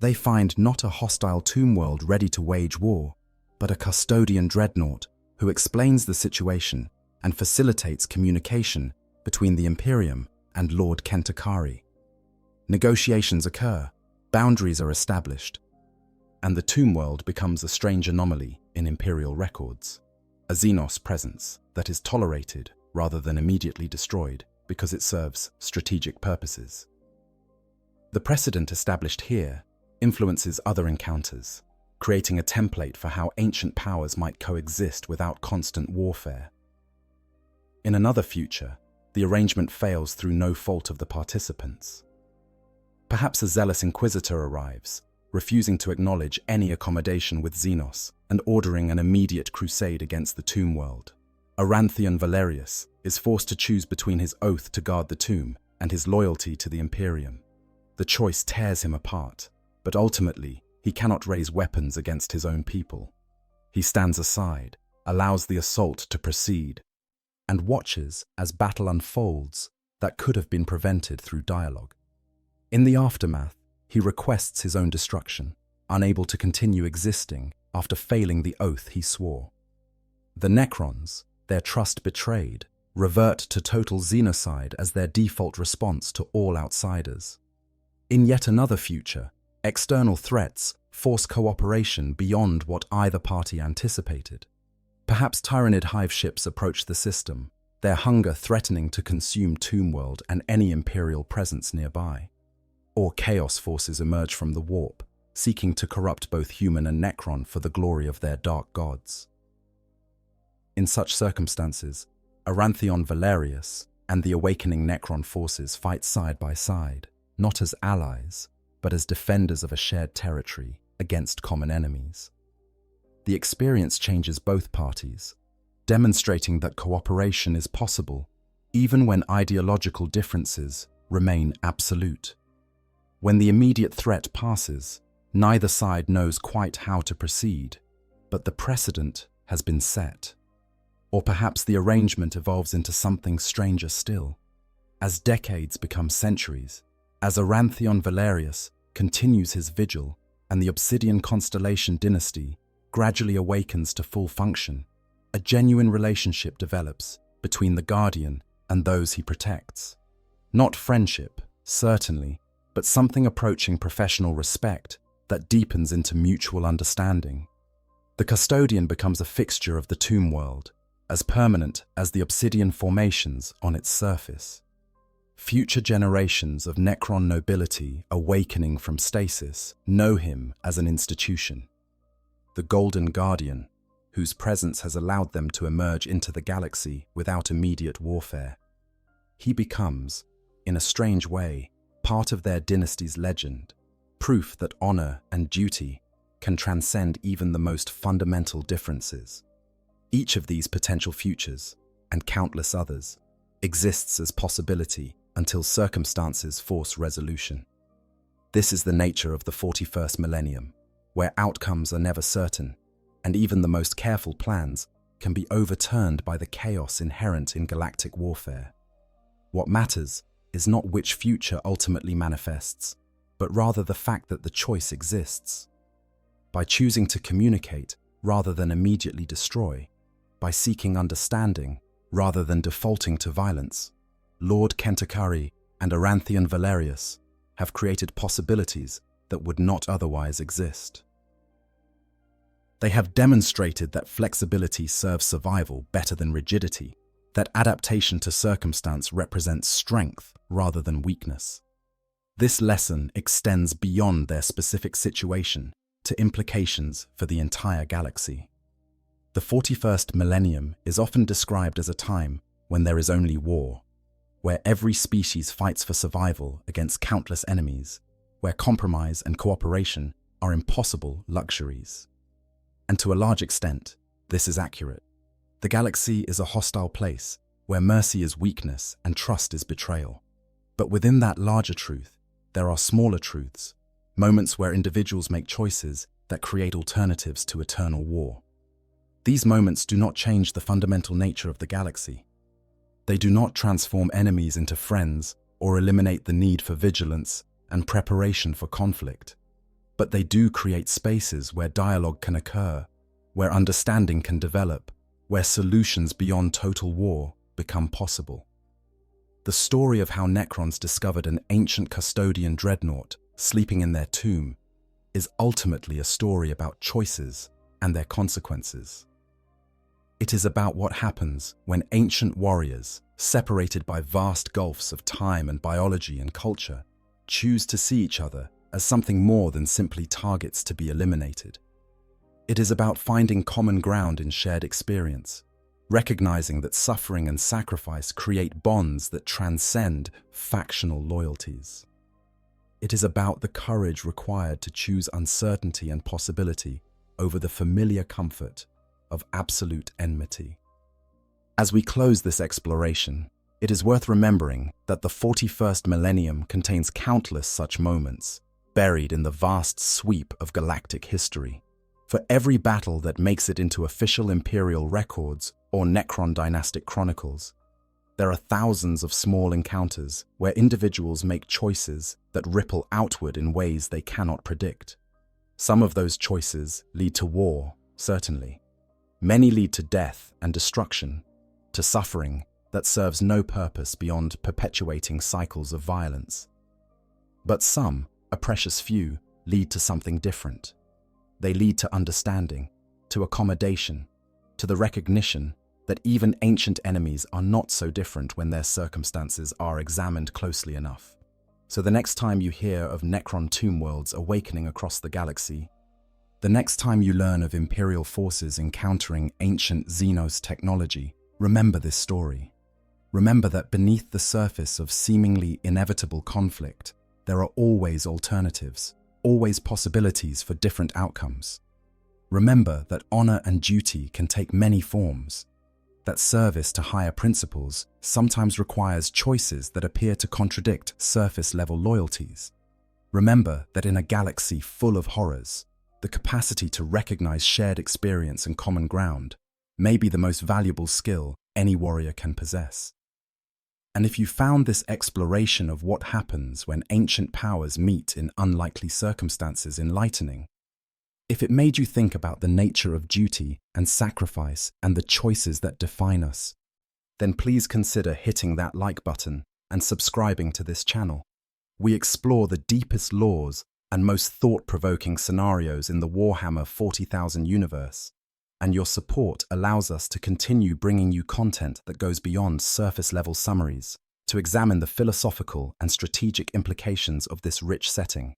They find not a hostile tomb world ready to wage war, but a custodian dreadnought who explains the situation and facilitates communication between the Imperium and Lord Kentakari. Negotiations occur, boundaries are established, and the tomb world becomes a strange anomaly in Imperial records. A Xenos presence that is tolerated rather than immediately destroyed because it serves strategic purposes. The precedent established here influences other encounters, creating a template for how ancient powers might coexist without constant warfare. In another future, the arrangement fails through no fault of the participants. Perhaps a zealous inquisitor arrives, refusing to acknowledge any accommodation with Xenos and ordering an immediate crusade against the tomb world. Aranthian Valerius is forced to choose between his oath to guard the tomb and his loyalty to the Imperium. The choice tears him apart, but ultimately he cannot raise weapons against his own people. He stands aside, allows the assault to proceed, and watches as battle unfolds that could have been prevented through dialogue. In the aftermath, he requests his own destruction, unable to continue existing after failing the oath he swore. The Necrons, their trust betrayed, revert to total xenocide as their default response to all outsiders. In yet another future, external threats force cooperation beyond what either party anticipated. Perhaps Tyranid hive ships approach the system, their hunger threatening to consume Tomb World and any Imperial presence nearby. Or chaos forces emerge from the warp, seeking to corrupt both human and Necron for the glory of their dark gods. In such circumstances, Aranthian Valerius and the awakening Necron forces fight side by side, not as allies, but as defenders of a shared territory against common enemies. The experience changes both parties, demonstrating that cooperation is possible, even when ideological differences remain absolute. When the immediate threat passes, neither side knows quite how to proceed, but the precedent has been set. Or perhaps the arrangement evolves into something stranger still. As decades become centuries, as Aranthian Valerius continues his vigil and the Obsidian Constellation dynasty gradually awakens to full function, a genuine relationship develops between the Guardian and those he protects. Not friendship, certainly, but something approaching professional respect that deepens into mutual understanding. The Custodian becomes a fixture of the tomb world, as permanent as the obsidian formations on its surface. Future generations of Necron nobility awakening from stasis know him as an institution. The Golden Guardian, whose presence has allowed them to emerge into the galaxy without immediate warfare. He becomes, in a strange way, part of their dynasty's legend, proof that honor and duty can transcend even the most fundamental differences. Each of these potential futures, and countless others, exists as possibility until circumstances force resolution. This is the nature of the 41st millennium, where outcomes are never certain, and even the most careful plans can be overturned by the chaos inherent in galactic warfare. What matters is not which future ultimately manifests, but rather the fact that the choice exists. By choosing to communicate rather than immediately destroy, by seeking understanding rather than defaulting to violence, Lord Kentakari and Aranthian Valerius have created possibilities that would not otherwise exist. They have demonstrated that flexibility serves survival better than rigidity, that adaptation to circumstance represents strength rather than weakness. This lesson extends beyond their specific situation to implications for the entire galaxy. The 41st millennium is often described as a time when there is only war, where every species fights for survival against countless enemies, where compromise and cooperation are impossible luxuries. And to a large extent, this is accurate. The galaxy is a hostile place where mercy is weakness and trust is betrayal. But within that larger truth, there are smaller truths, moments where individuals make choices that create alternatives to eternal war. These moments do not change the fundamental nature of the galaxy. They do not transform enemies into friends or eliminate the need for vigilance and preparation for conflict. But they do create spaces where dialogue can occur, where understanding can develop, where solutions beyond total war become possible. The story of how Necrons discovered an ancient Custodian Dreadnought sleeping in their tomb is ultimately a story about choices and their consequences. It is about what happens when ancient warriors, separated by vast gulfs of time and biology and culture, choose to see each other as something more than simply targets to be eliminated. It is about finding common ground in shared experience, recognizing that suffering and sacrifice create bonds that transcend factional loyalties. It is about the courage required to choose uncertainty and possibility over the familiar comfort of absolute enmity. As we close this exploration, it is worth remembering that the 41st millennium contains countless such moments, buried in the vast sweep of galactic history. For every battle that makes it into official Imperial records or Necron dynastic chronicles, there are thousands of small encounters where individuals make choices that ripple outward in ways they cannot predict. Some of those choices lead to war, certainly. Many lead to death and destruction, to suffering that serves no purpose beyond perpetuating cycles of violence. But some, a precious few, lead to something different. They lead to understanding, to accommodation, to the recognition that even ancient enemies are not so different when their circumstances are examined closely enough. So the next time you hear of Necron tomb worlds awakening across the galaxy, the next time you learn of Imperial forces encountering ancient Xenos technology, remember this story. Remember that beneath the surface of seemingly inevitable conflict, there are always alternatives, always possibilities for different outcomes. Remember that honor and duty can take many forms, that service to higher principles sometimes requires choices that appear to contradict surface-level loyalties. Remember that in a galaxy full of horrors, the capacity to recognize shared experience and common ground may be the most valuable skill any warrior can possess. And if you found this exploration of what happens when ancient powers meet in unlikely circumstances enlightening, if it made you think about the nature of duty and sacrifice and the choices that define us, then please consider hitting that like button and subscribing to this channel. We explore the deepest laws and most thought-provoking scenarios in the Warhammer 40,000 universe, and your support allows us to continue bringing you content that goes beyond surface-level summaries, to examine the philosophical and strategic implications of this rich setting.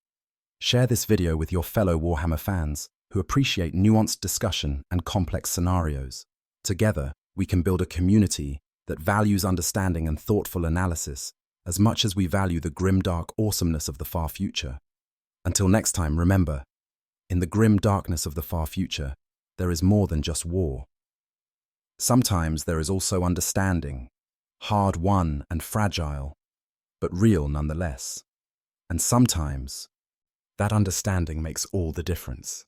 Share this video with your fellow Warhammer fans who appreciate nuanced discussion and complex scenarios. Together, we can build a community that values understanding and thoughtful analysis as much as we value the grimdark awesomeness of the far future. Until next time, remember, in the grim darkness of the far future, there is more than just war. Sometimes there is also understanding, hard-won and fragile, but real nonetheless. And sometimes That understanding makes all the difference.